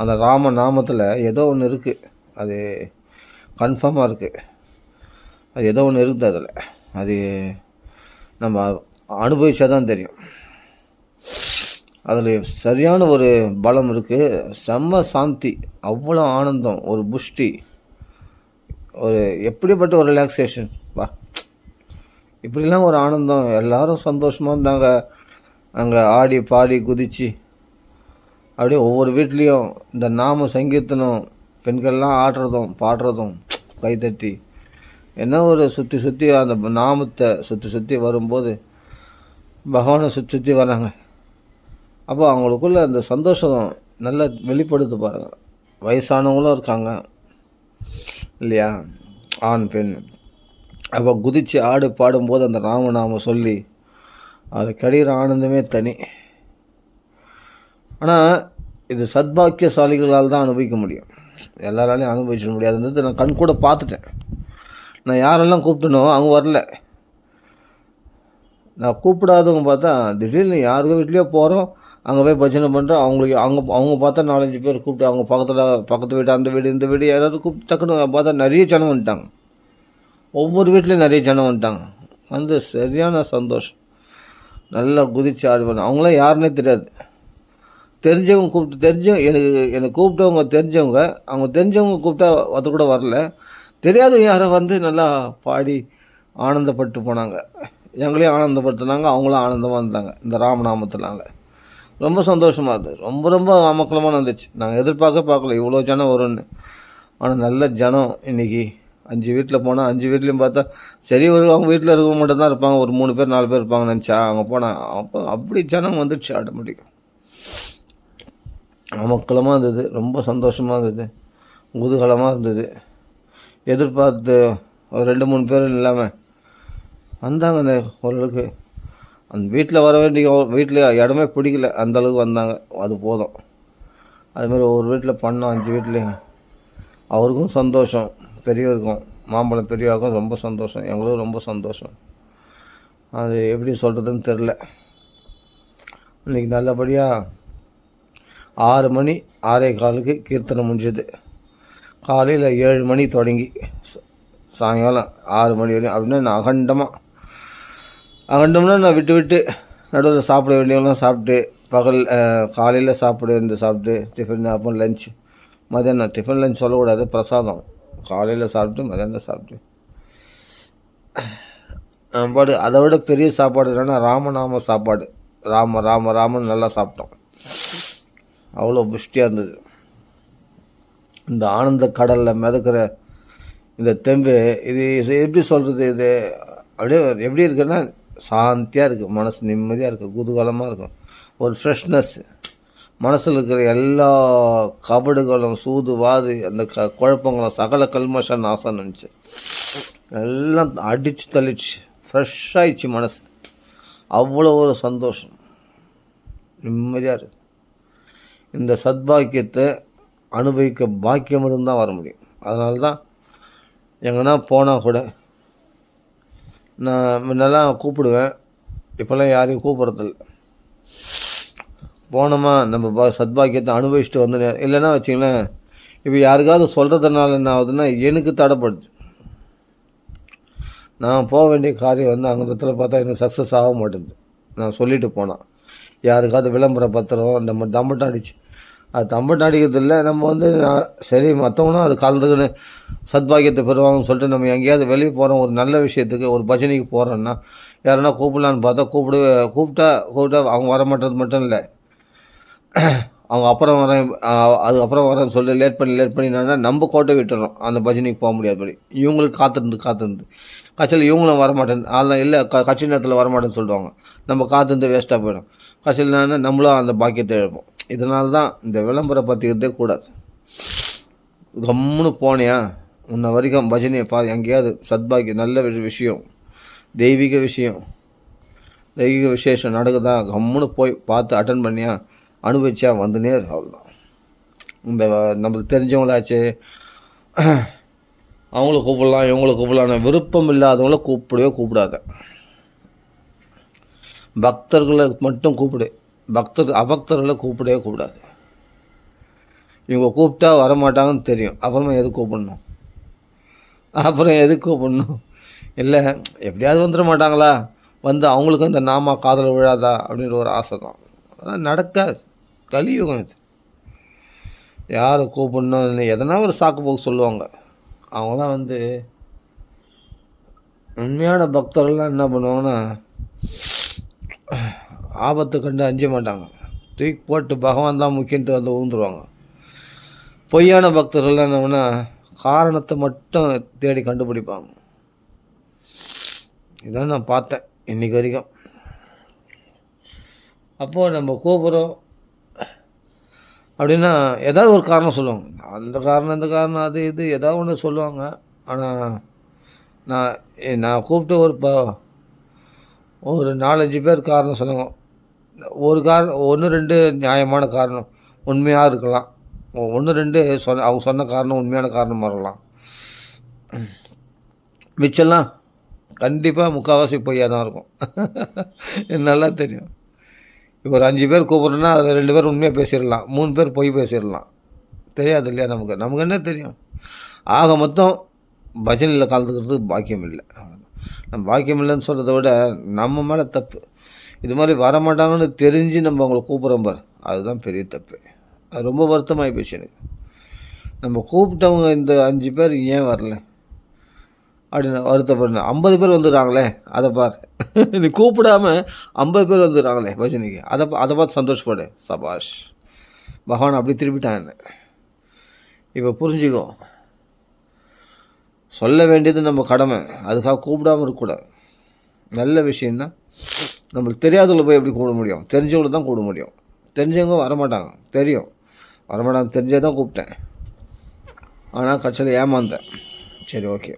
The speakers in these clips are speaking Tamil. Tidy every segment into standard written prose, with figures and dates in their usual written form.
அந்த ராம நாமத்தில் ஏதோ ஒன்று இருக்குது, அது கன்ஃபார்மாக இருக்குது. அது ஏதோ ஒன்று இருக்குது அதில். அது நம்ம அனுபவிச்சா தான் தெரியும். அதில் சரியான ஒரு பலம் இருக்குது. செம்ம சாந்தி, அவ்வளோ ஆனந்தம், ஒரு புஷ்டி, ஒரு எப்படிப்பட்ட ஒரு ரிலாக்ஸேஷன் வா. இப்படிலாம் ஒரு ஆனந்தம். எல்லோரும் சந்தோஷமாக இருந்தாங்க. அங்கே ஆடி பாடி குதித்து அப்படியே ஒவ்வொரு வீட்லேயும் இந்த நாம சங்கீர்த்தனம், பெண்கள்லாம் ஆடுறதும் பாடுறதும் கைத்தட்டி என்ன ஒரு சுற்றி சுற்றி அந்த நாமத்தை சுற்றி சுற்றி வரும்போது பகவானை சுற்றி சுற்றி வராங்க. அப்போ அவங்களுக்குள்ள அந்த சந்தோஷம் நல்லா வெளிப்படுத்து பாருங்கள். வயசானவங்களும் இருக்காங்க இல்லையா, ஆண் பெண். அப்போ குதித்து ஆடு பாடும்போது அந்த ராமநாமம் சொல்லி அது கிடைக்கிற ஆனந்தமே தனி. ஆனால் இது சத்பாக்கியசாலிகளால் தான் அனுபவிக்க முடியும், எல்லாராலையும் அனுபவிச்சிட முடியாதுன்றது நான் கண் கூட பார்த்துட்டேன். நான் யாரெல்லாம் கூப்பிட்டனோ அவங்க வரல. நான் கூப்பிடாதவங்க பார்த்தா திடீர்னு யாருக்கு வீட்லேயோ போகிறோம், அங்கே போய் பஜனை பண்ணுறோம். அவங்க பார்த்தா 4-5 பேர் கூப்பிட்டு அவங்க பக்கத்து வீடு, அந்த வீடு, இந்த வீடு யாராவது கூப்பிட்டு டக்குன்னு பார்த்தா நிறைய ஜனம் வந்துட்டாங்க. ஒவ்வொரு வீட்லேயும் நிறைய ஜனம் வந்துட்டாங்க. வந்து சரியான சந்தோஷம், நல்லா குதித்து ஆடுவாங்க. அவங்களாம் யாருன்னே தெரியாது, தெரிஞ்சவங்க கூப்பிட்டு எனக்கு கூப்பிட்டவங்க தெரிஞ்சவங்க. அவங்க தெரிஞ்சவங்க கூப்பிட்டா அது கூட வரல, தெரியாதவங்க யாரோ வந்து நல்லா பாடி ஆனந்தப்பட்டு போனாங்க. எங்களையும் ஆனந்தப்படுத்தினாங்க, அவங்களும் ஆனந்தமாக இருந்தாங்க இந்த ராமநாமத்தினால. ரொம்ப சந்தோஷமாக இருந்தது, ரொம்ப ரொம்ப அமக்கலமாக இருந்துச்சு. நாங்கள் பார்க்கல இவ்வளோ ஜனம் வரும்னு. ஆனால் நல்ல ஜனம். இன்றைக்கி 5 வீட்டில் போனால் 5 வீட்லேயும் பார்த்தா சரி அவங்க வீட்டில் இருக்க மட்டும்தான் இருப்பாங்க, ஒரு 3 பேர் 4 பேர் இருப்பாங்கன்னு நினச்சா அங்கே போனால் அப்போ அப்படி ஜனம் வந்துடுச்சு ஆட்டோமேட்டிக்காக. அமக்கலமாக இருந்தது, ரொம்ப சந்தோஷமாக இருந்தது, குதூகலமாக இருந்தது. எதிர்பார்த்து ஒரு 2-3 பேர் இல்லாமல் வந்தாங்க. அந்த ஓரளவுக்கு அந்த வீட்டில் வர வேண்டிய வீட்டில் இடமே பிடிக்கல, அந்தளவுக்கு வந்தாங்க. அது போதும். அதுமாதிரி ஒவ்வொரு வீட்டில் பண்ணோம், 5 வீட்லேயும். அவருக்கும் சந்தோஷம், பெரியவருக்கும், மாம்பழம் பெரியவருக்கும் ரொம்ப சந்தோஷம், எங்களுக்கும் ரொம்ப சந்தோஷம். அது எப்படி சொல்கிறதுன்னு தெரில. இன்றைக்கி நல்லபடியாக 6 மணி 6:15 கீர்த்தனை முடிஞ்சது. காலையில் 7 மணி தொடங்கி சாயங்காலம் 6 மணி வரையும். அப்படின்னா நான் அகண்டம்னா நான் விட்டு நடுவில் சாப்பிட வேண்டியவங்களாம் சாப்பிட்டு, காலையில் சாப்பிட வேண்டியது சாப்பிட்டு, டிஃபன், அப்புறம் லஞ்ச், மதியானம் டிஃபன் லஞ்ச் சொல்லக்கூடாது, பிரசாதம். காலையில் சாப்பிட்டு மதியானம் சாப்பிட்டு பாடு. அதை விட பெரிய சாப்பாடு என்னென்னா ராமநாம சாப்பாடு. ராம ராம ராமன்னு நல்லா சாப்பிட்டோம். அவ்வளோ புஷ்டியாக இருந்தது. இந்த ஆனந்த கடலில் மிதக்கிற இந்த தெம்பு, இது எப்படி சொல்கிறது, இது அப்படியே எப்படி இருக்குன்னா சாந்தியாக இருக்குது, மனசு நிம்மதியாக இருக்குது, குதூகலமாக இருக்கும், ஒரு ஃப்ரெஷ்னஸ். மனசில் இருக்கிற எல்லா கபடுகளும் சூது வாது அந்த குழப்பங்களும் சகல கல்மஷ நாசம் நினச்சி எல்லாம் அடித்து தள்ளிடுச்சு, ஃப்ரெஷ்ஷாகிடுச்சு மனசு. அவ்வளோ ஒரு சந்தோஷம், நிம்மதியாக இருக்குது. இந்த சத்பாக்கியத்தை அனுபவிக்க பாக்கியம் இருந்தால் வர முடியும். அதனால தான் எங்கன்னா போனால் கூட நான் முன்னெல்லாம் கூப்பிடுவேன், இப்போல்லாம் யாரையும் கூப்பிட்றதில்ல. போனோமா நம்ம சத்பாக்கியத்தை அனுபவிச்சுட்டு வந்து, இல்லைன்னா வச்சிங்களேன், இப்போ யாருக்காவது சொல்கிறதுனால என்ன ஆகுதுன்னா எனக்கு தடைப்படுது. நான் போக வேண்டிய காரியம் வந்து அங்கே இடத்துல பார்த்தா எனக்கு சக்ஸஸ் ஆக மாட்டேங்குது. நான் சொல்லிட்டு போனால் யாருக்காவது விளம்பர பத்திரம் நம்ம தம்பட்டம் அடிச்சு, அது தம்பட்டம் அடிக்கிறது இல்லை, நம்ம வந்து சரி மற்றவங்களும் அது கலந்துக்குன்னு சத்பாக்கியத்தை பெறுவாங்கன்னு சொல்லிட்டு நம்ம எங்கேயாவது வெளியே போகிறோம், ஒரு நல்ல விஷயத்துக்கு, ஒரு பஜனைக்கு போகிறோன்னா யாருன்னா கூப்பிடலான்னு பார்த்தா கூப்பிட்டா அவங்க வர மாட்டேறது மட்டும் இல்லை, அவங்க அப்புறம் வரேன் அதுக்கப்புறம் வரேன்னு சொல்லி லேட் பண்ணினா நம்ம கோட்டை விட்டுறோம், அந்த பஜனைக்கு போக முடியாதபடி. இவங்களுக்கு காத்திருந்து கட்சியில் இவங்களும் வரமாட்டேன், அதெல்லாம் இல்லை கட்சி நேரத்தில் வரமாட்டேன்னு சொல்லுவாங்க, நம்ம காத்திருந்து வேஸ்ட்டாக போயிடும். கட்சியில் நம்மளும் அந்த பாக்கியத்தை எழுப்போம். இதனால தான் இந்த விளம்பரம் பற்றிக்கிறதே கூடாது. கம்முன்னு போனியா உன்ன வரைக்கும் பஜனையை எங்கேயாவது சத்பாக்கியம் நல்ல விஷயம், தெய்வீக விசேஷம் நடக்குதா, கம்முன்னு போய் பார்த்து அட்டன் பண்ணியா, அனுபவிச்சா வந்துனே அவ்வளோதான். இந்த நம்மளுக்கு தெரிஞ்சவங்களாச்சு அவங்கள கூப்பிடலாம், இவங்கள கூப்பிடலாம், விருப்பம் இல்லாதவங்கள கூப்பிடாத. பக்தர்களை மட்டும் கூப்பிடு, அபக்தர்களை கூப்பிடவே கூடாது. இவங்க கூப்பிட்டா வரமாட்டாங்கன்னு தெரியும், அப்புறமா எதுக்கு கூப்பிடணும்? இல்லை எப்படியாவது வந்துட மாட்டாங்களா, வந்து அவங்களுக்கும் இந்த நாமா காதில் விழாதா அப்படின்ற ஒரு ஆசை தான். அதெல்லாம் நடக்காது, கலியுகம் இது. யாரை கூப்பிடணும் எதனா ஒரு சாக்கு போக்கு சொல்லுவாங்க. அவங்களாம் வந்து உண்மையான பக்தர்கள்லாம் என்ன பண்ணுவாங்கன்னா, ஆபத்து கண்டு அஞ்ச மாட்டாங்க, தூக்கி போட்டு பகவான் தான் முக்கியன்ட்டு வந்து ஊந்துருவாங்க. பொய்யான பக்தர்கள்லாம் என்னன்னா காரணத்தை மட்டும் தேடி கண்டுபிடிப்பாங்க. இதான் நான் பார்த்தேன் இன்றைக்கி வரைக்கும். அப்போது நம்ம கூப்பிட்றோம் அப்படின்னா ஏதாவது ஒரு காரணம் சொல்லுவாங்க, அந்த காரணம் இந்த காரணம் அது இது ஏதாவது ஒன்று சொல்லுவாங்க. ஆனால் நான் கூப்பிட்டு ஒரு 4-5 பேர் காரணம் சொல்லுவாங்க. ஒரு காரணம் 1-2 நியாயமான காரணம் உண்மையாக இருக்கலாம், 1-2 அவங்க சொன்ன காரணம் உண்மையான காரணமாக இருக்கலாம். மிச்சம்லாம் கண்டிப்பாக முக்கால்வாசி பொய்யாக தான் இருக்கும். நல்லா தெரியும். இப்போ ஒரு 5 பேர் கூப்பிட்றோன்னா அதில் 2 பேர் உண்மையாக பேசிடலாம், 3 பேர் பொய் பேசிடலாம். தெரியாது இல்லையா நமக்கு என்ன தெரியும்? ஆக மொத்தம் பஜனையில் கலந்துக்கிறதுக்கு பாக்கியம் இல்லை. நம்ம பாக்கியம் இல்லைன்னு சொல்கிறத விட நம்ம மேலே தப்பு. இது மாதிரி வரமாட்டாங்கன்னு தெரிஞ்சு நம்ம அவங்கள கூப்பிட்றோம் பார், அதுதான் பெரிய தப்பு. அது ரொம்ப வருத்தமாகி போச்சு எனக்கு. நம்ம கூப்பிட்டவங்க இந்த 5 பேர் ஏன் வரல அப்படின்னு வருத்தப்படணும். 50 பேர் வந்துடுறாங்களே, அதை பார். நீ கூப்பிடாம 50 பேர் வந்துடுறாங்களே பஜனைக்கு, அதை பார்த்து சந்தோஷப்படு. சபாஷ், பகவான் அப்படி திருப்பிட்டான் என்ன. இப்போ புரிஞ்சுக்கோ, சொல்ல வேண்டியது நம்ம கடமை, அதுக்காக கூப்பிடாமல் இருக்கக்கூடாது. நல்ல விஷயம்னா நம்மளுக்கு தெரியாதவங்களை போய் எப்படி கூப்பிட முடியும்? தெரிஞ்சவங்களை தான் கூப்பிட முடியும். தெரிஞ்சவங்க வரமாட்டாங்க, தெரியும் வரமாட்டாங்க, தெரிஞ்சே தான் கூப்பிட்டேன். ஆனால் கட்சியில் ஏமாந்தேன். சரி ஓகே,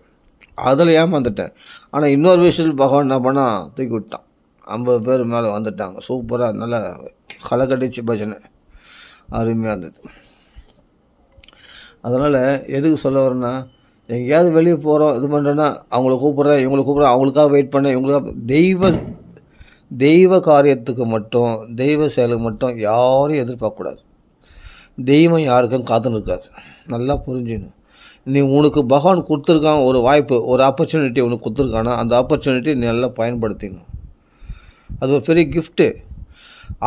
அதில் ஏமாந்துட்டேன். ஆனால் இன்னொரு விஷயத்தில் பகவான் என்ன பண்ணால் தூக்கி விட்டான். 50 பேர் மேலே வந்துட்டாங்க. சூப்பராக நல்லா களை கட்டிச்சு பஜனை, அருமையாக இருந்தது. அதனால் எதுக்கு சொல்ல வரேன்னா, எங்கேயாவது வெளியே போகிறோம் இது பண்ணுறேன்னா அவங்கள கூப்பிட்றேன் இவங்களை கூப்பிட்றேன், அவங்களுக்காக வெயிட் பண்ணேன் இவங்களுக்காக தெய்வ காரியத்துக்கு மட்டும், தெய்வ செயலுக்கு மட்டும் யாரையும் எதிர்பார்க்கக்கூடாது. தெய்வம் யாருக்கும் காத்துன்னு இருக்காது, நல்லா புரிஞ்சுக்கணும். நீ உனக்கு பகவான் கொடுத்துருக்கான் ஒரு வாய்ப்பு, ஒரு ஆப்பர்ச்சுனிட்டி உனக்கு கொடுத்துருக்கானா, அந்த ஆப்பர்ச்சுனிட்டி நீ நல்லா பயன்படுத்திக்கணும். அது ஒரு பெரிய கிஃப்ட்டு.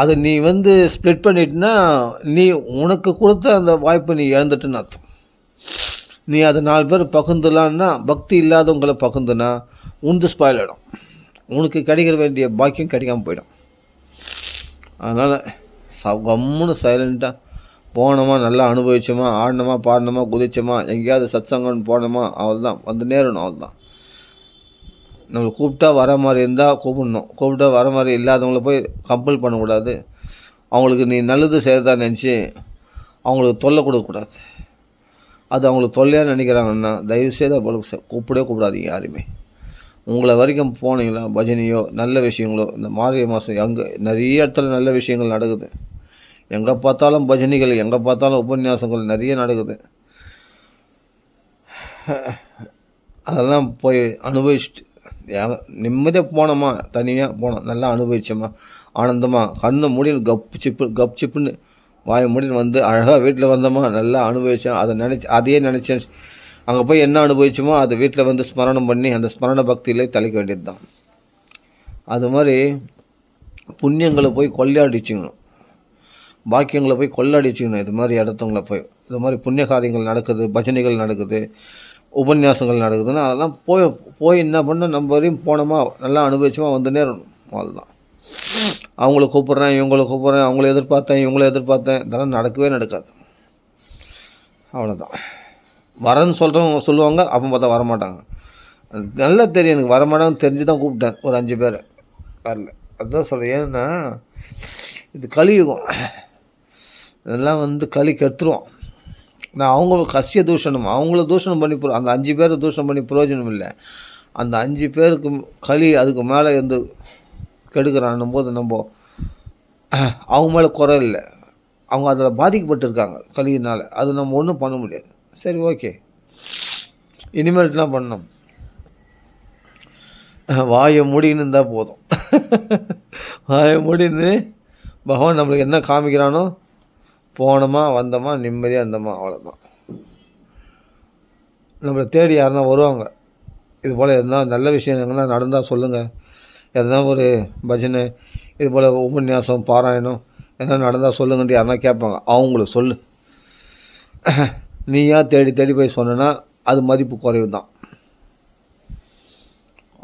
அதை நீ ஸ்ப்ளிட் பண்ணிட்டுனா நீ உனக்கு கொடுத்த அந்த வாய்ப்பை நீ இழந்துட்டுன்னு அர்த்தம். நீ அதை 4 பேர் பகிர்ந்துலான்னா, பக்தி இல்லாதவங்களை பகிர்ந்துனா உந்து ஸ்பாயில் ஆகிடும், உனக்கு கிடைக்கிற வேண்டிய பாக்கியம் கிடைக்காமல் போயிடும். அதனால் கம்முன்னு சைலண்ட்டாக போனோமா, நல்லா அனுபவிச்சோமா, ஆடினோமா, பாடினோமா, குதிச்சோமா, எங்கேயாவது சத்சங்கம்னு போனோமா, அவள் தான் வந்து நேரணும். அவள் தான் நம்மளை கூப்பிட்டா வர மாதிரி இருந்தால் கூப்பிடணும், கூப்பிட்டா வர மாதிரி இல்லாதவங்கள போய் கம்பல் பண்ணக்கூடாது. அவங்களுக்கு நீ நல்லது செய்கிறதா நினச்சி அவங்களுக்கு தொல்லை கொடுக்கக்கூடாது. அது அவங்களுக்கு தொல்லையாக நினைக்கிறாங்கன்னா தயவுசெய்து அவங்களுக்கு கூப்பிடவே கூப்பிடாதீங்க யாருமே. உங்களை வரைக்கும் போனீங்களா பஜனையோ நல்ல விஷயங்களோ, இந்த மார்கழி மாதம் அங்கே நிறைய இடத்துல நல்ல விஷயங்கள் நடக்குது. எங்கே பார்த்தாலும் பஜனைகள், எங்கே பார்த்தாலும் உபன்யாசங்கள் நிறைய நடக்குது. அதெல்லாம் போய் அனுபவிச்சுட்டு நிம்மதியாக போனோமா, தனியாக போனோம், நல்லா அனுபவிச்சோமா, ஆனந்தமாக கண்ணு முடின்னு கப் சிப்புன்னு வாயை முடின்னு வந்து அழகாக வீட்டில் வந்தோமா, நல்லா அனுபவித்தோம். அதையே நினச்சேன். அங்கே போய் என்ன அனுபவிச்சோமோ அதை வீட்டில் ஸ்மரணம் பண்ணி அந்த ஸ்மரண பக்தியிலே தலைக்க வேண்டியது தான். அது மாதிரி புண்ணியங்களை போய் கொள்ளையாடிச்சுக்கணும், பாக்கியங்களை போய் கொள்ளாடிச்சுக்கணும். இது மாதிரி இடத்தவங்களை இது மாதிரி புண்ணிய காரியங்கள் நடக்குது, பஜனைகள் நடக்குது, உபன்யாசங்கள் நடக்குதுன்னா அதெல்லாம் போய் என்ன பண்ண நம்ம வரையும் போனோமா, நல்லா அனுபவிச்சோமா, வந்து நேரணும். அதுதான். அவங்கள கூப்பிட்றேன் இவங்களை கூப்பிட்றேன், அவங்கள எதிர்பார்த்தேன் இவங்கள எதிர்பார்த்தேன், இதெல்லாம் நடக்கவே நடக்காது. அவ்வளோதான். வரேன்னு சொல்கிறவங்க சொல்லுவாங்க, அப்போ பார்த்தா வரமாட்டாங்க. நல்லா தெரியும் எனக்கு வரமாட்டாங்கன்னு தெரிஞ்சு தான் கூப்பிட்டேன். ஒரு 5 பேர் வரல. அதுதான் சொல்கிறேன். ஏன்னா இது கலியுகம், இதெல்லாம் களி கெடுத்துருவோம். நான் அவங்க கசிய தூஷணம், அவங்கள தூஷணம் பண்ணி அந்த 5 பேரை தூஷணம் பண்ணி பிரயோஜனம் இல்லை. அந்த 5 பேருக்கு களி அதுக்கு மேலே கெடுக்கிறான்னும் போது நம்ம அவங்க மேலே குறை இல்லை, அவங்க அதில் பாதிக்கப்பட்டிருக்காங்க களியினால். அது நம்ம ஒன்றும் பண்ண முடியாது. சரி ஓகே, இனிமேல் என்ன பண்ணணும்? வாயை மூடின்னு இருந்தால் போதும். வாயை மூடின்னு பகவான் நம்மளுக்கு என்ன காமிக்கிறானோ போனோமா வந்தோமா நிம்மதியாக இருந்தோமா, அவ்வளோதான். நம்மளை தேடி யாருன்னா வருவாங்க. இது போல் எதுனா நல்ல விஷயம் எங்கன்னா நடந்தால் சொல்லுங்கள், எதனா ஒரு பஜனை இது போல் உபன்யாசம் பாராயணம் எதனா நடந்தால் சொல்லுங்கன்ட்டு யாருன்னா கேட்பாங்க. அவங்களுக்கு சொல்லு. நீயா தேடி தேடி போய் சொன்னா அது மதிப்பு குறைவு தான்.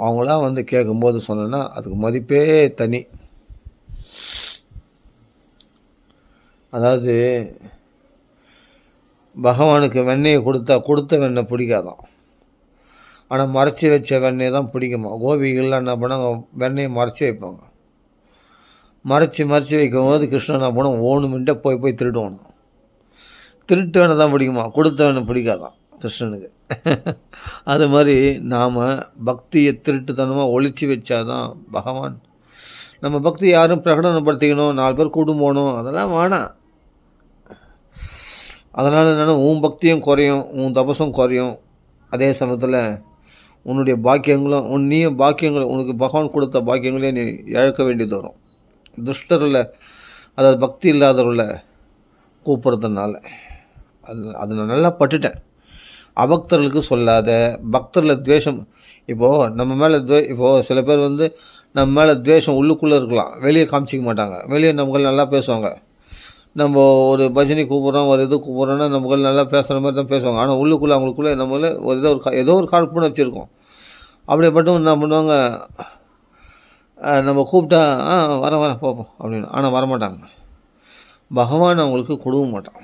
அவங்களாம் வந்து கேட்கும்போது சொன்னா அதுக்கு மதிப்பே தனி. அதாவது பகவானுக்கு வெண்ணெயை கொடுத்த வெண்ணெய் பிடிக்காதான், ஆனால் மறைச்சி வச்ச வெண்ணெய் தான் பிடிக்குமா. கோபிகள்லாம் என்ன பண்ணாங்க, வெண்ணெயை மறைச்சி வைப்பாங்க. மறைச்சி வைக்கும்போது கிருஷ்ணன் என்ன பண்ண ஓணுமின்ட்டு போய் திருடுவானு. திருட்டு வேணை தான் பிடிக்குமா, கொடுத்த வேணை பிடிக்காதான் கிருஷ்ணனுக்கு. அது மாதிரி நாம் பக்தியை திருட்டுத்தனமாக ஒழிச்சு வச்சாதான் பகவான். நம்ம பக்தி யாரும் பிரகடனப்படுத்திக்கணும், 4 பேர் கூட்டும் போகணும், அதெல்லாம் வேணாம். அதனால் என்னென்னா உன் பக்தியும் குறையும், உன் தபசும் குறையும். அதே சமயத்தில் உன்னுடைய பாக்கியங்களும் நீயும் பாக்கியங்கள் உனக்கு பகவான் கொடுத்த பாக்கியங்களையும் நீ இழக்க வேண்டியது வரும். துஷ்டரில் அதாவது பக்தி இல்லாதவர்களை கூப்பிட்றதுனால அது நான் நல்லா பட்டுட்டேன். அபக்தர்களுக்கு சொல்லாத, பக்தரில் துவேஷம். இப்போது நம்ம மேலே இப்போது சில பேர் வந்து நம்ம மேலே துவேஷம் உள்ளுக்குள்ளே இருக்கலாம், வெளியே காமிச்சிக்க மாட்டாங்க. வெளியே நமக்கு நல்லா பேசுவாங்க. நம்ம ஒரு பஜனை கூப்பிட்றோம், ஒரு இது கூப்பிட்றோன்னா நமக்கு நல்லா பேசுகிற மாதிரி தான் பேசுவாங்க. ஆனால் உள்ளுக்குள்ளே அவங்களுக்குள்ளே நம்மள ஒரு ஏதோ ஒரு காழ்ப்புணர்ச்சி வச்சுருக்கோம். அப்படிப்பட்டவங்க என்ன பண்ணுவாங்க, நம்ம கூப்பிட்டா வரேன் போப்போம் அப்படின்னு, ஆனால் வரமாட்டாங்க. பகவான் அவங்களுக்கு கொடுக்க மாட்டான்.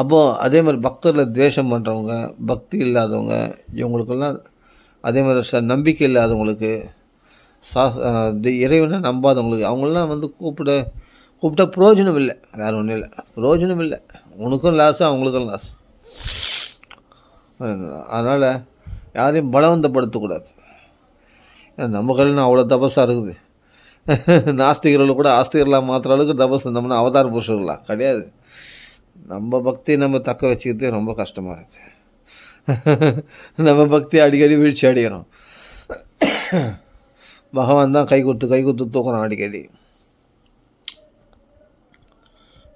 அப்போது அதே மாதிரி பக்தரில் துவேஷம் பண்ணுறவங்க, பக்தி இல்லாதவங்க, இவங்களுக்கெல்லாம் அதே மாதிரி நம்பிக்கை இல்லாதவங்களுக்கு, இறைவனை நம்பாதவங்களுக்கு அவங்களெலாம் வந்து கூப்பிட்டா பிரயோஜனம் இல்லை. வேறு ஒன்றும் இல்லை, பிரயோஜனம் இல்லை. உனக்கும் லாஸு, அவங்களுக்கும் லாஸ். அதனால் யாரையும் பலவந்தப்படுத்தக்கூடாது. நம்ம கையில் அவ்வளோ தபஸாக இருக்குது. நாஸ்திகர்கள் கூட ஆஸ்திகர்களாக மாற்றுற அளவுக்கு தபஸ் நம்மனா அவதார புருஷர்களா கிடையாது. நம்ம பக்தி நம்ம தக்க வச்சுக்கிறது ரொம்ப கஷ்டமாக இருக்குது. நம்ம பக்தி அடிக்கடி வீழ்ச்சி அடைகிறோம். பகவான் தான் கை கொடுத்து தூக்குறோம் அடிக்கடி.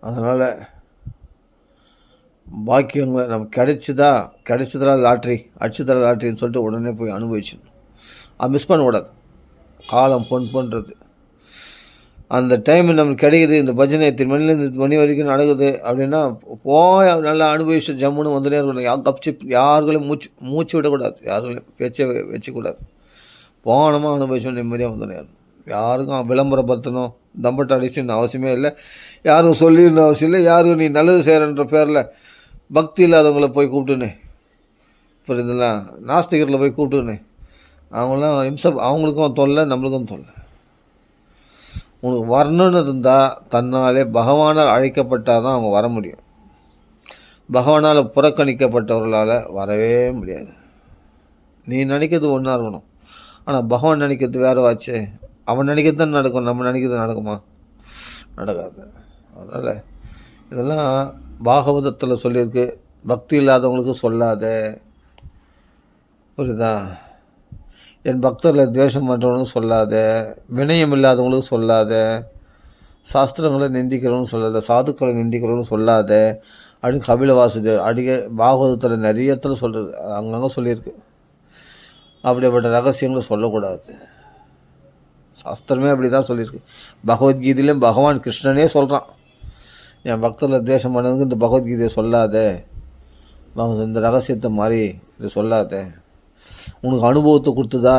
அதனால் பாக்கியங்களை நம்ம கிடைச்சதா லாட்ரி, அடிச்சதா லாட்ரின்னு சொல்லிட்டு உடனே போய் அனுபவிச்சிடணும். அது மிஸ் பண்ணக்கூடாது. காலம் பொன்றது. அந்த டைம் நமக்கு கிடைக்குது, இந்த பஜனை 8 மணிலேருந்து 8 மணி வரைக்கும் நடக்குது அப்படின்னா போய் நல்லா அனுபவிச்சு ஜம்முன்னு வந்துனே இருக்கணும். கப்சி யாருக்களையும் மூச்சு விடக்கூடாது, யாருக்களையும் பேச்சை வச்சுக்கூடாது. போனோமா அனுபவிச்சோம், நிம்மதியாக வந்துனே இருக்கணும். யாருக்கும் விளம்பரப்படுத்தணும், தம்பட்ட அடிச்சுன்னு அவசியமே இல்லை. யாரும் சொல்லியிருந்த அவசியம் இல்லை. யாரும் நீ நல்லது செய்கிறன்ற பேரில் பக்தி இல்லாதவங்கள போய் கூப்பிட்டுன்னு புரியுதுங்களா, நாஸ்திகர்களை போய் கூப்பிட்டுன்னு அவங்களாம் அவங்களுக்கும் தொல்லை, நம்மளுக்கும் தொல்லை. உனக்கு வரணுன்னு இருந்தால் தன்னாலே பகவானால் அழைக்கப்பட்டால் தான் அவங்க வர முடியும். பகவானால் புறக்கணிக்கப்பட்டவர்களால் வரவே முடியாது. நீ நினைக்கிறது ஒன்றா இருக்கணும், ஆனால் பகவான் நினைக்கிறது வேறு ஆச்சு. அவன் நினைக்கிறது தான் நடக்கும், நம்ம நினைக்கிறது நடக்குமா? நடக்காது. அதனால் இதெல்லாம் பாகவதத்தில் சொல்லியிருக்கு. பக்தி இல்லாதவங்களுக்கு சொல்லாத, புரியுதா? என் பக்தர்களை துவேஷம் பண்ணுறவனுக்கு சொல்லாத, வினயம் இல்லாதவங்களுக்கு சொல்லாத, சாஸ்திரங்களை நிந்திக்கிறவனு சொல்லாத, சாதுக்களை நிந்திக்கிறவனு சொல்லாத அப்படின்னு கபில வாசுதேவர் பாகவதத்தில் நிறைய இடத்துல சொல்கிறது, அங்கங்கே சொல்லியிருக்கு. அப்படிப்பட்ட ரகசியங்களை சொல்லக்கூடாது. சாஸ்திரமே அப்படி தான் சொல்லியிருக்கு. பகவத்கீதையிலையும் பகவான் கிருஷ்ணனே சொல்கிறான், என் பக்தர்களை துவேஷம் பண்ணதுக்கு இந்த பகவத்கீதையை சொல்லாத, இந்த ரகசியத்தை மாதிரி இதை சொல்லாத. உனக்கு அனுபவத்தை கொடுத்துதா?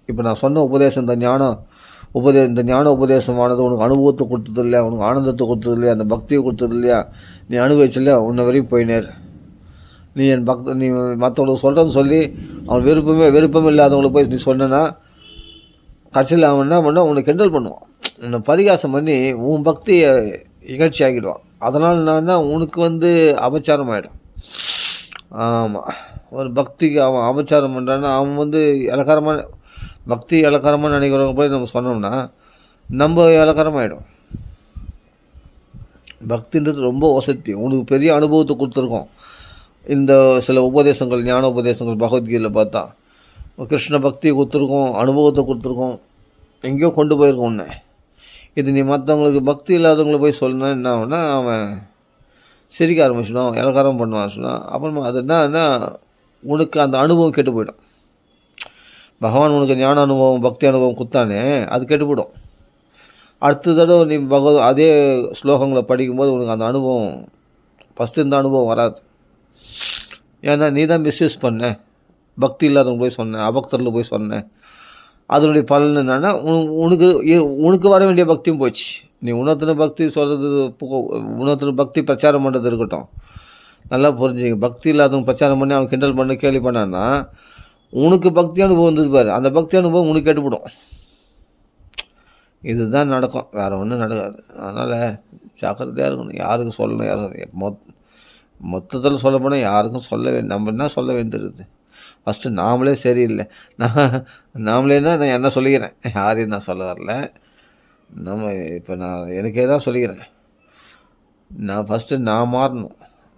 இப்போ நான் சொன்ன உபதேசம், இந்த ஞான உபதேசமானது உனக்கு அனுபவத்தை கொடுத்தது இல்லையா, உனக்கு ஆனந்தத்தை கொடுத்தது இல்லையா, அந்த பக்தியை கொடுத்தது இல்லையா, நீ அனுபவிச்சு இல்லையா, உன்னை வரையும் போயினேர். நீ மற்றவங்களுக்கு சொல்கிறேன்னு சொல்லி அவன் விருப்பம் இல்லாதவங்களுக்கு போய் நீ சொன்னா கடைசியில் அவன் என்ன பண்ணால் உன்னை கிண்டல் பண்ணுவான், உன்னை பரிகாசம் பண்ணி உன் பக்தியை இகழ்ச்சி ஆகிடுவான். அதனால் என்னன்னா உனக்கு வந்து அபச்சாரம் ஆகிடும். ஆமாம், ஒரு பக்திக்கு அவன் அபச்சாரம் பண்ணுறான்னா அவன் வந்து பக்தி இலக்காரமாக நினைக்கிறவங்க போய் நம்ம சொன்னோம்னா நம்ம இலக்காரமாகிடும். பக்தின்றது ரொம்ப வசதி. உனக்கு பெரிய அனுபவத்தை கொடுத்துருக்கோம். இந்த சில உபதேசங்கள், ஞான உபதேசங்கள் பகவத்கீதையில் பார்த்தா கிருஷ்ண பக்தியை கொடுத்துருக்கோம், அனுபவத்தை கொடுத்துருக்கோம், எங்கேயோ கொண்டு போயிருக்கோம் உன்னை. இது நீ மற்றவங்களுக்கு பக்தி இல்லாதவங்களை போய் சொன்னா என்ன ஆகும்னா, அவன் சிரிக்க ஆரம்பிச்சிடும், இளக்காரம் பண்ண ஆரம்பிச்சிடும். அப்புறமா அது என்னன்னா உனக்கு அந்த அனுபவம் கெட்டு போயிடும். பகவான் உனக்கு ஞான அனுபவம் பக்தி அனுபவம் கொடுத்தானே, அது கெட்டு போயிடும். அடுத்த தடவை நீ அதே ஸ்லோகங்களை படிக்கும்போது உனக்கு அந்த அனுபவம் ஃபஸ்ட்டு இந்த அனுபவம் வராது. ஏன்னா நீ தான் மிஸ்யூஸ் பண்ண, பக்தி இல்லாதவங்க போய் சொன்னேன், அபக்தரில் போய் சொன்னேன். அதனுடைய பலன் என்னென்னா உனக்கு வர வேண்டிய பக்தியும் போச்சு. நீ உணர்த்தின பக்தி சொல்கிறது, உணர்த்தின பக்தி பிரச்சாரம் பண்ணுறது இருக்கட்டும், நல்லா புரிஞ்சுங்க. பக்தி இல்லாதவங்க பிரச்சாரம் பண்ணி அவன் கிண்டல் பண்ணி கேள்வி பண்ணான்னா உனக்கு பக்தி அனுபவம் வந்தது பாரு, அந்த பக்தி அனுபவம் உனக்கு கெட்டுப்படும். இதுதான் நடக்கும், வேறு ஒன்றும் நடக்காது. அதனால் ஜாக்கிரதையாக இருக்கணும். யாருக்கும் சொல்லணும், யாரும் மொத்தத்தில் சொல்ல போனால் யாருக்கும் நம்ம என்ன சொல்ல வேண்டியது. ஃபஸ்ட்டு நாமளே சரியில்லை. நாமளேன்னா நான் என்ன சொல்லிக்கிறேன், யாரையும் நான் சொல்ல வரல. இப்போ நான் எனக்கே தான் சொல்லிக்கிறேன். நான் ஃபஸ்ட்டு நான் மாறணும்.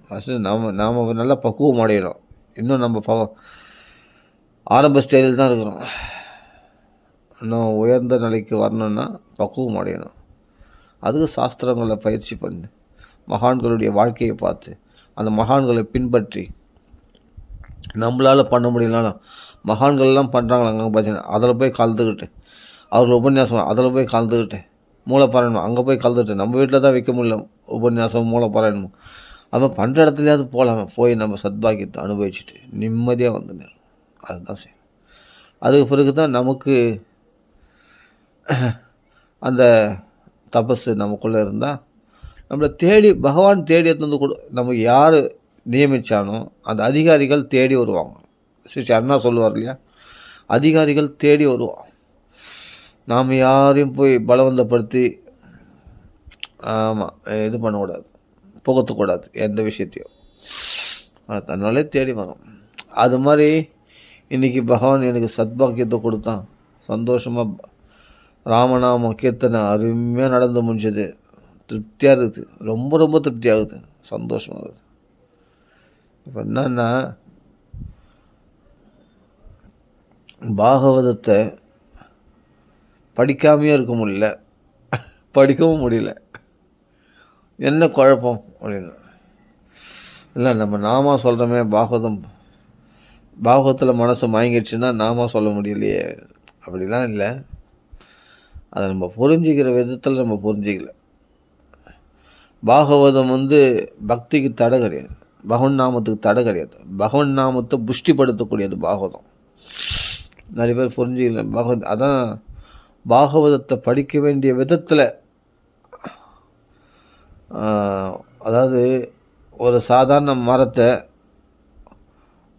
ஃபஸ்ட்டு நாம் நல்லா பக்குவம் அடையணும். இன்னும் நம்ம ஆரம்ப ஸ்டேஜில் தான் இருக்கிறோம். இன்னும் உயர்ந்த நிலைக்கு வரணுன்னா பக்குவம் அடையணும். அதுக்கு சாஸ்திரங்களை பயிற்சி பண்ணு, மகான்களுடைய வாழ்க்கையை பார்த்து அந்த மகான்களை பின்பற்றி, நம்மளால் பண்ண முடியலனாலும் மகான்கள்லாம் பண்ணுறாங்களாங்க பார்த்தீங்கன்னா அதில் போய் கலந்துக்கிட்டு, அவர்கள் உபன்யாசம் அதில் போய் கலந்துக்கிட்டு, மூலப்பாராயணம் அங்கே போய் கலந்துக்கிட்டு, நம்ம வீட்டில் தான் வைக்க முடியல உபன்யாசம் மூலப்பாராயணம், அவன் பண்ணுற இடத்துலையாவது போய் நம்ம சத்பாக்கியத்தை அனுபவிச்சுட்டு நிம்மதியாக வந்து அதுதான் செய்யும். அதுக்கு பிறகு தான் நமக்கு அந்த தபஸு நமக்குள்ளே இருந்தால் நம்மளை தேடி பகவான் தேடி எடுத்து வந்து நமக்கு யார் நியமித்தானோ அந்த அதிகாரிகள் தேடி வருவாங்க. ஸ்ரீ அண்ணா சொல்லுவார் இல்லையா, அதிகாரிகள் தேடி வருவான். நாம் யாரையும் போய் பலவந்தப்படுத்தி இது பண்ணக்கூடாது, புகத்தக்கூடாது எந்த விஷயத்தையும். அதனாலே தேடி வரும். அது மாதிரி இன்றைக்கி பகவான் எனக்கு சத்பாக்கியத்தை கொடுத்தான். சந்தோஷமாக ராமநாம கீர்த்தனை அருமையாக நடந்து முடிஞ்சது. திருப்தியாக இருக்குது, ரொம்ப ரொம்ப திருப்தியாகுது, சந்தோஷமாகுது. இப்போ என்னன்னா பாகவதத்தை படிக்காமையே இருக்க முடியல, படிக்கவும் முடியல. என்ன குழப்பம் அப்படின்னு இல்லை, நம்ம நாம சொல்கிறோமே பாகவதத்தில் மனசு மயங்கிடுச்சுன்னா நாம சொல்ல முடியலையே, அப்படிலாம் இல்லை. அதை நம்ம புரிஞ்சிக்கிற விதத்தில் நம்ம புரிஞ்சிக்கல. பாகவதம் பக்திக்கு தடை கிடையாது, பகவன் நாமத்துக்கு தடை கிடையாது. பகவன் நாமத்தை புஷ்டிப்படுத்தக்கூடியது பாகவதம். நிறைய பேர் புரிஞ்சிக்கல. அதான் பாகவதத்தை படிக்க வேண்டிய விதத்தில், அதாவது ஒரு சாதாரண மரத்தை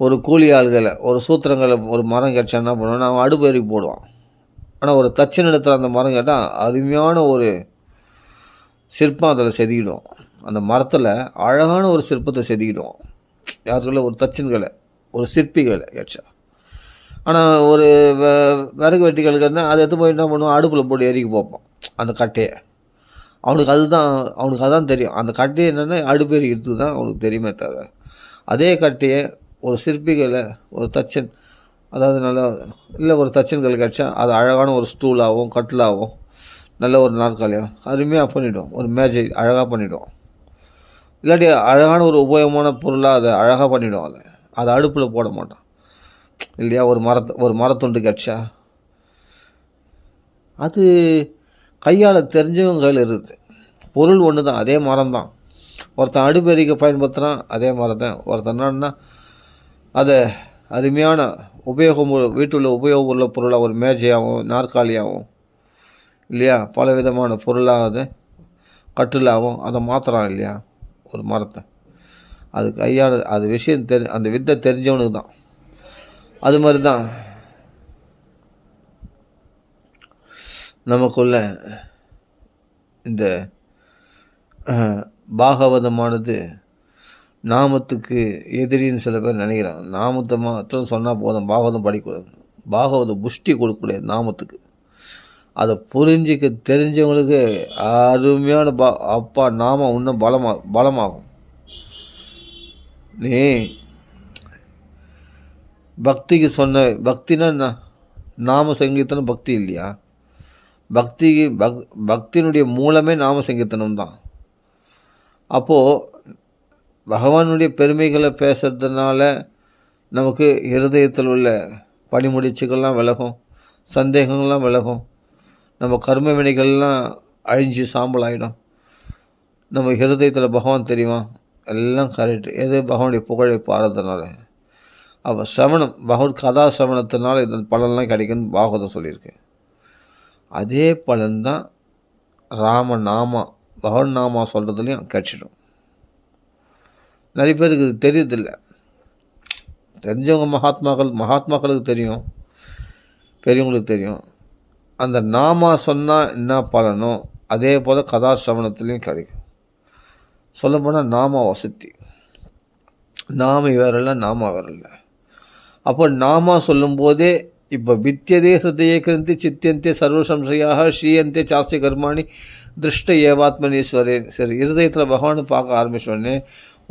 ஒரு கூலி ஆள்களை ஒரு சூத்திரங்களை ஒரு மரம் கிடச்சா என்ன பண்ணுவான், அவன் அடுப்பு எரிக்கு போடுவான். ஆனால் ஒரு தச்சின் இடத்துல அந்த மரம் கேட்டால் அருமையான ஒரு சிற்பம் அதில் செதுக்கிடுவோம். அந்த மரத்தில் அழகான ஒரு சிற்பத்தை செதுக்கிடுவோம். யாருக்குள்ள ஒரு தச்சின்களை ஒரு சிற்பிகளை கேட்சா. ஆனால் ஒரு விறகு வெட்டிகளுக்குன்னா அதை எடுத்து போய் என்ன பண்ணுவோம், அடுப்பில் போட்டு எரிக்க பார்ப்போம் அந்த கட்டையை. அவனுக்கு அதான் தெரியும். அந்த கட்டையை என்னென்னா அடுப்பு எரிக்கிறதுக்கு தான் அவனுக்கு தெரியுமே தவிர, அதே கட்டையை ஒரு சிற்பிகளை ஒரு தச்சன், அதாவது நல்லா இல்லை ஒரு தச்சன்கள் கிடச்சா அது அழகான ஒரு ஸ்டூலாகவும் கட்டிலாகவும் நல்ல ஒரு நாற்காலியாகவும் அருமையாக பண்ணிவிடும், ஒரு மேஜை அழகாக பண்ணிவிடும். இல்லாட்டி அழகான ஒரு உபயோகமான பொருளாக அதை அழகாக பண்ணிவிடும். அதை அடுப்பில் போட மாட்டான் இல்லையா. ஒரு மரத்துண்டு கிடச்சா அது கையால் தெரிஞ்சவங்க கையில் இருக்குது. பொருள் ஒன்று தான், அதே மரம் தான். ஒருத்தன் அடுப்பெரிக்க பயன்படுத்துகிறான், அதே மரம் தான். ஒருத்தன் என்னன்னா அதை அருமையான வீட்டில் உபயோகமுள்ள பொருளாக ஒரு மேஜையாகவும் நாற்காலியாகவும் இல்லையா, பல விதமான பொருளாக அதை கட்டிலாகவும் அதை மாற்றுறான் இல்லையா ஒரு மரத்தை. அது கையால் அது விஷயம் அந்த வித்தை தெரிஞ்சவனுக்கு தான். அது மாதிரி தான் நமக்குள்ள இந்த பாகவதமானது நாமத்துக்கு எதிரின்னு சில பேர் நினைக்கிறாங்க. நாமத்தை மாத்திரம் சொன்னால் போதும், பாகவதம் படிக்கூடாது. பாகவதம் புஷ்டி கொடுக்கக்கூடாது நாமத்துக்கு. அதை புரிஞ்சிக்க தெரிஞ்சவங்களுக்கு அருமையான அப்பா நாமம் இன்னும் பலமாகும். நீ பக்திக்கு பக்தினா என்ன, நாம சங்கீதம்னு பக்தி இல்லையா? பக்தி பக்தியினுடைய மூலமே நாம சங்கீர்த்தனம் தான். அப்போது பகவானுடைய பெருமைகளை பேசுறதுனால நமக்கு இருதயத்தில் உள்ள பனிமுடிச்சுக்கள்லாம் விலகும், சந்தேகங்கள்லாம் விலகும், நம்ம கர்ம வினைகள்லாம் அழிஞ்சு சாம்பல் ஆகிடும். நம்ம இருதயத்தில் பகவான் தெரியுமா, எல்லாம் கரெக்டு. எது பகவானுடைய புகழை பாடுறதுனால. அப்போ சிரவணம், பகவத் கதா சிரவணத்தினால இந்த பலன்லாம் கிடைக்குன்னு பாகவதம் சொல்லியிருக்கு. அதே பலன்தான் ராமநாமா பகவன் நாமா சொல்கிறதுலையும் கிடைச்சிடும். நிறைய பேருக்கு இது தெரியறதில்லை. தெரிஞ்சவங்க மகாத்மாக்களுக்கு தெரியும், பெரியவங்களுக்கு தெரியும். அந்த நாமா சொன்னால் என்ன பலனோ அதே போல் கதாசிரவணத்துலேயும் கிடைக்கும். சொல்லப்போனால் நாமா வசதி, நாம வேறில்லை, நாமா வேறில்லை. அப்போ நாமா சொல்லும்போதே இப்போ வித்தியதே ஹிருதய கிரந்தி சித்தியந்தே சர்வசம்சையாக ஸ்ரீயந்தே சாஸ்திய கர்மாணி திருஷ்ட ஏவாத்மனீஸ்வரே. சரி, ஹிருதயத்தில் பகவானை பார்க்க ஆரம்பிச்சோடனே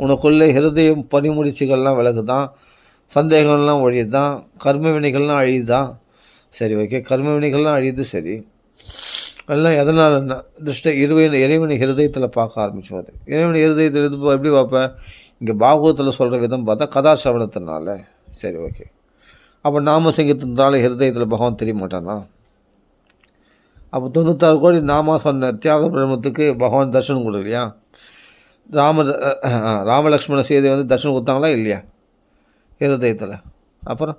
உனக்குள்ளே ஹிருதயம் பனிமுடிச்சுகள்லாம் விலகுதான், சந்தேகம்லாம் ஒழியுதான், கர்ம வினைகள்லாம் அழியுதான். சரி, ஓகே, கர்ம வினைகள்லாம் அழியுது. சரி, எல்லாம் எதனாலன்னா திருஷ்ட இறைவனை ஹிருதயத்தில் பார்க்க ஆரம்பிச்சோம். இறைவனை ஹிருதயத்தில் எப்படி பார்ப்பேன்? இங்கே பாகவத்தில் சொல்கிற விதம் பார்த்தா கதாசிரவணத்தினால. சரி, ஓகே. அப்போ நாம சங்கீதத்தினால ஹிருதயத்தில் பகவான் தெரிய மாட்டானா? அப்போ 96 கோடி நாமா சொன்ன தியாக பிரம்மத்துக்கு பகவான் தர்ஷனம் கொடுக்கலையா? ராமலக்ஷ்மண சீதை தர்ஷனம் கொடுத்தாங்களா இல்லையா ஹிருதயத்தில்? அப்புறம்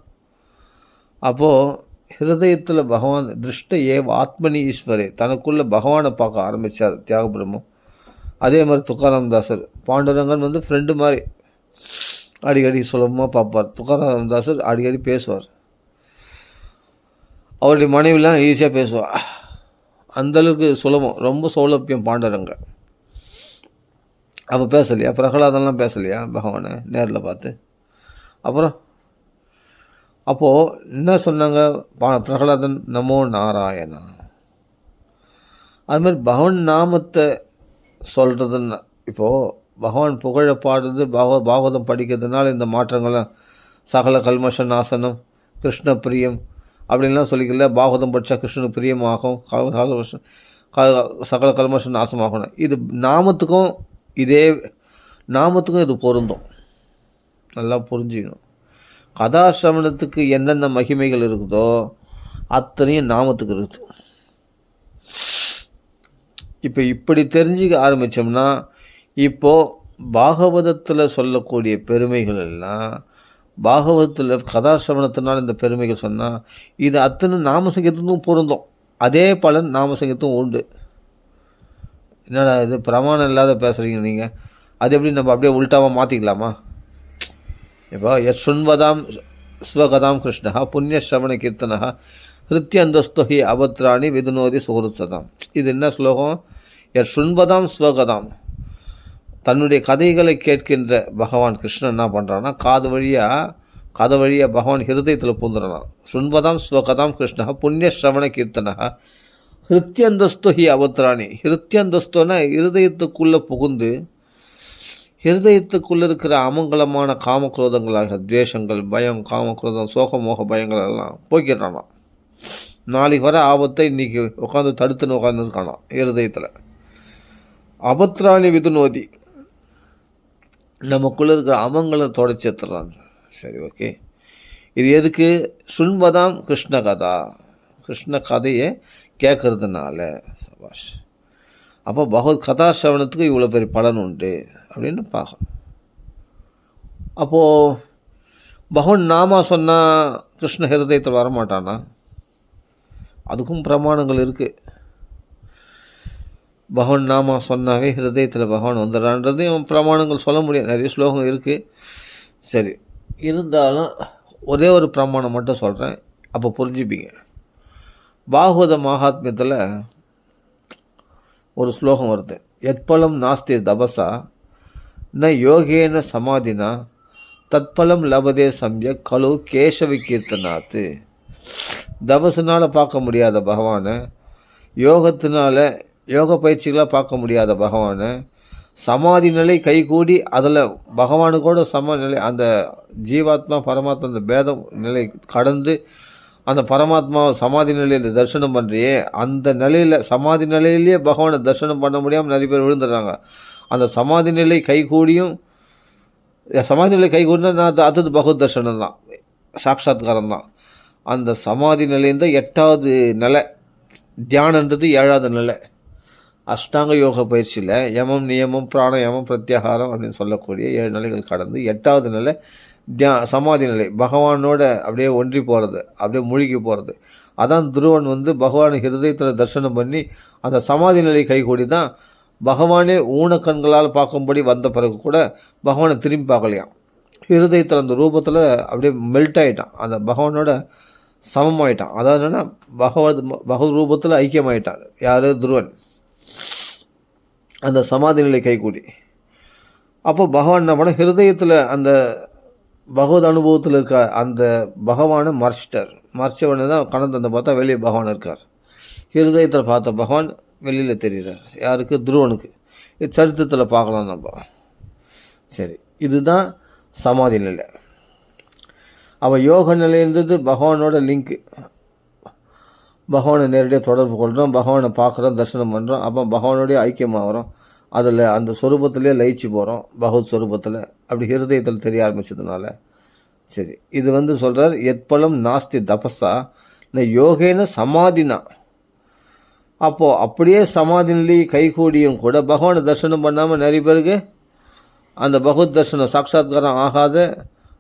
அப்போது ஹிருதயத்தில் பகவான் திருஷ்ட ஆத்மனி ஈஸ்வரே, தனக்குள்ளே பகவானை பார்க்க ஆரம்பித்தார் தியாக பிரம்மம். அதே மாதிரி துக்காராம் தாசர், பாண்டுரங்கன் ஃப்ரெண்டு மாதிரி அடிக்கடி சுலபமாக பார்ப்பார். துக்காராம் தாசர் அடிக்கடி பேசுவார். அவருடைய மனைவிலாம் ஈஸியாக பேசுவார். அந்தளவுக்கு சுலபம், ரொம்ப சௌலபியம் பாண்டுரங்க. அப்போ பேசலையா? பிரகலாதெல்லாம் பேசலையா பகவானை நேரில் பார்த்து? அப்புறம் அப்போது என்ன சொன்னாங்க பிரகலாதன்? நமோ நாராயணா. அதுமாதிரி பகவான் நாமத்தை சொல்கிறதுன்னா, இப்போது பகவான் புகழ பாடுறது, பாகவதம் படிக்கிறதுனால இந்த மாற்றங்கள்லாம் சகல கல்மஷ நாசனம், கிருஷ்ண பிரியம் அப்படின்லாம் சொல்லிக்கல. பாகவதம் படித்தா கிருஷ்ணனுக்கு பிரியமாகும், சகல கல்மஷ நாசமாகணும். இது நாமத்துக்கும் இது பொருந்தும். நல்லா புரிஞ்சுக்கணும். கதாசிரவணத்துக்கு என்னென்ன மகிமைகள் இருக்குதோ அத்தனையும் நாமத்துக்கு இருக்குது. இப்போ இப்படி தெரிஞ்சுக்க ஆரம்பித்தோம்னா, இப்போது பாகவதத்தில் சொல்லக்கூடிய பெருமைகள் எல்லாம் பாகவதத்தில் கதாசிரவணத்தினால் இந்த பெருமைகள் சொன்னால் இது அத்தனை நாமசங்கீதத்துக்கும் பொருந்தும். அதே பலன் நாமசங்கீதத்தும் உண்டு. என்னடா இது பிரமாணம் இல்லாத பேசுகிறீங்க நீங்கள்? அது எப்படி நம்ம அப்படியே உள்டாவாக மாற்றிக்கலாமா? இப்போ யஸ்வன்வதாம் ஸ்வகதாம் கிருஷ்ணா புண்ணியஸ்ரவண கீர்த்தனா ஹிருத்யந்தஸ்தோ ஹி அபத்ராணி விதுனோதி சுஹருத்சதாம். இது என்ன ஸ்லோகம்? யஸ்வன்வதாம் ஸ்வகதாம், தன்னுடைய கதைகளை கேட்கின்ற பகவான் கிருஷ்ணன் என்ன பண்ணுறான்னா காது வழியாக பகவான் ஹிருதயத்தில் பூந்துறான். சுன்வதாம் ஸ்வகதாம் கிருஷ்ணா புண்ணியஸ்ரவண கீர்த்தனா ஹிருத்யந்தஸ்தோ ஹி அபத்ராணி. ஹிருத்யந்தஸ்தோன்னா ஹிருதயத்துக்குள்ளே புகுந்து ஹிருதயத்துக்குள்ளே இருக்கிற அமங்கலமான காமக்ரோதங்களாக துவேஷங்கள், பயம், காமக்ரோதம், சோகமோக பயங்கள் எல்லாம் போக்கிடுறானா. நாளைக்கு வர ஆபத்தை இன்றைக்கி உட்காந்து தடுத்துன்னு உட்காந்துருக்கானா ஹிருதயத்தில். அபத்ராணி விதுனோதி, நமக்குள்ளே இருக்கிற அமங்களை தொடச்சி எடுத்துடுறாங்க. சரி, ஓகே. இது எதுக்கு? சுன்வதாம் கிருஷ்ண கதா, கிருஷ்ண கதையை கேட்கறதுனால. சபாஷ். அப்போ பகவத் கதாசிரவணத்துக்கு இவ்வளோ பெரிய பலன் உண்டு அப்படின்னு பார்க்கணும். அப்போது பகவான் நாமா சொன்னால் கிருஷ்ண ஹிருதயத்தில் வரமாட்டானா? அதுக்கும் பிரமாணங்கள் இருக்குது. பகவான் நாமா சொன்னாவே ஹிருதயத்தில் பகவான் வந்துடுறான்றதையும் பிரமாணங்கள் சொல்ல முடியும். நிறைய ஸ்லோகம் இருக்குது. சரி, இருந்தாலும் ஒரே ஒரு பிரமாணம் மட்டும் சொல்கிறேன், அப்போ புரிஞ்சுப்பீங்க. பாகவத மகாத்மியத்தில் ஒரு ஸ்லோகம் வருது. எத்பலம் நாஸ்தி தபசா ந யோகேன சமாதினா தத்பலம் லபதே சம்ய கலு கேசவி கீர்த்தனாத்து. தபசுனால் பார்க்க முடியாத பகவானை, யோக பயிற்சிகளாக பார்க்க முடியாத பகவானை, சமாதி நிலை கைகூடி அதில் பகவானுக்கோட சமநிலை, அந்த ஜீவாத்மா பரமாத்மா அந்த பேதம் நிலை கடந்து அந்த பரமாத்மாவை சமாதி நிலையில் தரிசனம் பண்ணுறியே, அந்த நிலையில் சமாதி நிலையிலேயே பகவானை தரிசனம் பண்ண முடியாமல் நிறைய பேர் விழுந்துடுறாங்க. அந்த சமாதி நிலை கைகூடியும் சமாதி நிலை கைகூடினா அது பகவத் தர்சனம் தான், சாட்சாத்காரம் தான். அந்த சமாதி நிலைಯಿಂದ 8வது நிலை, தியானன்றது 7வது நிலை. அஷ்டாங்க யோக பயிற்சியில் யமம், நியமம், பிராணாயாமம், பிரத்யாகாரம் அப்படின்னு சொல்லக்கூடிய 7 நிலைகள் கடந்து 8வது நிலை சமாதி நிலை, பகவானோட அப்படியே ஒன்றி போகிறது, அப்படியே மூழ்கி போகிறது. அதான் துருவன் பகவானை ஹிருதயத்தில் தரிசனம் பண்ணி அந்த சமாதி நிலை கைகூடி தான் பகவானே ஊனக்கண்களால் பார்க்கும்படி வந்த பிறகு கூட பகவானை திரும்பி பார்க்கலையாம். ஹிருதயத்தில் அந்த ரூபத்தில் அப்படியே மெல்ட் ஆகிட்டான், அந்த பகவானோட சமமாயிட்டான். அதாவது என்னென்னா பகவத் ரூபத்தில் ஐக்கியமாயிட்டான். யார்? துருவன். அந்த சமாதி நிலை கைகூடி அப்போ பகவான் என்ன பண்ண, ஹிருதயத்தில் அந்த பகவத் அனுபவத்தில் இருக்க அந்த பகவானை மறைச்சவனே தான் கணத்தை பார்த்தா வெளியே பகவான் இருக்கார். ஹிருதயத்தில் பார்த்த பகவான் வெளியில் தெரிகிறார். யாருக்கு? துருவனுக்கு. இது சரித்திரத்தில் பார்க்கலாம் நம்ம. சரி, இதுதான் சமாதி நிலை. அவன் யோக நிலைன்றது பகவானோட லிங்க்கு. பகவானை நேரடியாக தொடர்பு கொள்கிறோம், பகவானை பார்க்குறோம், தரிசனம் பண்ணுறோம். அப்போ பகவானோடைய ஐக்கியமாகறோம், அதில் அந்த சொரூபத்திலே லயிச்சு போகிறோம், பகவத் சொரூபத்தில். அப்படி ஹிருதயத்தில் தெரிய ஆரம்பித்ததுனால சரி, இது சொல்கிறார், எத்பலம் நாஸ்தி தபஸா ந யோகேன சமாதினா. அப்போது அப்படியே சமாதி நிலை கைகூடியும் கூட பகவானை தரிசனம் பண்ணாமல் நிறைய பேருக்கு அந்த பகவத் தரிசனம் சாட்சாத்காரம் ஆகாத,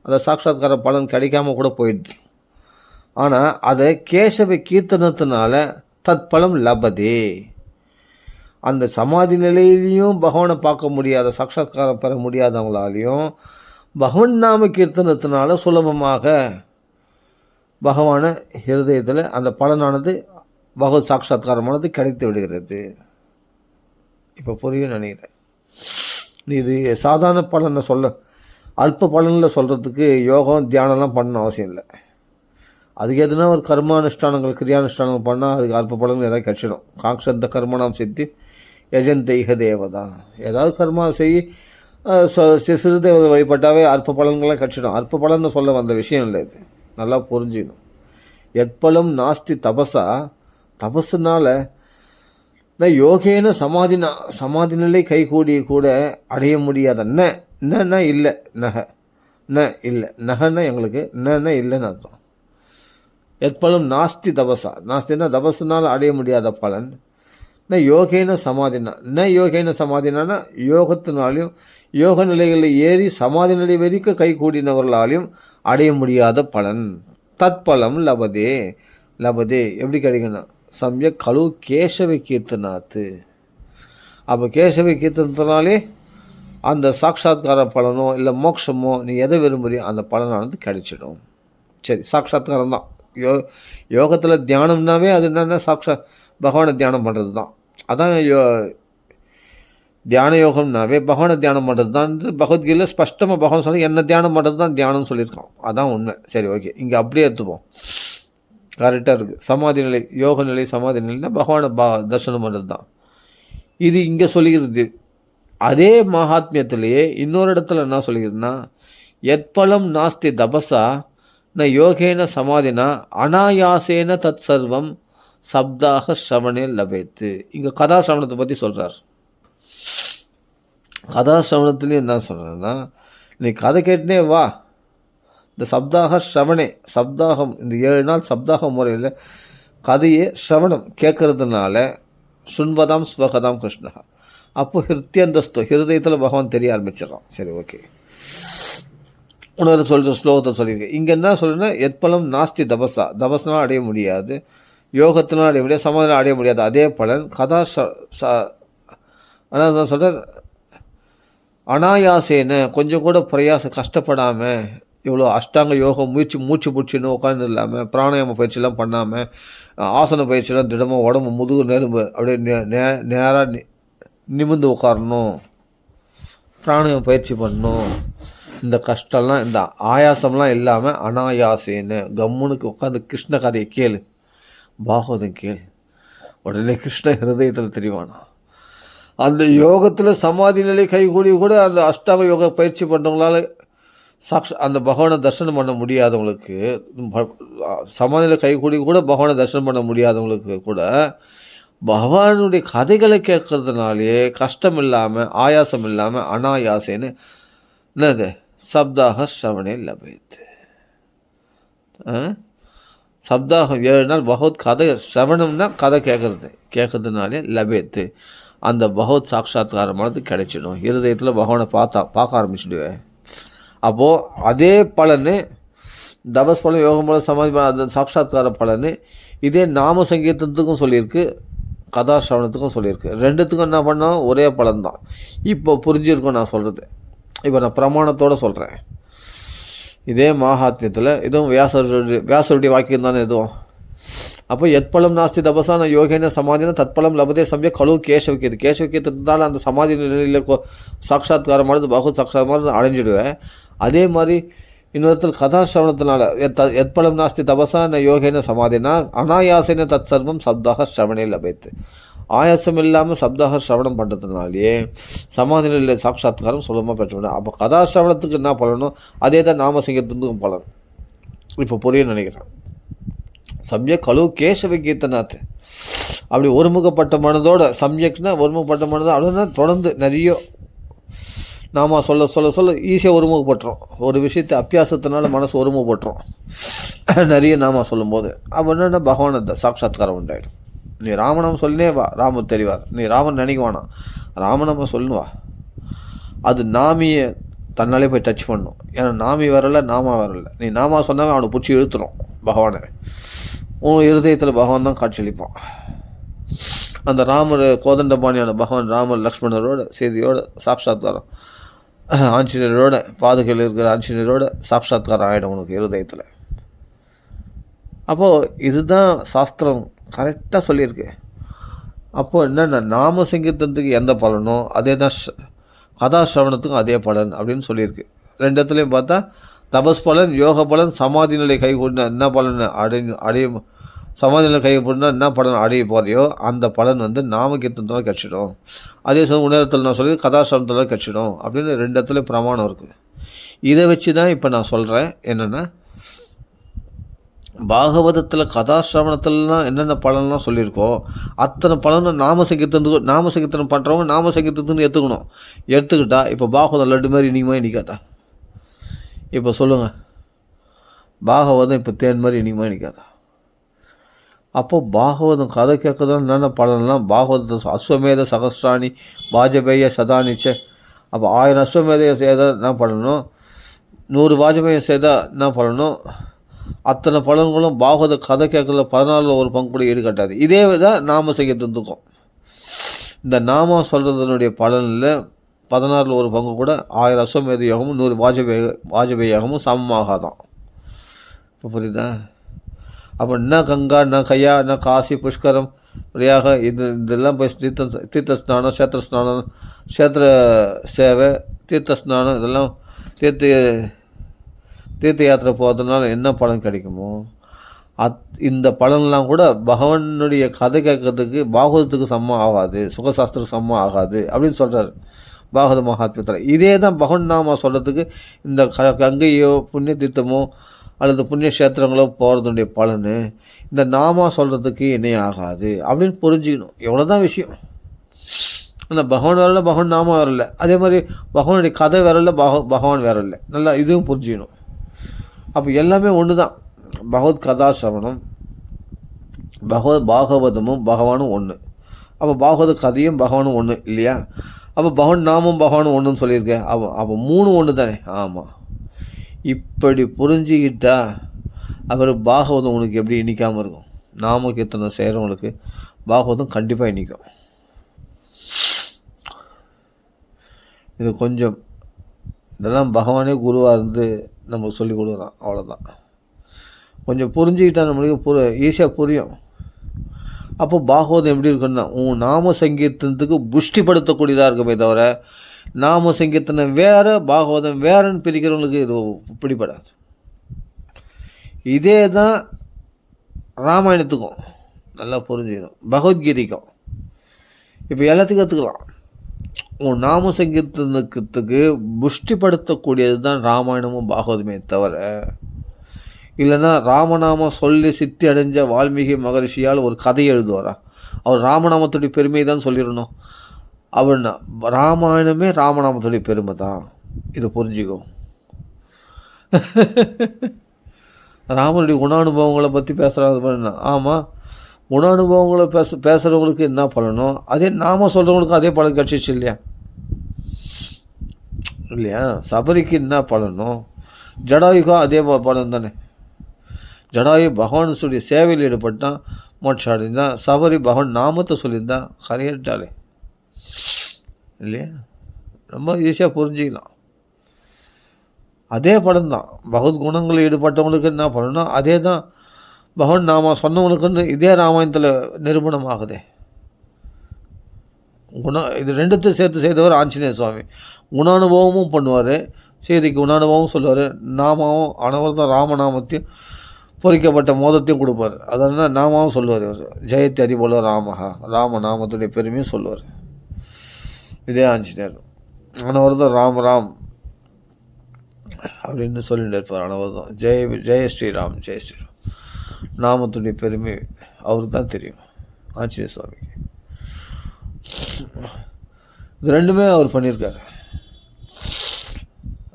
அந்த சாட்சாத்கார பலன் கிடைக்காம கூட போயிடுது. ஆனால் அதை கேசவ கீர்த்தனத்தினால தத்பலம் லபதே. அந்த சமாதி நிலையிலையும் பகவானை பார்க்க முடியாத, சாட்சாத்காரம் பெற முடியாதவங்களாலையும் பகவன் நாம கீர்த்தனத்தினால சுலபமாக பகவானை ஹிருதயத்தில் அந்த பலனானது பகவத் சாட்சாத்காரமானது கிடைத்து விடுகிறது. இப்போ புரியும் நினைக்கிறேன். இது சாதாரண பலனை அல்ப பலனில் சொல்கிறதுக்கு யோகம் தியானம்லாம் பண்ண அவசியம் இல்லை. அதுக்கு எதுனா ஒரு கர்மானுஷ்டானங்கள் கிரியானுஷ்டானங்கள் பண்ணால் அதுக்கு அல்ப பலன்கள் ஏதாவது கட்சிடும். காங்க்ஷந்த கர்மணம் சித்தி யஜந்தைக தேவதா. ஏதாவது கர்மா செய்ய சிறுதேவதை வழிபட்டாவே அற்ப பலன்கள்லாம் கட்சிடும். அற்ப பலன்னு சொல்ல வந்த விஷயம் இல்லை, இது நல்லா புரிஞ்சிக்கணும். எத்பலம் நாஸ்தி தபஸா, தபஸுனால யோகேன சமாதினா, சமாதி நிலை கைகூடி கூட அடைய முடியாத ந இல்லை, நக ந இல்லை, நகன்னா எங்களுக்கு ந இல்லைன்னு அர்த்தம். எத்பலம் நாஸ்தி தபஸா, நாஸ்தினா தபஸுனால் அடைய முடியாத பலன். யோகேன சமாதினா, யோகேன சமாதினானா யோகத்தினாலையும் யோக நிலைகளில் ஏறி சமாதி நிலை வரைக்கும் கை கூடினவர்களாலையும் அடைய முடியாத பலன். தத்பலம் லபதே. லபதே எப்படி கிடைக்கணும்? சமய கழு கேசவ கீர்த்தனாத்து. அப்போ கேசவ கீர்த்தனத்தினாலே அந்த சாட்சாத்கார பலனோ இல்லை மோட்சமோ நீ எதை விரும்புறியோ அந்த பலனானது கிடைச்சிடும். சரி, சாட்சாத்காரம் தான். யோகத்தில் தியானம்னாவே அது என்னென்ன பகவானை தியானம் பண்ணுறது தான். அதான் தியான யோகம்னாவே பகவானை தியானம் பண்ணுறது தான். பகவத்கீதையில் ஸ்பஷ்டமாக பகவான் சொல்லி என்ன தியானம் பண்ணுறது தான் தியானம்னு சொல்லியிருக்கான். அதான் உண்மை. சரி, ஓகே, இங்கே அப்படியே எடுத்துப்போம், கரெக்டாக இருக்குது. சமாதி நிலை, யோக நிலை, சமாதி நிலைனா பகவானை தரிசனம் பண்ணுறது தான். இது இங்கே சொல்லிக்கிறது. அதே மகாத்மியத்திலேயே இன்னொரு இடத்துல என்ன சொல்லிக்கிறதுனா, எத்பலம் நாஸ்தி தபஸா ந யோகேன சமாதினா அனாயாசேன தத் சர்வம் சப்தாக ஸ்ரவணே லபேத்து. இங்கே கதாசிரவணத்தை பற்றி சொல்கிறார். கதாசிரவணத்துலேயும் என்ன சொல்கிறேன்னா, நீ கதை கேட்டுனே வா, இந்த சப்தாக ஸ்ரவணே, சப்தாகம், இந்த 7 நாள் சப்தாக முறையில் கதையை ஸ்ரவணம் கேட்கறதுனால சுன்வதாம் ஸ்வகதாம் கிருஷ்ணா. அப்போ ஹிருத்தியந்தஸ்தோ, ஹிருதயத்தில் பகவான் தெரிய ஆரம்பிச்சிடறான். சரி, ஓகே, உணர்வு சொல்கிற ஸ்லோகத்தை சொல்லியிருக்கேன். இங்கே என்ன சொல்கிறேன்னா, எத்பலம் நாஸ்தி தபஸா, தபஸ்னால் அடைய முடியாது, யோகத்தினால் அடைய முடியாது, சமாதினால் அடைய முடியாது. அதே பலன் ஆனால் சொல்கிறார், அனாயாசேன கொஞ்சம் கூட கஷ்டப்படாமல், இவ்வளோ அஷ்டாங்க யோகம் மூச்சு பிடிச்சின்னு உட்காந்து இல்லாமல், பிராணாயாம பயிற்சியெல்லாம் பண்ணாமல், ஆசன பயிற்சியெல்லாம் திடமாக உடம்பு முதுகு நெரும்பு அப்படியே நேராக நிமிர்ந்து உட்காரணும், பிராணாயாம பயிற்சி பண்ணணும். இந்த கஷ்டம்லாம், இந்த ஆயாசம்லாம் இல்லாமல் அனாயாசேன்னு கம்முனுக்கு உட்காந்து கிருஷ்ண கதையை கேளு, பாகவதம் கேளு, உடனே கிருஷ்ண ஹிருதயத்தில் தெரிவானா. அந்த யோகத்தில் சமாதி நிலை கைகூடி கூட அந்த அஷ்டாங்க யோக பயிற்சி பண்ணுறவங்களால அந்த பகவானை தரிசனம் பண்ண முடியாதவங்களுக்கு, சமாதியில் கைகூடி கூட பகவானை தரிசனம் பண்ண முடியாதவங்களுக்கு கூட பகவானுடைய கதைகளை கேட்கறதுனாலே கஷ்டம் இல்லாமல், ஆயாசம் இல்லாமல், அனாயாசேன்னு என்னது சப்தாக ஸ்ரவணே லபேத். சப்தாகம் 7 நாள் பகவத் கதை ஸ்ரவணம்னா கதை கேட்கறதுனாலே லபேத்து அந்த பகவத் சாட்சாத்காரமானது கிடைச்சிடும். இருதயத்தில் பகவானை பார்க்க ஆரம்பிச்சுடுவேன். அப்போது அதே பலன் தபஸ் பலன், யோகம் பலன், சமாதி பலன், அந்த சாட்சாத்கார பலன் இதே நாம சங்கீதத்துக்கும் சொல்லியிருக்கு, கதாசிரவணத்துக்கும் சொல்லியிருக்கு. ரெண்டுத்துக்கும் என்ன பண்ணோம், ஒரே பலன் தான். இப்போ புரிஞ்சிருக்கும் நான் சொல்கிறது. இப்போ நான் பிரமாணத்தோடு சொல்கிறேன். இதே மகாத்மியத்தில் இதுவும் வியாசருடைய வாக்கியம் தானே இதுவும். அப்போ எத்பலம் நாஸ்தி தபசான யோகேன சமாதின தத்பலம் லபதே சமய கழு கேசவிக்கியது. கேசவிக்கியத்தினால அந்த சமாதி நிலையில் சாட்சாத்காரமானது பகவத் சாட்சாத்காரமானது அடைஞ்சிடுவேன். அதே மாதிரி இன்னொருத்தர் கதாசிரவணத்தினால எத்பலம் நாஸ்தி தபசான யோகேன சமாதினா அனாயாசேன தத் சர்வம் சப்தாக ஸ்ரவணே லபேத்து. ஆயாசம் இல்லாமல் சப்தாக ஸ்ரவணம் பண்ணுறதுனாலேயே சமாதி நிலையில் சாட்சாத்காரம் சுலபமாக பெற்றுவிடும். அப்போ கதாசிரவணத்துக்கு என்ன பலனோ அதே தான் நாம சங்கீதத்துக்கும் பலன். இப்போ புரிய நினைக்கிறேன். சம்யக் கழு கேசவ கீர்த்தனாத். அப்படி ஒருமுகப்பட்ட மனதோட சம்யக்னா ஒருமுகப்பட்ட மனதோட அப்படின்னா தொடர்ந்து நிறைய நாம சொல்ல சொல்ல சொல்ல ஈஸியாக ஒருமுகப்பட்டுரும். ஒரு விஷயத்தை அபியாசத்தினால மனசு ஒருமுகப்பட்டுரும். நிறைய நாம சொல்லும்போது அப்போ என்னென்னா பகவான் சாட்சாத்காரம் உண்டாயிடும். நீ ராமநாமம் சொல்லினே வா, ராமர் தெரிவார். நீ ராமன் நினைக்குவானா, ராமநாம சொல்லுவா. அது நாமியை தன்னாலே போய் டச் பண்ணும். ஏன்னா நாமி வரல, நாமா வரல. நீ நாமா சொன்னாவே அவனை பிடிச்சி இழுத்துரும் பகவானை. உன் இருதயத்தில் பகவான் தான் காட்சியளிப்பான். அந்த ராமர் கோதண்டபாணியான பகவான் ராமர் லக்ஷ்மணரோட செய்தியோட சாட்சாத்காரம், ஆஞ்சநேயரோட பாதுகையில் இருக்கிற ஆஞ்சநேயரோட சாட்சாத்காரம் ஆகிடும் உனக்கு இருதயத்தில். அப்போது இதுதான் சாஸ்திரம் கரெக்டாக சொல்லியிருக்கு. அப்போது என்னென்ன நாம சங்கீதத்துக்கு எந்த பலனோ அதே தான் கதாசிரவணத்துக்கும் அதே பலன் அப்படின்னு சொல்லியிருக்கு. ரெண்டு இடத்துலையும் பார்த்தா தபஸ் பலன், யோக பலன், சமாதி நிலை கை கூடினா என்ன பலன் அடைய சமாதி நிலை கை கூடினா என்ன பலன் அடைய போறியோ அந்த பலன் நாம கீர்த்தனத்தால் கிடச்சிடும். அதே சமயம் உணரத்தில் நான் சொல்லி கதாசிரவணத்தால் கிடச்சிடும் அப்படின்னு ரெண்டு இடத்துலையும் பிரமாணம் இருக்குது. இதை வச்சு தான் இப்போ நான் சொல்கிறேன். என்னென்னா பாகவதத்தில் கதாசிரவணத்தில்லாம் என்னென்ன பலன்லாம் சொல்லியிருக்கோ அத்தனை பலனை நாம சங்கீர்த்தனம் பண்ணுறவங்க நாம சங்கீர்த்தனத்துன்னு எடுத்துக்கிட்டா இப்போ பாகவதம் லட்டு மாதிரி இனிக்குமா இனிக்காதா? இப்போ சொல்லுங்கள், பாகவதம் இப்போ தேன் மாதிரி இனிக்குமா இனிக்காதா? அப்போது பாகவதம் கதை கேட்கறதுனால என்னென்ன பலன்லாம் பாகவதத்தை அஸ்வமேத சகஸ்ராணி வாஜபேய சதானிச்ச. அப்போ 1000 அஸ்வமேதையை செய்தால் என்ன பண்ணணும், 100 வாஜபேயம் செய்தால் என்ன பண்ணணும், அத்தனை பலன்களும் பாகவத கதை கேட்கறதுல 14 ஒரு பங்கு கூட ஈடுகட்டாது. இதே தான் நாம சங்கீதத்துக்கும் இந்த நாம சொல்கிறதுனுடைய பலனில் 14 ஒரு பங்கு கூட 1000 அஸ்வமேத யோகமும் 100 வாஜபேய யோகமும் சமமாகாதான். இப்போ புரியுதா? அப்போ என்ன கங்கா, என்ன கையா, என்ன காசி, புஷ்கரம், பிரியாக இதெல்லாம் போய் தீர்த்த ஸ்நானம், கஷேத்திர ஸ்நானம், கஷேத்திர சேவை, தீர்த்த ஸ்நானம், இதெல்லாம் தீர்த்த யாத்திரை போகிறதுனால என்ன பலன் கிடைக்குமோ இந்த பலன்லாம் கூட பகவானுடைய கதை கேட்கறதுக்கு பாகவதத்துக்கு சமம் ஆகாது, சுகசாஸ்திரத்துக்கு சமம் ஆகாது அப்படின்னு சொல்கிறார் பாகவத மகாத்மியத்தில். இதே தான் பகவான் நாம சொல்கிறதுக்கு இந்த கங்கையோ புண்ணிய தீர்த்தமோ அல்லது புண்ணிய கஷேத்திரங்களோ போகிறதுடைய பலன் இந்த நாமா சொல்கிறதுக்கு இணைய ஆகாது அப்படின்னு புரிஞ்சுக்கணும். எவ்வளோதான் விஷயம். ஆனால் பகவான் வரல, பகவான் நாம வரல. அதே மாதிரி பகவானுடைய கதை வரல, பகவான் வேற இல்லை. நல்லா இதுவும் புரிஞ்சுக்கணும். அப்போ எல்லாமே ஒன்று தான். பகவத் கதாசிரவணம், பாகவதமும் பகவானும் ஒன்று. அப்போ பாகவத கதையும் பகவானும் ஒன்று இல்லையா? அப்போ பகவான் நாமும் பகவானும் ஒன்றுன்னு சொல்லியிருக்கேன். அப்போ 3 ஒன்று தானே? ஆமாம். இப்படி புரிஞ்சுக்கிட்டா அப்புறம் பாகவதம் உனக்கு எப்படி இனிக்காமல் இருக்கும்? நாம கீர்த்தனை செய்கிறவங்களுக்கு பாகவதம் கண்டிப்பாக இனிக்கும். இது கொஞ்சம் இதெல்லாம் பகவானே குருவாக இருந்து நம்ம சொல்லி கொடுக்குறோம், அவ்வளோதான். கொஞ்சம் புரிஞ்சுக்கிட்டா நம்மளுக்கு ஈஸியாக புரியும். அப்போ பாகவதம் எப்படி இருக்குன்னா உன் நாம சங்கீர்த்தனத்துக்கு புஷ்டிப்படுத்தக்கூடியதாக இருக்குமே தவிர நாம சங்கீர்த்தனம் வேறு பாகவதம் வேறுன்னு பிரிக்கிறவங்களுக்கு இது பிடிப்படாது. இதே தான் ராமாயணத்துக்கும் நல்லா புரிஞ்சுக்கணும், பகவத்கீதைக்கும். இப்போ எல்லாத்துக்கும் கற்றுக்கலாம். உன் நாம சங்கீர்த்தனத்துக்கு புஷ்டிப்படுத்தக்கூடியது தான் ராமாயணமும் பாகவதமே தவிர, இல்லைன்னா ராமநாமம் சொல்லி சித்தி அடைஞ்ச வால்மீகி மகரிஷியால் ஒரு கதையை எழுதுவாரா? அவர் ராமநாமத்துடைய பெருமை தான் சொல்லிடணும் அப்படின்னா, ராமாயணமே ராமநாமத்துடைய பெருமை தான். இதை புரிஞ்சுக்கோ. ராமனுடைய குணானுபவங்களை பற்றி பேசுகிறாங்க. ஆமாம், குணானுபவங்களை பேசுகிறவங்களுக்கு என்ன பலனோ அதே நாம சொல்கிறவங்களுக்கும் அதே பலன் கிடச்சிச்சு இல்லையா? இல்லையா? சபரிக்கு என்ன பலனோ ஜடாயுக்கும் அதே பலன் தானே. ஜடாயு பகவான் சொல்லி சேவையில் ஈடுபட்டான், மோட்சம் அடைந்தான். சபரி பகவான் நாமத்தை சொல்லியிருந்தான், கரையிட்டாலே. இல்லையா? ரொம்ப ஈஸியாக புரிஞ்சிக்கலாம். அதே படம் தான். பகவத் குணங்களில் ஈடுபட்டவங்களுக்கு என்ன பண்ணணும் அதே தான் பகவான் நாம சொன்னவனுக்குன்னு இதே ராமாயணத்தில் நிரூபணம் ஆகுதே. இது ரெண்டுத்தையும் சேர்த்து செய்தவர் ஆஞ்சநேய சுவாமி. குணானுபவமும் பண்ணுவார், செய்திக்கு குணானுபவமும் சொல்லுவார், நாமாவும் அனவர்தான் ராமநாமத்தையும் பொறிக்கப்பட்ட மோதத்தையும் கொடுப்பார். அதனால் நாமாவும் சொல்லுவார். இவர் ஜெயத்தி அதிபோல ராமஹா, ராமநாமத்துடைய பெருமையும் சொல்லுவார். இதே ஆஞ்சநேயர் அனவர்தான் ராம் ராம் அப்படின்னு சொல்லிட்டு இருப்பார். அனவர்தான் ஜெய ஸ்ரீராம், ஜெய ஸ்ரீராம். நாமத்துடைய பெருமை அவருக்கு தான் தெரியும், ஆஞ்சநேய சுவாமிக்கு. இது ரெண்டுமே அவர் பண்ணியிருக்காரு.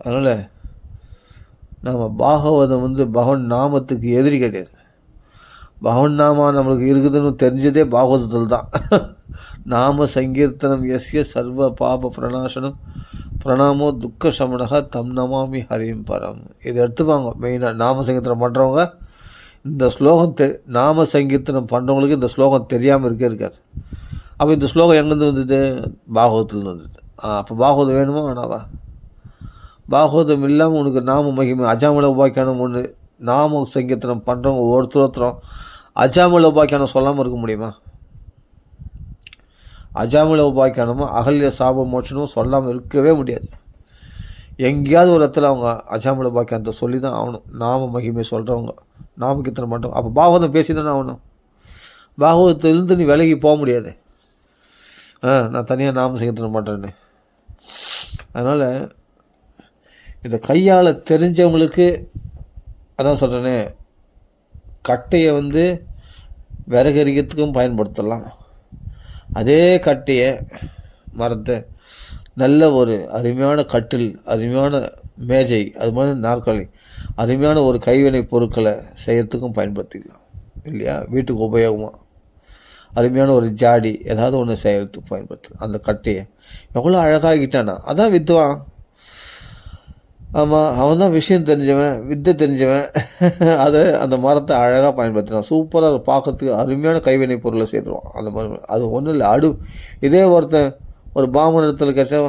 அதனால் நம்ம பாகவதம் பகவன் நாமத்துக்கு எதிரி கிடையாது. பகவன் நாமா நம்மளுக்கு இருக்குதுன்னு தெரிஞ்சதே பாகவதத்தில் தான். நாம சங்கீர்த்தனம் எஸ்ய சர்வ பாப பிரணாசனம் பிரணாமோ துக்க சமனக தம் நமாமி ஹரிம் பரம். இதை எடுத்துப்பாங்க மெயினாக. நாம சங்கீர்த்தனம் பண்ணுறவங்க இந்த ஸ்லோகம் நாம சங்கீர்த்தனம் பண்ணுறவங்களுக்கு இந்த ஸ்லோகம் தெரியாமல் இருக்காது. அப்போ இந்த ஸ்லோகம் எங்கேருந்து வந்தது? பாகவதத்துலேருந்து வந்தது. அப்போ பாகவதம் வேணுமா வேணாவா? பாகவதம் இல்லாமல் உனக்கு நாம மகிமை அஜாமல உபாக்கியானம் ஒன்று நாம சங்கீர்த்தனம் பண்ணுறவங்க ஒருத்தரும் அஜாமல உபாக்கியானம் சொல்லாமல் இருக்க முடியுமா? அஜாமல உபாக்கியானமும் அகல்ய சாப மோட்சமும் சொல்லாமல் இருக்கவே முடியாது. எங்கேயாவது ஒரு இடத்துல அவங்க அஜாமல உபாக்கியானத்தை சொல்லி தான் ஆகணும். நாம மகிமை சொல்கிறவங்க, நாம கீர்த்தனம் பண்ணுறோம். அப்போ பாகவதம் பேசி தானே ஆகணும். பாகவதத்திலிருந்து நீ விலகி போக முடியாது. நான் தனியாக நாம சங்கீர்த்தனம் பண்ணுறேன்னு. அதனால் இந்த கையால் தெரிஞ்சவங்களுக்கு அதான் சொல்கிறேனே, கட்டையை விறகரிக்கிறதுக்கும் பயன்படுத்தலாம். அதே கட்டையை மரத்தை நல்ல ஒரு அருமையான கட்டில், அருமையான மேஜை, அது மாதிரி நாற்காலி, அருமையான ஒரு கைவினை பொருட்களை செய்கிறதுக்கும் பயன்படுத்திக்கலாம் இல்லையா? வீட்டுக்கு உபயோகமாக அருமையான ஒரு ஜாடி ஏதாவது ஒன்று செய்கிறதுக்கு பயன்படுத்தலாம். அந்த கட்டையை எவ்வளோ அழகாகிட்டானா, அதான் வித்துவான். ஆமாம், அவன் தான் விஷயம் தெரிஞ்சவன், வித்தை தெரிஞ்சவன். அந்த மரத்தை அழகாக பயன்படுத்தினான். சூப்பராக பார்க்கறதுக்கு அருமையான கைவினை பொருளை சேர்த்துருவான். அந்த மாதிரி அது ஒன்றும் இல்லை. இதே ஒருத்தன் ஒரு பாமரத்தில் கட்சா,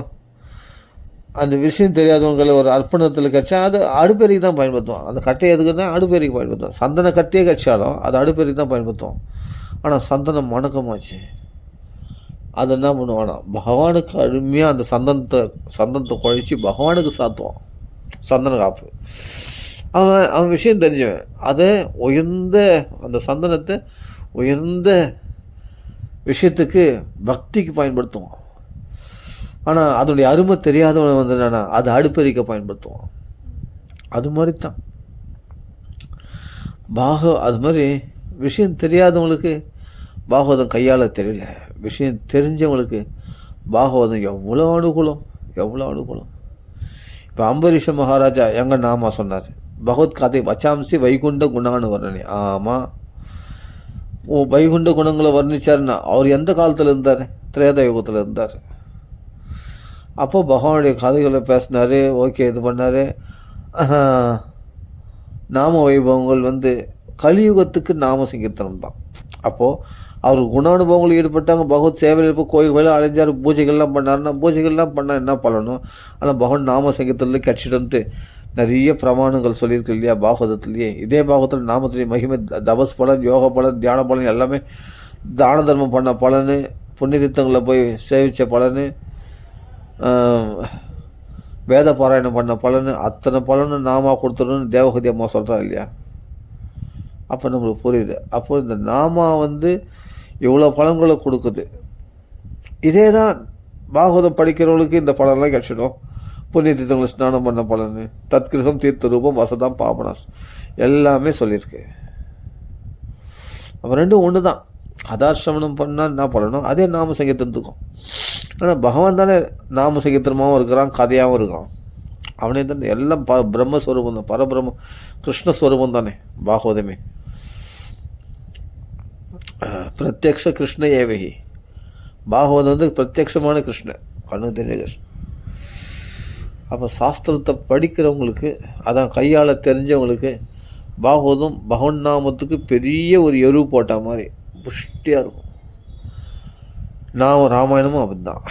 அந்த விஷயம் தெரியாதவங்களை ஒரு அர்ப்பணத்தில் கட்சா, அது அடுப்பெறிக்கு தான் பயன்படுத்துவான். அந்த கட்டையை எதுக்குன்னா அடுப்பெறிக்கு பயன்படுத்துவான். சந்தன கட்டையே கட்சாலும் அது அடுப்பெறிக்கு தான் பயன்படுத்துவான். ஆனால் சந்தனம் மணக்கமாச்சு, அது என்ன பண்ணுவானா, பகவானுக்கு அருமையாக அந்த சந்தனத்தை குழைச்சி பகவானுக்கு சாத்துவான். சந்தன காப்பு. அவன் விஷயம் தெரிஞ்சவன். அதை உயர்ந்த அந்த சந்தனத்தை உயர்ந்த விஷயத்துக்கு பக்திக்கு பயன்படுத்துவான். ஆனால் அதனுடைய அருமை தெரியாதவன் என்னன்னா அதை அடுப்பெரிக்க பயன்படுத்துவான். அது மாதிரி தான் அது மாதிரி விஷயம் தெரியாதவங்களுக்கு பாகவதம் கையால் தெரியல. விஷயம் தெரிஞ்சவங்களுக்கு பாகவதம் எவ்வளோ அனுகூலம். இப்போ அம்பரீஷ மகாராஜா எங்கே நாமா சொன்னார், பகவத் கதை வச்சாம்சி வைகுண்ட குணான்னு வர்ணனே. ஆமாம், வைகுண்ட குணங்களை வர்ணிச்சாருன்னா அவர் எந்த காலத்தில் இருந்தார்? திரேதா யுகத்தில் இருந்தார். அப்போ பகவானுடைய கதைகளை பேசினார். ஓகே, இது பண்ணார். நாம வைபவங்கள் கலியுகத்துக்கு நாம சங்கீர்த்தனம் தான். அப்போது அவர் குணானுபவங்கள் ஈடுபட்டாங்க. பகவத் சேவையில் இப்போ கோயில் அலைஞ்சார், பூஜைகள்லாம் பண்ணாருன்னா பூஜைகள்லாம் பண்ணால் என்ன பண்ணணும்? ஆனால் பகவான் நாம சங்கீர்த்தத்தில் கிடச்சிட்டு நிறைய பிரமாணங்கள் சொல்லியிருக்கு இல்லையா பாகவதத்துலேயே. இதே பாகவத்தில் நாமத்துலேயே மகிமை, தபஸ் பலன், யோக பலன், தியான பலன், எல்லாமே தான தர்மம் பண்ண பலன், புண்ணிய தீர்த்தங்களில் போய் சேவித்த பலன், வேத பாராயணம் பண்ண பலன், அத்தனை பலனு நாமா கொடுத்துடணும்னு தேவகதி அம்மா சொல்கிறா இல்லையா? அப்போ நம்மளுக்கு புரியுது. அப்போ இந்த நாமா இவ்வளோ பலன்களை கொடுக்குது. இதே தான் பாகவதம் படிக்கிறவங்களுக்கு இந்த பலன்லாம் கிடச்சிடும். புண்ணிய தீர்த்தங்களை ஸ்நானம் பண்ண பலன், தத்கிரகம் தீர்த்த ரூபம் வசதாம் பாபனாஸ் எல்லாமே சொல்லியிருக்கு. அப்போ ரெண்டும் ஒன்று தான். கதாசிரவணம் பண்ணால் என்ன பண்ணணும், அதே நாம சங்கீதத்துக்கும். ஆனால் பகவான் தானே நாம சங்கீதமாகவும் இருக்கிறான், கதையாகவும் இருக்கிறான். அவனே தானே எல்லாம் பிரம்மஸ்வரூபம் தான், பரபிரம்ம கிருஷ்ணஸ்வரூபம் தானே பாகவதமே. பிரத்யக்ஷ கிருஷ்ண ஏவகி. பாகவதம் வந்து பிரத்யக்ஷமான கிருஷ்ணன், கண்ணு தெரிஞ்ச கிருஷ்ணன். அப்போ சாஸ்திரத்தை படிக்கிறவங்களுக்கு, அதான் கையால் தெரிஞ்சவங்களுக்கு பாகவதம் பகவன் நாமத்துக்கு பெரிய ஒரு எருவு போட்ட மாதிரி புஷ்டியாக இருக்கும். ராமாயணமும் அப்படிதான்.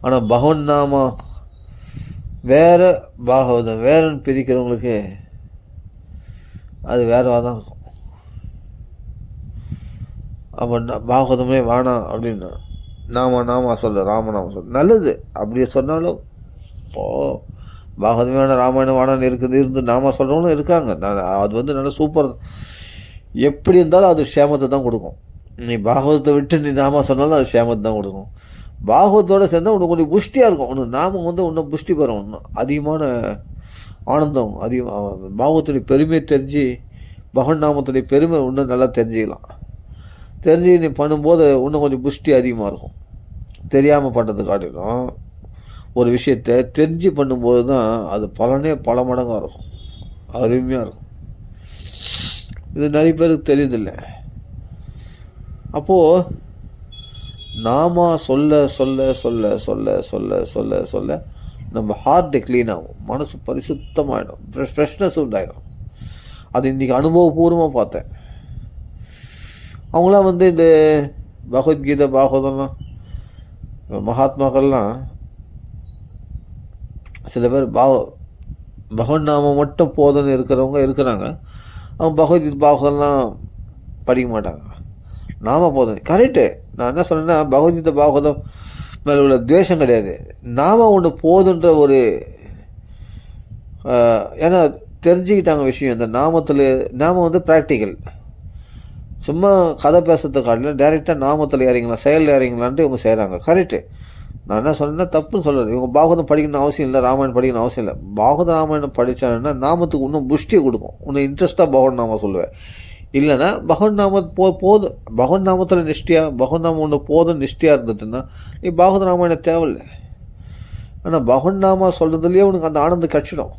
ஆனால் பகவன் நாமா வேற, பாகவதம் வேறன்னு பிரிக்கிறவங்களுக்கு அது வேறவாக தான் இருக்கும். அப்போ பாகவதமே வேணாம் அப்படின்னா நாம சொல்ல, ராமநாம சொல்ல நல்லது. அப்படி சொன்னாலும் பாகவதமே வேணாம், ராமாயணம் வேணான்னு இருந்து நாம சொல்கிறவங்களும் இருக்காங்க. அது வந்து நல்லா சூப்பர். எப்படி இருந்தாலும் அது க்ஷேமத்தை தான் கொடுக்கும். நீ பாகவதத்தை விட்டு நீ நாம சொன்னாலும் அது க்ஷேமத்தை தான் கொடுக்கும். பாகவத்தோடு சேர்ந்தால் உனக்கு கொஞ்சம் புஷ்டியாக இருக்கும். ஒன்று நாமம் வந்து இன்னும் புஷ்டி பெறும், இன்னும் அதிகமான ஆனந்தம், அதிகமாக பாகவத்துடைய பெருமையை தெரிஞ்சு, பகவன் நாமத்துடைய பெருமை இன்னும் நல்லா தெரிஞ்சுக்கலாம். தெரிஞ்சு நீ பண்ணும்போது இன்னும் கொஞ்சம் புஷ்டி அதிகமாக இருக்கும். தெரியாமல் பண்ணுறது காட்டிலும் ஒரு விஷயத்தை தெரிஞ்சு பண்ணும்போது தான் அது பலனே பல மடங்காக இருக்கும், அருமையாக இருக்கும். இது நிறைய பேருக்கு தெரியுதில்லை. அப்போது நாம சொல்ல சொல்ல சொல்ல சொல்ல சொல்ல சொல்ல சொல்ல நம்ம ஹார்ட்டு க்ளீன் ஆகும், மனசு பரிசுத்தமாகிடும், ஃப்ரெஷ்னஸ் உண்டாயிடும். அது இன்றைக்கி அனுபவபூர்வமாக பார்த்தேன். அவங்களாம் வந்து இந்த பகவத்கீதை பாகவதம்லாம் மகாத்மாக்கள்லாம் சில பேர் பகவன் நாமம் மட்டும் போதும்னு இருக்கிறவங்க இருக்கிறாங்க. அவங்க பகவத்கீதை பாகவதம்லாம் படிக்க மாட்டாங்க, நாம போதும். கரெக்டு. நான் என்ன சொன்னேன்னா, பகவத்கீதை பாகவதம் மேலே உள்ள துவேஷம் கிடையாது, நாம ஒன்று போதுன்ற ஒரு ஏன்னா தெரிஞ்சுக்கிட்டாங்க விஷயம். இந்த நாமம் வந்து ப்ராக்டிக்கல். சும்மா கதை பேசுறதை காட்டிலும் டைரெக்டாக நாமத்தில் இறங்கலாம், செயலில் இறங்கலான்ட்டு இவங்க செய்கிறாங்க. கரெக்டு. நான் என்ன சொன்னேன்னா தப்புன்னு சொல்கிறேன். இவங்க பாகவதம் படிக்கணும்னு அவசியம் இல்லை, ராமாயணம் படிக்கணும்னு அவசியம் இல்லை. பாகவத ராமாயணம் படித்தாங்கன்னா நாமத்துக்கு இன்னும் புஷ்டியை கொடுக்கும், இன்னும் இன்ட்ரெஸ்ட்டாக பகவன் நாமம் சொல்லுவேன். இல்லைன்னா பகவன் நாம போதும், பகவன் நாமத்தில் நிஷ்டியாக, பகவன் நாமம் ஒன்று போதும் நிஷ்டியாக இருந்துட்டுன்னா நீ பாகவத ராமாயணம் தேவையில்லை. ஆனால் பகவன் நாம சொல்கிறதுலேயே உனக்கு அந்த ஆனந்தம் கட்சிடும்.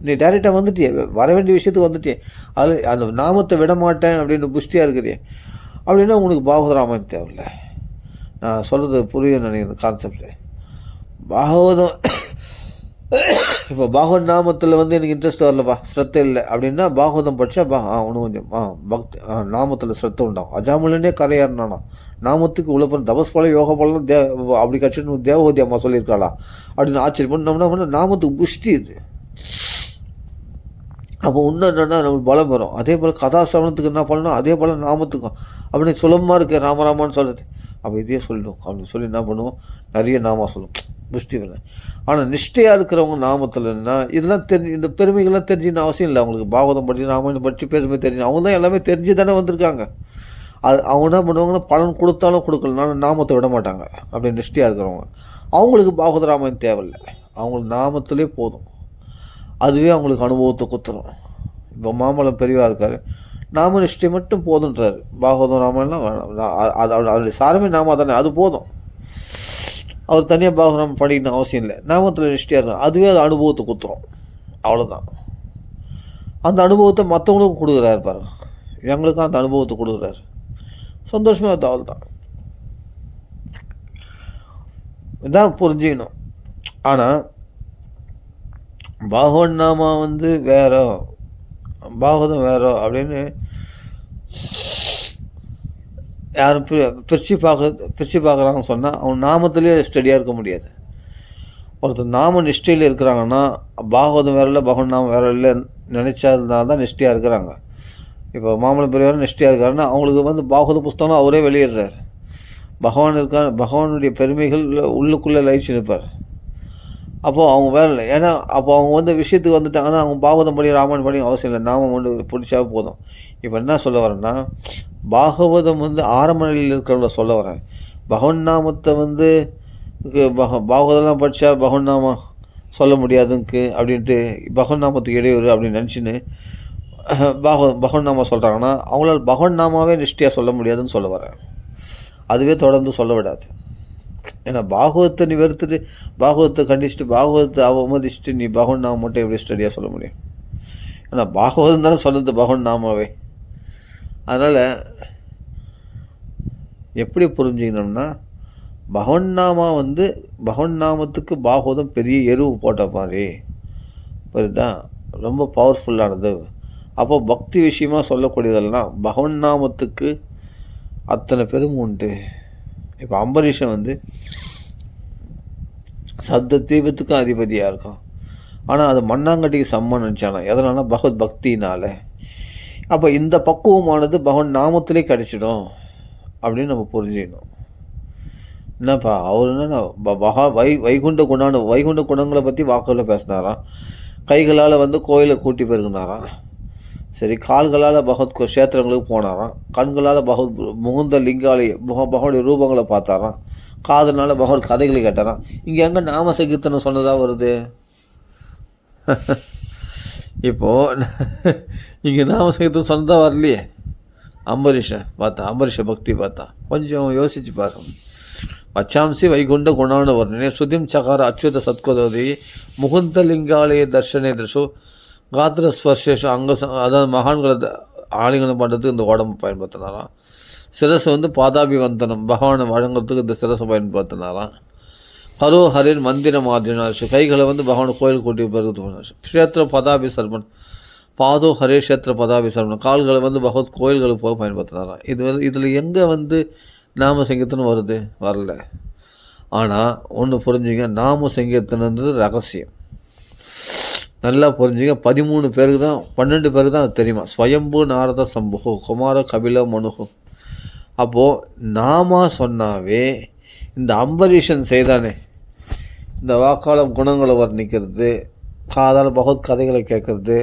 நீ டைரெக்டாக வந்துட்டியே, வர வேண்டிய விஷயத்துக்கு வந்துட்டியே, அது அந்த நாமத்தை விட மாட்டேன் அப்படின்னு புஷ்டியாக இருக்கிறியே, அப்படின்னா உனக்கு பாகவத ராமாயணம் தேவையில்லை. நான் சொல்கிறது புரியும் நினைக்கிறேன் கான்செப்டு. பாகவதம் இப்போ பாகவத் நாமத்தில் வந்து எனக்கு இன்ட்ரெஸ்ட் வரலப்பா, ஸ்ரத்தை இல்லை அப்படின்னா பாகவதம் படித்தா ஒன்று கொஞ்சம் பக்தி நாமத்தில் ஸ்ரத்தை உண்டாகும். அஜாமலனே கரையாறினானா நாமத்துக்கு உழப்பன் தபஸ் போல யோகா போலாம் அப்படி கட்சின்னு தேவகோதி அம்மா சொல்லியிருக்காளா அப்படின்னு ஆச்சரியம் பண்ணோம்னா நாமத்துக்கு புஷ்டி இது. அப்போ இன்னும் என்னென்னா நமக்கு பலம் வரும். அதே போல் கதாசிரவணத்துக்கு என்ன பண்ணணும், அதே போல் நாமத்துக்கும் அப்படி சுலபமாக இருக்குது ராமராமான்னு சொல்கிறது. அப்போ இதே சொல்லிடும் அப்படின்னு சொல்லி என்ன பண்ணுவோம், நிறைய நாமா சொல்லும், புஷ்டி வேலை. ஆனால் நிஷ்டையாக இருக்கிறவங்க நாமத்தில்னா இதெல்லாம் இந்த பெருமைகள்லாம் தெரிஞ்சுன்னு அவசியம் இல்லை. அவங்களுக்கு பாகவதம் படித்து ராமாயணம் படித்து பெருமை தெரிஞ்சு அவங்க தான் எல்லாமே தெரிஞ்சு தானே வந்திருக்காங்க. அது அவங்க என்ன பண்ணுவாங்கன்னா பலன் கொடுத்தாலும் கொடுக்கலனாலும் நாமத்தை விட மாட்டாங்க. அப்படி நிஷ்டையாக இருக்கிறவங்க அவங்களுக்கு பாகவத ராமாயணம் தேவையில்லை, அவங்களுக்கு நாமத்திலே போதும், அதுவே அவங்களுக்கு அனுபவத்தை குத்துரும். இப்போ மாமல்லம் பெரியவா இருக்கார், நாம நிஷ்டை மட்டும் போதுன்றாரு. பாகவதம் ராமாயணம்லாம் வேணாம், அதோடைய சாரமே நாம தானே, அது போதும். அவர் தனியாக பாகவதம் படிக்கணும் அவசியம் இல்லை, நாமத்தில் நிஷ்டையாக இருக்கும், அதுவே அது அனுபவத்தை குத்துரும். அவ்வளோதான். அந்த அனுபவத்தை மற்றவங்களுக்கும் கொடுக்குறாரு பாருங்க, எங்களுக்கும் அந்த அனுபவத்தை கொடுக்குறாரு. சந்தோஷமாக அது அவள் தான், இதான் புரிஞ்சுக்கணும். ஆனால் பாகவன் நாமா வந்து வேற, பாகவதம் வேற அப்படின்னு யாரும் பிரித்து பார்க்குறாங்கன்னு சொன்னால் அவன் நாமத்திலே ஸ்டடியாக இருக்க முடியாது. ஒருத்தர் நாம நிஷ்டையில் இருக்கிறாங்கன்னா பாகவதம் வேற இல்லை பகவன் நாமம் வேற இல்லை நினைச்சதுனால தான் நிஷ்டையாக இருக்கிறாங்க. இப்போ மாமல்லம் பெரியவர் நிஷ்டையாக இருக்காருன்னா அவங்களுக்கு வந்து பாகவத புஸ்தகம் அவரே வெளியிடுறார். பகவான் இருக்கார், பகவானுடைய பெருமைகள் உள்ளுக்குள்ளே லயிச்சு நிற்பார். அப்போது அவங்க வேலை இல்லை. ஏன்னா அப்போ அவங்க வந்து விஷயத்துக்கு வந்துட்டாங்கன்னா அவங்க பாகவதம் படி ராமாயணம் படி அவசியம் இல்லை, நாமம் வந்து பிடிச்சா போதும். இப்போ என்ன சொல்ல வரேன்னா, பாகவதம் வந்து ஆரம்ப நிலையில் இருக்கிறவங்கள சொல்ல வரேன். பகவன் நாமத்தை வந்து பாகவதெல்லாம் படித்தா பகவன் சொல்ல முடியாதுக்கு அப்படின்ட்டு பகவன் நாமத்துக்கு இடையூறு அப்படின்னு நினச்சின்னு பகவன் நாமா சொல்கிறாங்கன்னா அவங்களால பகவன் நாமாவே நிஷ்டையாக சொல்ல முடியாதுன்னு சொல்ல வரேன். அதுவே தொடர்ந்து சொல்ல விடாது. ஏன்னா பாகவத்தை நீ வெறுத்துட்டு பாகவத்தை கண்டிச்சுட்டு பாகவத்தை அவமதிச்சுட்டு நீ பகவன் நாம மட்டும் எப்படி ஸ்டடியாக சொல்ல முடியும்? ஏன்னா பாகவதம் தானே சொல்லுது பகவன் நாமாவே. அதனால் எப்படி புரிஞ்சுக்கணும்னா பகவன் நாமா பகவன் நாமத்துக்கு பாகவதம் பெரிய எருவு போட்ட மாதிரி புரியுதா, ரொம்ப பவர்ஃபுல்லானது. அப்போ பக்தி விஷயமாக சொல்லக்கூடியதெல்லாம் பகவன் நாமத்துக்கு அத்தனை பெருமை உண்டு. இப்போ அம்பரீஷன் சப்த தீபத்துக்கும் அதிபதியாக இருக்கும். ஆனால் அது மண்ணாங்கட்டிக்கு சம்மன் நினச்சானா எதனால? பகவத் பக்தினால. அப்போ இந்த பக்குவமானது பகவன் நாமத்திலே கிடைச்சிடும் அப்படின்னு நம்ம புரிஞ்சுக்கணும். என்னப்பா அவர் என்னன்னா வைகுண்ட குணங்களை பற்றி வாக்குகளில் பேசினாராம். கைகளால் கோயிலை கூட்டி பெருகினாராம். சரி, கால்களால் பகவத் க்ஷேத்திரங்களுக்கு போனாராம். கண்களால் பகவத் முகுந்த லிங்காலய பகவனுடைய ரூபங்களை பார்த்தாராம். காதனால பகவத் கதைகளை கேட்டாராம். இங்கே எங்கே நாம சங்கீர்த்தனம் சொன்னதாக வருது? இப்போது இங்கே நாம சங்கீர்த்தனம் சொன்னதாக வரலையே. அம்பரீஷ பக்தி பார்த்தா கொஞ்சம் யோசிச்சு பாருங்க. வச்சாம்சி வைகுண்ட குணான்னு வர்ணனே சுதிம் சகார அச்சுத சத்கோதோதி முகுந்த லிங்காலய தர்ஷனே தர்ஷோ காத்திர ஸ்பர்ஷேஷம் அங்கே அதாவது மகான்களை ஆலிங்கனம் பண்ணுறதுக்கு இந்த உடம்பு பயன்படுத்தினாராம். சிரசை பாதாபிவந்தனம் பகவானை வழங்குறதுக்கு இந்த சிரசை பயன்படுத்தினாராம். ஹரோ ஹரின் மந்திர மாதிரினாச்சு கைகளை பகவானை கோயில் கூட்டி பெருகு க்ஷேத்திர பதாபி சர்மன் பாதோ ஹரே க்ஷேத்திர பதாபி சர்மன் கால்களை பகவத் கோயில்களுக்கு போக பயன்படுத்தினாராம். இதில் எங்கே நாம சங்கீர்த்தனம் வருது? வரல. ஆனால் ஒன்று புரிஞ்சுங்க, நாம சங்கீர்த்தனன்றது ரகசியம். நல்லா புரிஞ்சுங்க. 13 பேருக்கு தான் 12 பேருக்கு தான் அது தெரியுமா. ஸ்வயம்பு நாரத சம்புகு குமார கபில மனுகு. அப்போது நாமா சொன்னாவே இந்த அம்பரீஷன் செய்தானே இந்த வாக்கால குணங்களை வர்ணிக்கிறது, காதால் பகவத் கதைகளை கேட்கறது,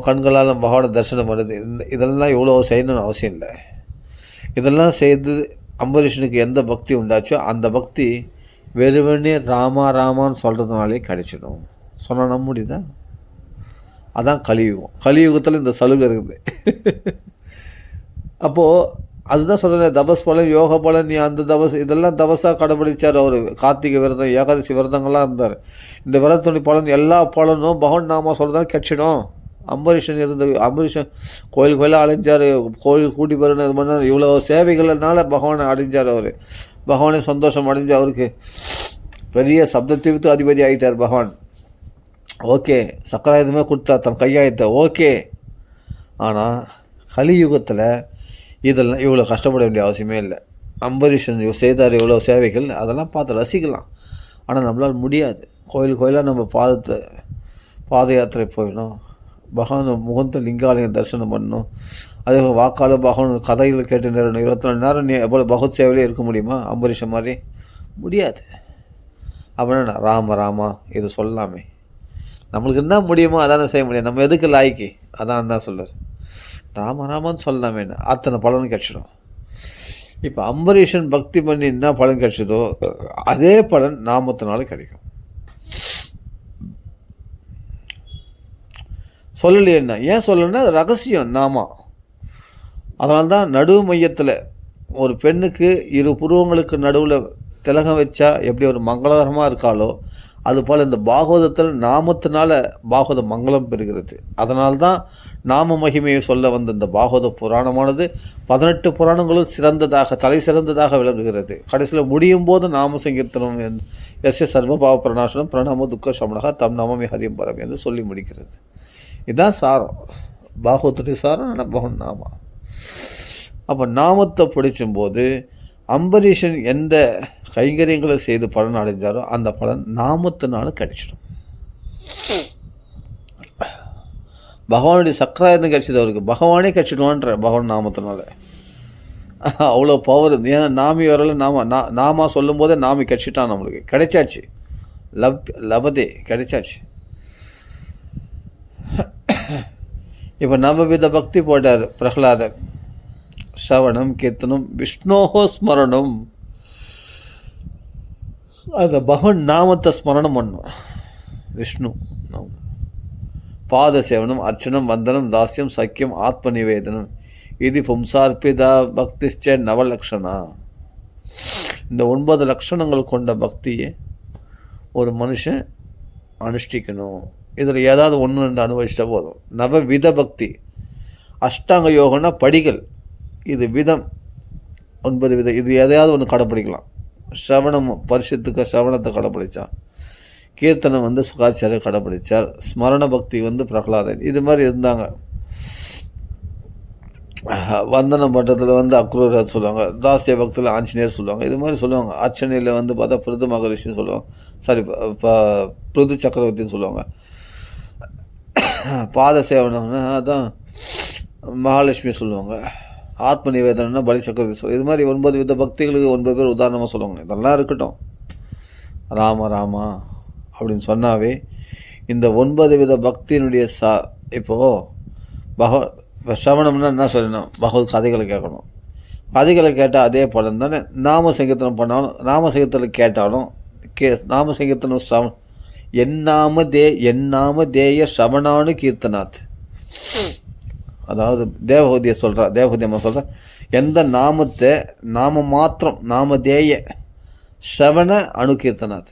கண்களால் பகவானை தரிசனம் பண்ணுறது, இதெல்லாம் இவ்வளோ செய்யணும்னு அவசியம் இல்லை. இதெல்லாம் செய்து அம்பரீஷனுக்கு எந்த பக்தி உண்டாச்சோ அந்த பக்தி வெறுவனே ராமான்னு சொல்கிறதுனாலே கிடைச்சிடும். சொன்னால் நம்ப முடியுதா? அதான் கலியுகத்தில் இந்த சலுகை இருக்குது. அப்போது அதுதான் சொல்கிறேன், தபஸ் பலன் யோக பலன் நீ அந்த இதெல்லாம் தபஸாக கடைபிடிச்சார் அவர். கார்த்திகை விரதம் ஏகாதசி விரதங்கள்லாம் இருந்தார். இந்த விரதத்துணி பலன் எல்லா பலனும் பகவான் நாமா சொல்கிறதால கிடைச்சிடும். அம்பரீஷன் கோயிலாக அழிஞ்சார், கோயில் கூட்டி போகிறேன்னு இது பண்ணார். இவ்வளோ சேவைகள்னால பகவானை அடைஞ்சார் அவர். பகவானே சந்தோஷம் அடைஞ்சு அவருக்கு பெரிய சப்தத்தீவுக்கு அதிபதி ஆகிட்டார் பகவான். ஓகே, சக்கராயுதமே கொடுத்தா தன் கையாயத்தை ஓகே. ஆனால் கலியுகத்தில் இதெல்லாம் இவ்வளோ கஷ்டப்பட வேண்டிய அவசியமே இல்லை. அம்பரீஷன் செய்தார் இவ்வளோ சேவைகள், அதெல்லாம் பார்த்து ரசிக்கலாம். ஆனால் நம்மளால் முடியாது. கோயிலாக நம்ம பாத யாத்திரை போயிடணும், பகவான் முகந்த லிங்காலயம் தரிசனம் பண்ணணும், அதே வாக்காளர் பகவான் கதைகள் கேட்டு நேரம் 24 நேரம் நீ எவ்வளோ பகவத் சேவையிலே இருக்க முடியுமா? அம்பரீஷன் மாதிரி முடியாது. அப்படின்னா ராமா இது சொல்லாமே, நம்மளுக்கு என்ன முடியுமோ அதானே செய்ய முடியும். நம்ம எதுக்கு லாய்க்கு? அதான் தான் சொல்கிறார். ராமான்னு சொல்லலாமே, அத்தனை பலன் கிடச்சிடும். இப்போ அம்பரீஷன் பக்தி பண்ணி என்ன பலன் கிடச்சதோ அதே பலன் நாமத்தினால கிடைக்கும். சொல்லலையே என்ன? ஏன் சொல்லணும்னா அது ரகசியம் நாமா. அதனால தான் நடுவு மையத்தில் ஒரு பெண்ணுக்கு 2 புருவங்களுக்கு நடுவில் திலகம் வச்சா எப்படி ஒரு மங்களகரமாக இருக்காளோ அதுபோல் இந்த பாகவதத்தில் நாமத்தினால பாகவத மங்களம் பெறுகிறது. அதனால்தான் நாம மகிமையை சொல்ல வந்த இந்த பாகவத புராணமானது 18 புராணங்களும் தலை சிறந்ததாக விளங்குகிறது. கடைசியில் முடியும் போது நாம சங்கீர்த்தனம் எஸ்ய சர்வபாவ பிரணாசனம் பிரணாம துக்க சமணகா தம் நாமமே ஹரியம் பரம் என்று சொல்லி முடிக்கிறது. இதுதான் சாரம், பாகவத்துடைய சாரம். ஆனால் பகவன் நாமா. அப்போ நாமத்தை பிடிச்சும்போது அம்பரீஷன் எந்த கைங்கரியங்களை செய்து பலன் அடைஞ்சாரோ அந்த பலன் நாமத்தினால கிடைச்சிடும். பகவானுடைய சக்கராயுதம் கிடைச்சது அவருக்கு, பகவானே கிடைச்சிடுவான்ற பகவான் நாமத்தினால. அவ்வளோ பவர். ஏன்னா நாமி வரல நாமா சொல்லும் போதே நாமி கிடைச்சிட்டான், நம்மளுக்கு கிடைச்சாச்சு. லபதே கிடைச்சாச்சு. இப்போ நவவித பக்தி போட்டார் அந்த பகவன் நாமத்தை ஸ்மரணம் பண்ணும். விஷ்ணு நாம பாத சேவனம் அர்ச்சனம் வந்தனம் தாஸ்யம் சக்கியம் ஆத்ம நிவேதனம் இது பும்சார்பிதா பக்திஷ்ட நவலக்ஷணா. இந்த 9 லட்சணங்கள் கொண்ட பக்தியை ஒரு மனுஷன் அனுஷ்டிக்கணும். இதில் ஏதாவது ஒன்று 2 அனுபவிச்சிட்டா போதும். நவவித பக்தி. அஷ்டாங்க யோகம்னா படிகள், இது விதம் 9 விதம். இது எதையாவது ஒன்று கடைப்பிடிக்கலாம். ஸ்ரவணம் பரிசுத்துக்கு ஸ்ரவணத்தை கடைப்பிடிச்சான். கீர்த்தனம் சுகாச்சாரிய கடைப்பிடிச்சார். ஸ்மரண பக்தி பிரகலாதன். இது மாதிரி இருந்தாங்க. வந்தன பட்டத்தில் அக்ரூரர் சொல்லுவாங்க. தாசிய பக்தியில் ஆஞ்சநேயர் சொல்லுவாங்க. இது மாதிரி சொல்லுவாங்க. அர்ச்சனையில் பார்த்தா பிருது மகரிஷின்னு சொல்லுவாங்க. சாரி, பிருது சக்கரவர்த்தின்னு சொல்லுவாங்க. பாத சேவனம்னா அதான் மகாலட்சுமி சொல்லுவாங்க. ஆத்ம நிவேதனம்னா பலி சக்கரவர்த்தி சொல்லுவாங்க. இது மாதிரி 9 வித பக்திகளுக்கு 9 பேர் உதாரணமாக சொல்லுவாங்க. இதெல்லாம் இருக்கட்டும். ராம ராமா அப்படின்னு சொன்னாவே இந்த 9 வித பக்தியினுடைய இப்போது சிரவணம்னா என்ன சொல்லணும்? பகவத் கதைகளை கேட்கணும். கதைகளை கேட்டால் அதே பலன் தானே. நாம சங்கீர்த்தனம் பண்ணாலும், நாம சங்கீர்த்தனம் கேட்டாலும் நாம சங்கீர்த்தனம் என்னாம தேய ஸ்ரவணானு கீர்த்தனாத். அதாவது தேவஹூதியை சொல்கிறா, தேவஹூதி அம்மா சொல்கிறா, எந்த நாமத்தை நாம மாத்திரம் நாமதேய ஸ்ரவண அணுகீர்த்தனாத்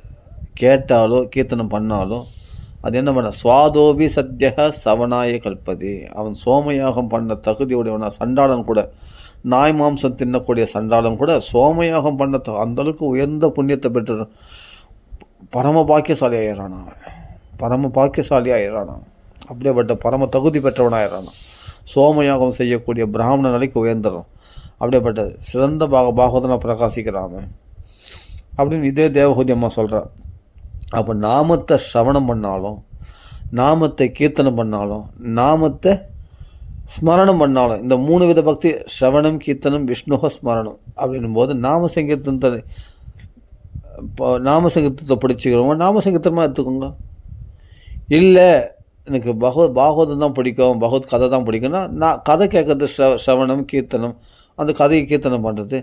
கேட்டாலோ கீர்த்தனம் பண்ணாலோ அது என்ன பண்ண சுவாதோபி சத்யக சவனாய கல்பதி. அவன் சோமயாகம் பண்ண தகுதியுடையவனா. சண்டாளன் கூட, நாய் மாம்சம் தின்னக்கூடிய சண்டாளன் கூட சோமயாகம் பண்ண அந்தளவுக்கு உயர்ந்த புண்ணியத்தை பெற்று பரம பாக்கியசாலி ஆயிடுறான். அவன் பரம பாக்கியசாலி ஆயிடுறான். அப்படியேப்பட்ட பரம தகுதி பெற்றவனாயிடுறான். சோமயாகம் செய்யக்கூடிய பிராமண நிலைக்கு உயர்ந்துடும். அப்படியேப்பட்ட சிறந்த பாகவதனை பிரகாசிக்கிறான் அப்படின்னு இதே தேவஹூதி அம்மா சொல்கிறார். அப்போ நாமத்தை ஸ்ரவணம் பண்ணாலும், நாமத்தை கீர்த்தனம் பண்ணாலும், நாமத்தை ஸ்மரணம் பண்ணாலும், இந்த 3 வித பக்தி ஸ்ரவணம் கீர்த்தனம் விஷ்ணுஹ ஸ்மரணம் அப்படின்னும் போது நாம சங்கீர்த்தனத்தை பிடிச்சிக்கிறவங்க நாம சங்கீர்த்தனமாக எடுத்துக்கோங்க. இல்லை எனக்கு பாகவதம் தான் பிடிக்கும், பகவத் கதை தான் பிடிக்கும்னா நான் கதை கேட்கறது ஸ்ரவணம் கீர்த்தனம், அந்த கதையை கீர்த்தனம் பண்ணுறது.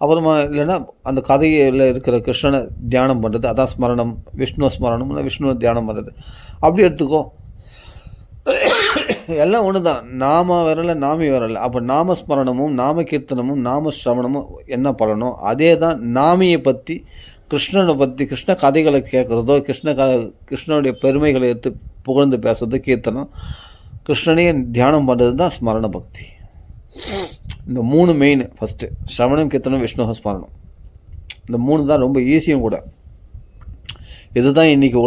அப்புறமா இல்லைன்னா அந்த கதையில் இருக்கிற கிருஷ்ணனை தியானம் பண்ணுறது, அதான் ஸ்மரணம். விஷ்ணு ஸ்மரணம் இல்லை விஷ்ணுவை தியானம் பண்ணுறது. அப்படி எடுத்துக்கோ. எல்லாம் ஒன்று தான். நாம வரல, நாமி வரல. அப்போ நாமஸ்மரணமும் நாம கீர்த்தனமும் நாம ஸ்ரவணமும் என்ன பலனோ அதே தான் நாமியை பற்றி, கிருஷ்ணனை பற்றி, கிருஷ்ண கதைகளை கேட்குறதோ, கிருஷ்ணனுடைய பெருமைகளை எடுத்து புகழ்ந்து பேசுறது கீர்த்தனம், கிருஷ்ணனையே தியானம் பண்ணுறது தான் ஸ்மரண பக்தி. இந்த 3 மெயின். ஃபஸ்ட்டு ஸ்ரவணம் கீர்த்தனம் விஷ்ணு ஸ்மரணம். இந்த 3 தான் ரொம்ப ஈஸியும் கூட. இதுதான் இன்றைக்கி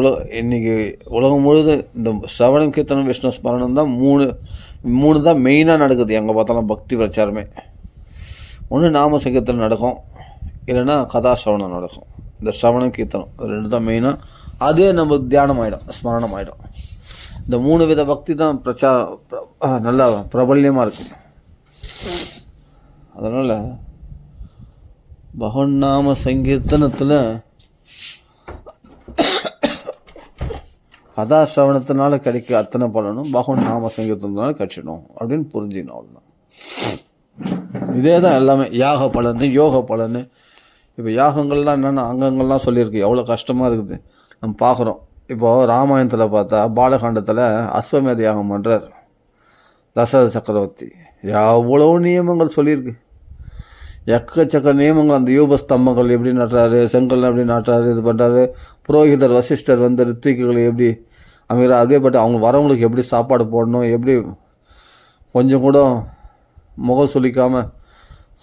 உலகம் முழுது இந்த ஸ்ரவணம் கீர்த்தனம் விஷ்ணு ஸ்மரணம் தான் 3 தான் மெயினாக நடக்குது. எங்கே பார்த்தாலும் பக்தி பிரச்சாரமே. ஒன்று நாம சங்கீர்த்தனம் நடக்கும், இல்லைன்னா கதாசிரவணம் நடக்கும். இந்த ஸ்ரவணம் கீர்த்தனம் அது 2 தான் மெயினாக. அதே நம்ம தியானம் ஆகிடும், ஸ்மரணம் ஆகிடும். இந்த 3 வித பக்தி தான் நல்லா பிரபல்யமாக இருக்குது. அதனால் பகவன் நாம சங்கீர்த்தனத்தில் கதாசிரவணத்தினால கிடைக்க அத்தனை பலனும் பகவன் நாம சங்கீர்த்தனத்தினால கிடைச்சிடும் அப்படின்னு புரிஞ்சிக்கணும். அவ்வளோதான். இதே தான் எல்லாமே. யாக பலன், யோக பலன். இப்போ யாகங்கள்லாம் என்னென்ன அங்கங்கள்லாம் சொல்லியிருக்கு. எவ்வளோ கஷ்டமாக இருக்குது நம்ம பார்க்குறோம். இப்போது ராமாயணத்தில் பார்த்தா பாலகாண்டத்தில் அஸ்வமேத யாகம் பண்ணுறார் தசரத சக்கரவர்த்தி. எவ்வளோ நியமங்கள் சொல்லியிருக்கு. எக்கச்சக்க நியமங்கள். அந்த யூபஸ்தம்பங்கள் எப்படி நட்டுறாரு, செங்கல் எப்படி நாட்டுறாரு, இது பண்ணுறாரு. புரோகிதர் வசிஷ்டர் ரித்விக்குகளை எப்படி அமைகிறார், அப்படியே பட்டு அவங்க வரவங்களுக்கு எப்படி சாப்பாடு போடணும், எப்படி கொஞ்சம் கூட முகம் சொல்லிக்காமல்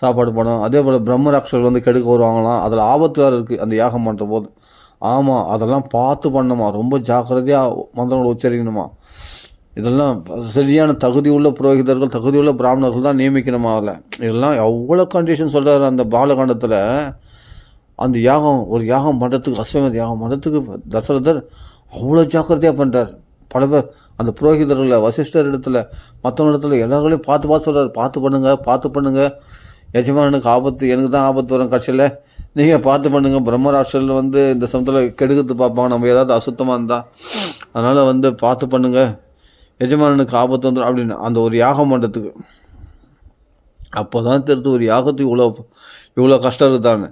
சாப்பாடு போடணும். அதே போல் பிரம்மராட்சர்கள் கெடுக்க வருவாங்களாம். அதில் ஆபத்து வேறு இருக்குது அந்த யாகம் பண்ணுற போது. ஆமாம், அதெல்லாம் பார்த்து பண்ணணுமா, ரொம்ப ஜாக்கிரதையாக மந்திரங்களை உச்சரிக்கணுமா. இதெல்லாம் சரியான தகுதி உள்ள புரோகிதர்கள், தகுதி உள்ள பிராமணர்கள் தான் நியமிக்கணுமா. அதில் இதெல்லாம் எவ்வளோ கண்டிஷன் சொல்கிறாரு அந்த பாலகாண்டத்தில். அந்த ஒரு யாகம் பண்ணுறதுக்கு, அஸ்வமேத யாகம் பண்ணுறதுக்கு தசரதர் அவ்வளோ ஜாக்கிரதையாக பண்ணுறார். பல பேர் அந்த புரோகிதர்களில், வசிஷ்டர் இடத்துல, மற்றவங்க இடத்துல எல்லாருக்களையும் பார்த்து சொல்கிறார். பார்த்து பண்ணுங்கள், எஜமானனுக்கு ஆபத்து, எனக்கு தான் ஆபத்து வரும் கட்சியில், நீங்கள் பார்த்து பண்ணுங்கள். பிரம்மராட்சர்கள் இந்த சமயத்தில் கெடுக்கிறது பார்ப்பாங்க நம்ம ஏதாவது அசுத்தமாக இருந்தால். அதனால் பார்த்து பண்ணுங்கள், எஜமானனுக்கு ஆபத்து வந்துடும் அப்படின்னு அந்த ஒரு யாகம் பண்ணுறதுக்கு. அப்போ தான் தெரிஞ்சு ஒரு யாகத்துக்கு இவ்வளோ கஷ்டம் இருக்குதான்னு.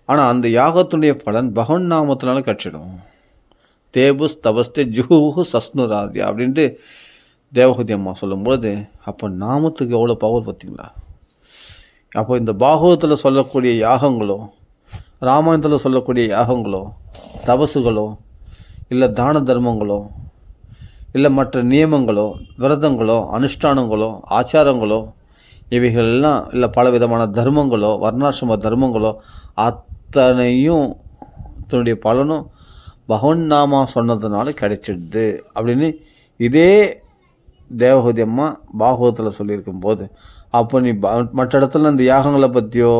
ஆனால் அந்த யாகத்துடைய பலன் பகவன் நாமத்தினால கிடச்சிடும். தேபுஸ் தபஸ்தே ஜூஹு சஸ்னுராதியா அப்படின்ட்டு தேவகூதி அம்மா சொல்லும்போது, அப்போ நாமத்துக்கு எவ்வளோ பவர் பார்த்தீங்களா? அப்போ இந்த பாகவத்தில் சொல்லக்கூடிய யாகங்களோ, ராமாயணத்தில் சொல்லக்கூடிய யாகங்களோ, தபசுகளோ, இல்லை தான தர்மங்களோ, இல்லை மற்ற நியமங்களோ, விரதங்களோ, அனுஷ்டானங்களோ, ஆச்சாரங்களோ, இவைகளெல்லாம் இல்லை பல விதமான தர்மங்களோ, வர்ணாசிரம தர்மங்களோ, அத்தனையும் தன்னுடைய பலனும் பகவன் நாமா சொன்னதுனால கிடைச்சிடுது அப்படின்னு இதே தேவகூதி அம்மா பாகவத்தில் சொல்லியிருக்கும் போது, அப்போ நீ மற்ற இடத்துல இந்த யாகங்களை பற்றியோ,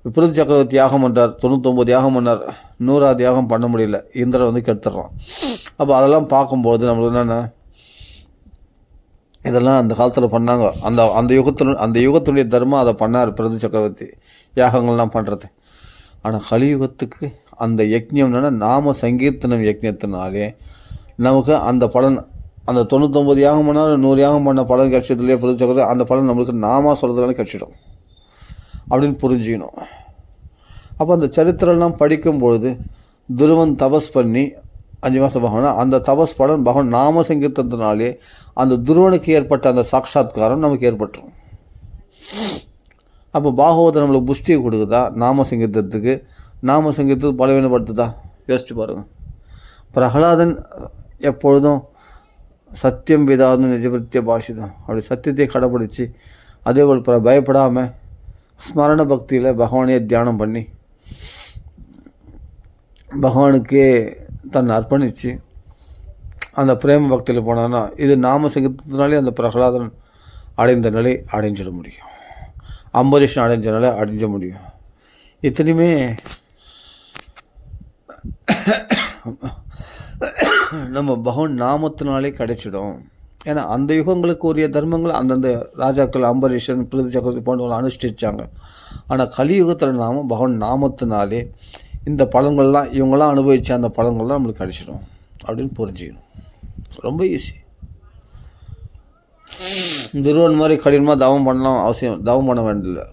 பிருது சக்கரவர்த்தி யாகம் பண்ணார், 99 யாகம் பண்ணார், 100வது யாகம் பண்ண முடியல, இந்திரன் வந்து கெடுத்துடுறான். அப்போ அதெல்லாம் பார்க்கும்போது நம்மளுக்கு என்னென்ன, இதெல்லாம் அந்த காலத்தில் பண்ணாங்க, அந்த யுகத்துடைய தர்மம் அதை பண்ணார் பிருது சக்கரவர்த்தி, யாகங்கள்லாம் பண்ணுறது. ஆனால் கலியுகத்துக்கு அந்த யக்ஞம் என்னென்னா, நாம சங்கீர்த்தனம் யக்ஞத்தினாலே நமக்கு அந்த பலன், அந்த 99 யாகம் பண்ணால் 100 யாகம் பண்ண பலன் கிடச்சதுலேயே பிருது சக்கரவர்த்தி, அந்த பலன் நம்மளுக்கு நாம சொல்கிறதுனால கிடச்சிடும் அப்படின்னு புரிஞ்சுக்கணும். அப்போ அந்த சரித்திரம்லாம் படிக்கும்பொழுது துருவன் தபஸ் பண்ணி 5 மாதம் பகவான், அந்த தபஸ் பலன் பகவான் நாம சங்கீர்த்தத்தினாலே அந்த துருவனுக்கு ஏற்பட்ட அந்த சாட்சாத்காரம் நமக்கு ஏற்பட்டுரும். அப்போ பாகவதம் நம்மளுக்கு புஷ்டியை கொடுக்குதா? நாம சங்கீர்த்தத்துக்கு பலவீனப்படுத்துதா? யோசிச்சு பாருங்கள். பிரகலாதன் எப்பொழுதும் சத்தியம் விதாதும் நிஜபத்திய பாஷிதம், அப்படி சத்தியத்தை கடைப்பிடிச்சு அதே போல் பயப்படாமல் ஸ்மரண பக்தியில் பகவானே தியானம் பண்ணி பகவானுக்கே தன்னை அர்ப்பணித்து அந்த பிரேம பக்தியில் போனான்னா, இது நாம சங்கீதத்தினாலே அந்த பிரகலாதன் அடைந்த நிலை அடைஞ்சிட முடியும், அம்பரீஷன் அடைஞ்ச நிலை அடைஞ்ச முடியும். இத்தனையுமே நம்ம பகவான் நாமத்தினாலே கிடைச்சிடும். ஏன்னா அந்த யுகங்களுக்கு உரிய தர்மங்கள் அந்தந்த ராஜாக்கள் அம்பரீஷன், பிருது சக்கரவர்த்தி போன்றவங்களை அனுஷ்டிச்சாங்க. ஆனால் கலியுகத்தில் பகவான் நாமத்தினாலே இந்த பலன்கள்லாம் இவங்களாம் அனுபவித்த அந்த பலன்கள்லாம் நம்மளுக்கு கிடைச்சிடும் அப்படின்னு புரிஞ்சுக்கணும். ரொம்ப ஈஸி. துருவன் மாதிரி கடினமாக தவம் பண்ணலாம் அவசியம், தவம் பண்ண வேண்டியதில்லை.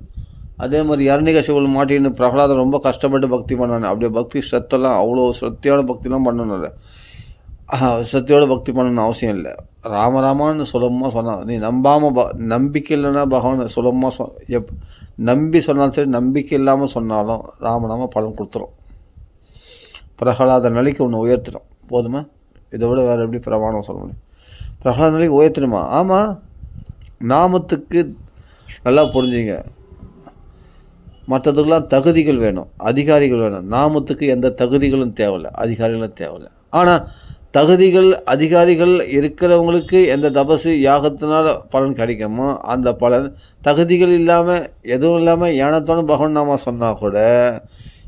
அதே மாதிரி இரணிகசிபுல் மாட்டின்னு பிரகலாதன் ரொம்ப கஷ்டப்பட்டு பக்தி பண்ணானே, அப்படியே பக்தி ஸ்ரத்தெல்லாம் அவ்வளோ ஸ்ரத்தையோட பக்திலாம் பண்ணணும், சத்தியோட பக்தி பண்ணணும்னு அவசியம் இல்லை. ராமராமான்னு சுலபமாக சொன்னான். நீ நம்பிக்கை இல்லைன்னா பகவான் சுலபமாக நம்பி சொன்னாலும் சரி, நம்பிக்கை இல்லாமல் சொன்னாலும் ராமநாம பலன் கொடுத்துரும். பிரகலாத நிலைக்கு ஒன்று உயர்த்திடும். போதுமா? இதை விட வேறு எப்படி பிரமாணம் சொல்ல முடியும்? பிரகலாத நிலைக்கு உயர்த்தணுமா? ஆமாம், நாமத்துக்கு நல்லா புரிஞ்சுங்க. மற்றதுக்கெல்லாம் தகுதிகள் வேணும், அதிகாரிகள் வேணும். நாமத்துக்கு எந்த தகுதிகளும் தேவையில்லை, அதிகாரிகளும் தேவையில்லை. ஆனால் தகுதிகள் அதிகாரிகள் இருக்கிறவங்களுக்கு எந்த தபசு யாகத்தினால் பலன் கிடைக்குமோ அந்த பலன் தகுதிகள் இல்லாமல் எதுவும் இல்லாமல் ஏனத்தோன்னு பகவான் நாம சொன்னால் கூட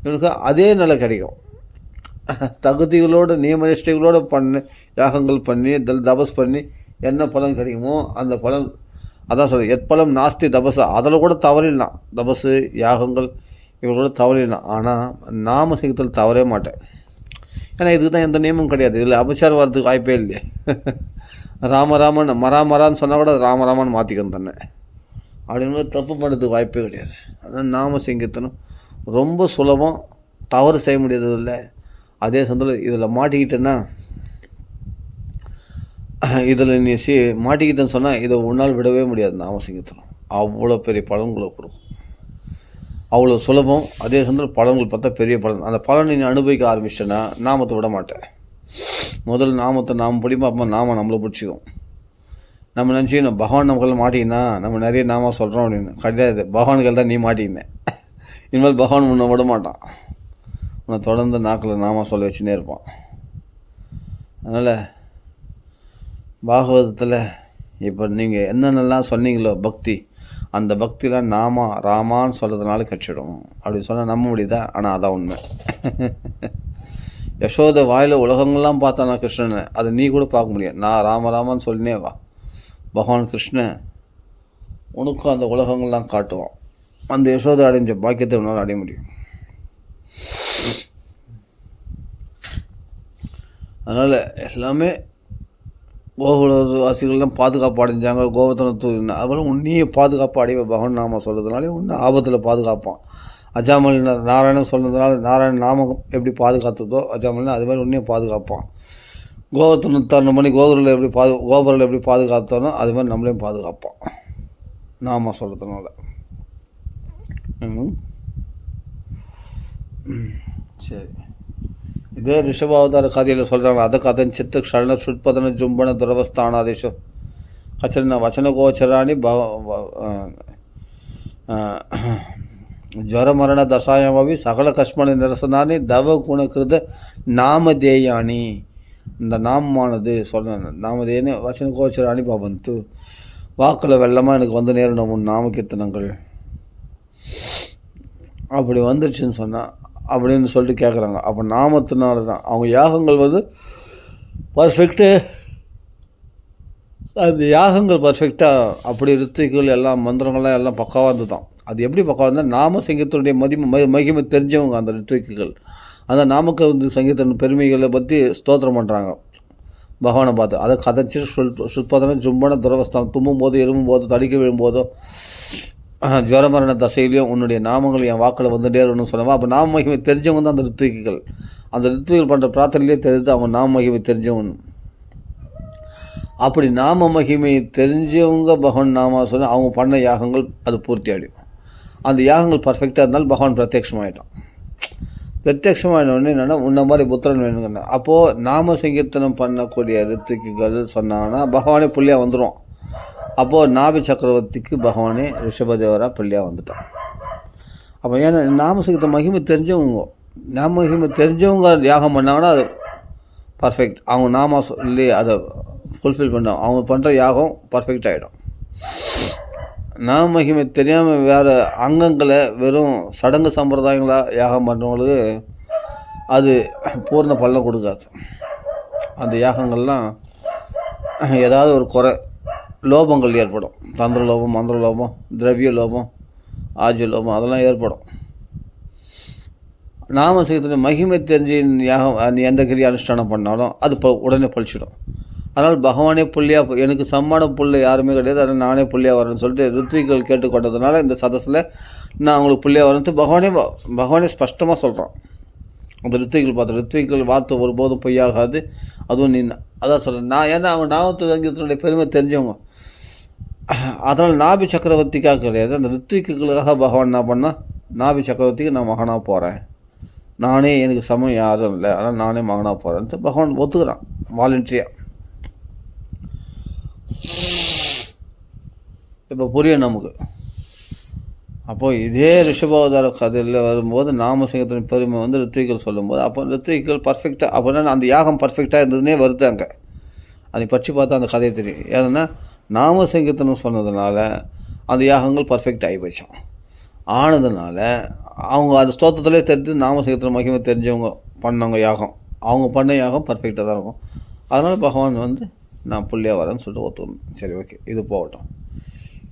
இவனுக்கு அதே நிலை கிடைக்கும். தகுதிகளோடு நியமனிஷ்டைகளோடு யாகங்கள் பண்ணி தபஸ் பண்ணி என்ன பலன் கிடைக்குமோ அந்த பலன், அதான் சொல்ல எப்பலம் நாஸ்தி தபஸா, அதில் கூட தவறிடலாம். தபஸு யாகங்கள் இவங்களோட தவறிடலாம். ஆனால் நாம சங்கத்தில் தவறவே மாட்டேன். ஏன்னா இதுக்கு தான் எந்த நியமம் கிடையாது. இதில் அபச்சாரம் வர்றதுக்கு வாய்ப்பே இல்லையே. ராமராமன் மரான்னு சொன்னால் கூட ராமராமன் மாற்றிக்கணும் தானே, அப்படின்னு தப்பு பண்ணுறதுக்கு வாய்ப்பே கிடையாது. அதான் நாம சங்கீர்த்தனம் ரொம்ப சுலபம், தவறு செய்ய முடியாது இல்லை. அதே சமயத்தில் இதில் மாட்டிக்கிட்டேன்னா, இதில் நீ மாட்டிக்கிட்டேன்னு சொன்னால் இதை உன்னால் விடவே முடியாது. நாம சங்கீர்த்தனம் அவ்வளோ பெரிய பலன்களை கொடுக்கும், அவ்வளோ சுலபம். அதே சமயத்தில் பலன்கள் பார்த்தா பெரிய பலன். அந்த பலனை நீ அனுபவிக்க ஆரம்பிச்சிட்டேன்னா நாமத்தை விட மாட்டேன். முதல்ல நாமத்தை நாம் பிடிப்போம், அப்போ நாம நம்மளை பிடிச்சிக்கும். நம்ம நினச்சிக்கணும் பகவான் நமக்குள்ள மாட்டிக்கினா நம்ம நிறைய நாம சொல்கிறோம் அப்படின்னு. கிடையாது, பகவான்கள் தான் நீ மாட்டிக்கினேன். இனிமேல் பகவான் உன்னை விட மாட்டான், உன்னை தொடர்ந்து நாக்கில் நாம சொல்ல வச்சுன்னே இருப்பான். அதனால் பாகவதத்தில் இப்போ நீங்கள் என்னென்னலாம் சொன்னீங்களோ பக்தி, அந்த பக்தியில் ராமான்னு சொல்கிறதுனால கட்சிடும் அப்படின்னு சொன்னால் நம்ப முடியுதா? ஆனால் அதான் உண்மை. யசோத வாயில் உலகங்கள்லாம் பார்த்தானா கிருஷ்ணனை, அதை நீ கூட பார்க்க முடியும். நான் ராமராமான்னு சொல்லினே வா, பகவான் கிருஷ்ணன் உனக்கும் அந்த உலகங்கள்லாம் காட்டுவான். அந்த யசோதை அடைஞ்ச பாக்கியத்தை உன்னால் அடைய முடியும். அதனால் எல்லாமே கோகுலவாசிகள்லாம் பாதுகாப்பு அடைஞ்சாங்க, கோவர்த்தனத்து அவளும் உன்னையே பாதுகாப்பு அடைவ பகவான் நாம சொல்கிறதுனாலே ஒன்று ஆபத்தில் பாதுகாப்பான். அஜாமல் நாராயணன் சொன்னதுனால நாராயண நாமம் எப்படி பாதுகாத்ததோ அஜாமல்னா அது மாதிரி உன்னையும் பாதுகாப்பான். கோபத்தை 106 மணி கோபுரில் எப்படி பாதுகாத்தோனோ அது மாதிரி நம்மளையும் பாதுகாப்பான் நாம சொல்கிறதுனால. சரி, இதே ரிஷபாவதார கதையில் சொல்கிறாங்க. அதை கதன் சித்த க்ஷரண சுட்பதன ஜும்பன துரவஸ்தானாதேஷம் கச்சன வச்சனகோச்சராணி ಜ್ವರಮರಣ ದಶಾಯಮಿ ಸಕಲ கஷ்மண நிரசனானி தவ குணகிருத நாமதேயானி. இந்த நாமமானது சொல்ல நாமதேன்னு வச்சன கோச்சராணி பவந்து வாக்கில் வெள்ளமாக எனக்கு வந்து நேரணும் உன் நாமகீர்த்தனங்கள் அப்படி வந்துடுச்சுன்னு சொன்னால் அப்படின்னு சொல்லிட்டு கேட்குறாங்க. அப்போ நாமத்தினால தான் அவங்க யாகங்கள் வந்து பர்ஃபெக்டு. அந்த யாகங்கள் பர்ஃபெக்டாக அப்படி ரித்துக்கள் எல்லாம் மந்திரங்கள்லாம் எல்லாம் பக்காவாக இருந்து தான். அது எப்படி பக்காவாக இருந்தால் நாம சங்கீதத்துடைய மகிமை தெரிஞ்சவங்க அந்த ரித்துக்கள். அந்த நாமக்கு வந்து சங்கீதத்தின் பெருமைகளை பற்றி ஸ்தோத்திரம் பண்ணுறாங்க பகவானை பார்த்து. அதை கதைச்சி சுற்பதன ஜும்பன துரவஸ்தானம் தும்பும் போது எறும்பும் போது தடிக்க விழும்போதோ ஜுவரமரண தசையிலையும் உன்னுடைய நாமங்கள் என் வாக்கில் வந்து நேரணும்னு சொன்னவா. அப்போ நாம மகிமை தெரிஞ்சவங்க தான் அந்த ரித்துவிகள். அந்த ரித்துவிகள் பண்ணுற பிரார்த்தனையிலே தெரிஞ்சு அவன் நாம மகிமை தெரிஞ்சவன். அப்படி நாம மகிமை தெரிஞ்சவங்க பகவான் நாம சொன்ன அவங்க பண்ண யாகங்கள் அது பூர்த்தி ஆகிடும். அந்த யாகங்கள் பர்ஃபெக்டாக இருந்தாலும் பகவான் பிரத்யட்சமாகிட்டான். பிரத்யட்சமாகினோடனே என்னென்னா உன்ன மாதிரி புத்திரன் வேணுங்கண்ணா. அப்போது நாம சங்கீர்த்தனம் பண்ணக்கூடிய ரித்துக்குகள் சொன்னாங்கன்னா பகவானே புள்ளியாக வந்துடும். அப்போது நாபி சக்கரவர்த்திக்கு பகவானே ரிஷபதேவராக புள்ளியாக வந்துட்டான். அப்போ ஏன்னா நாம சங்கீர்த்த மகிமை தெரிஞ்சவங்க யாகம் பண்ணாங்கன்னா அது பர்ஃபெக்ட். அவங்க நாம சொல்லி அதை ஃபுல்ஃபில் பண்ணோம். அவங்க பண்ணுற யாகம் பர்ஃபெக்ட் ஆகிடும். நாம மகிமை தெரியாமல் வேறு அங்கங்களை வெறும் சடங்கு சம்பிரதாயங்களாக யாகம் பண்ணுறவங்களுக்கு அது பூர்ண பலனை கொடுக்காது. அந்த யாகங்கள்லாம் ஏதாவது ஒரு குறை லோபங்கள் ஏற்படும். தந்திர லோபம், மந்திர லோபம், திரவிய லோபம், ஆஜ்ய லோபம் அதெல்லாம் ஏற்படும். நாம சங்கீதத்தின் மகிமை தெரிஞ்சு யாகம் நீ எந்த கிரியை அனுஷ்டானம் பண்ணாலும் அது உடனே பழிச்சிடும். அதனால் பகவானே புள்ளியாக எனக்கு சம்மான புள்ளை யாருமே கிடையாது, அதனால் நானே புள்ளியாக வரேன்னு சொல்லிட்டு ரித்விகள் கேட்டுக்கொண்டதுனால இந்த சதஸில் நான் அவங்களுக்கு புள்ளியாக வரேன்ட்டு பகவானே ஸ்பஷ்டமாக சொல்கிறான். அந்த ரித்விகள் வார்த்தை ஒருபோதும் பொய்யாகாது. அதுவும் நீ அதான் சொல்கிறேன் நான். ஏன்னா அவங்க நாமத்து சங்கீதத்தினுடைய பெருமை தெரிஞ்சவங்க. அதனால் நாபி சக்கரவர்த்திக்காக கிடையாது, அந்த ரித்விகளுக்காக பகவான் என்ன பண்ணால் நாபி சக்கரவர்த்திக்கு நான் மகனாக போகிறேன், நானே எனக்கு சமம் யாரும் இல்லை, அதனால் நானே மகனாக போகிறேன்ட்டு பகவான் ஒத்துக்கிறான் வாலண்டரியாக. இப்போ புரியும் நமக்கு. அப்போது இதே ரிஷபாவதார கதையில் வரும்போது நாமசங்கத்தின் பெருமை வந்து ரித்விகள் சொல்லும்போது அப்போ ரித்விகள் பர்ஃபெக்டாக அப்படின்னா அந்த யாகம் பர்ஃபெக்டாக இருந்ததுன்னே வருது. அங்கே அதை பற்றி பார்த்தா அந்த கதையை தெரியும். ஏன்னா நாமசங்கீர்த்தனம் சொன்னதுனால அந்த யாகங்கள் பர்ஃபெக்ட் ஆகி போச்சோம். ஆனதுனால அவங்க அந்த ஸ்தோத்திரத்திலே தெரிஞ்சு நாமசங்கீர்த்தன மகிமை தெரிஞ்சவங்க பண்ணவங்க யாகம் அவங்க பண்ண யாகம் பர்ஃபெக்டாக தான் இருக்கும். அதனால் பகவான் வந்து நான் புள்ளியாக வரேன்னு சொல்லிட்டு ஒத்துக்கணும். சரி, ஓகே, இது போகட்டும்.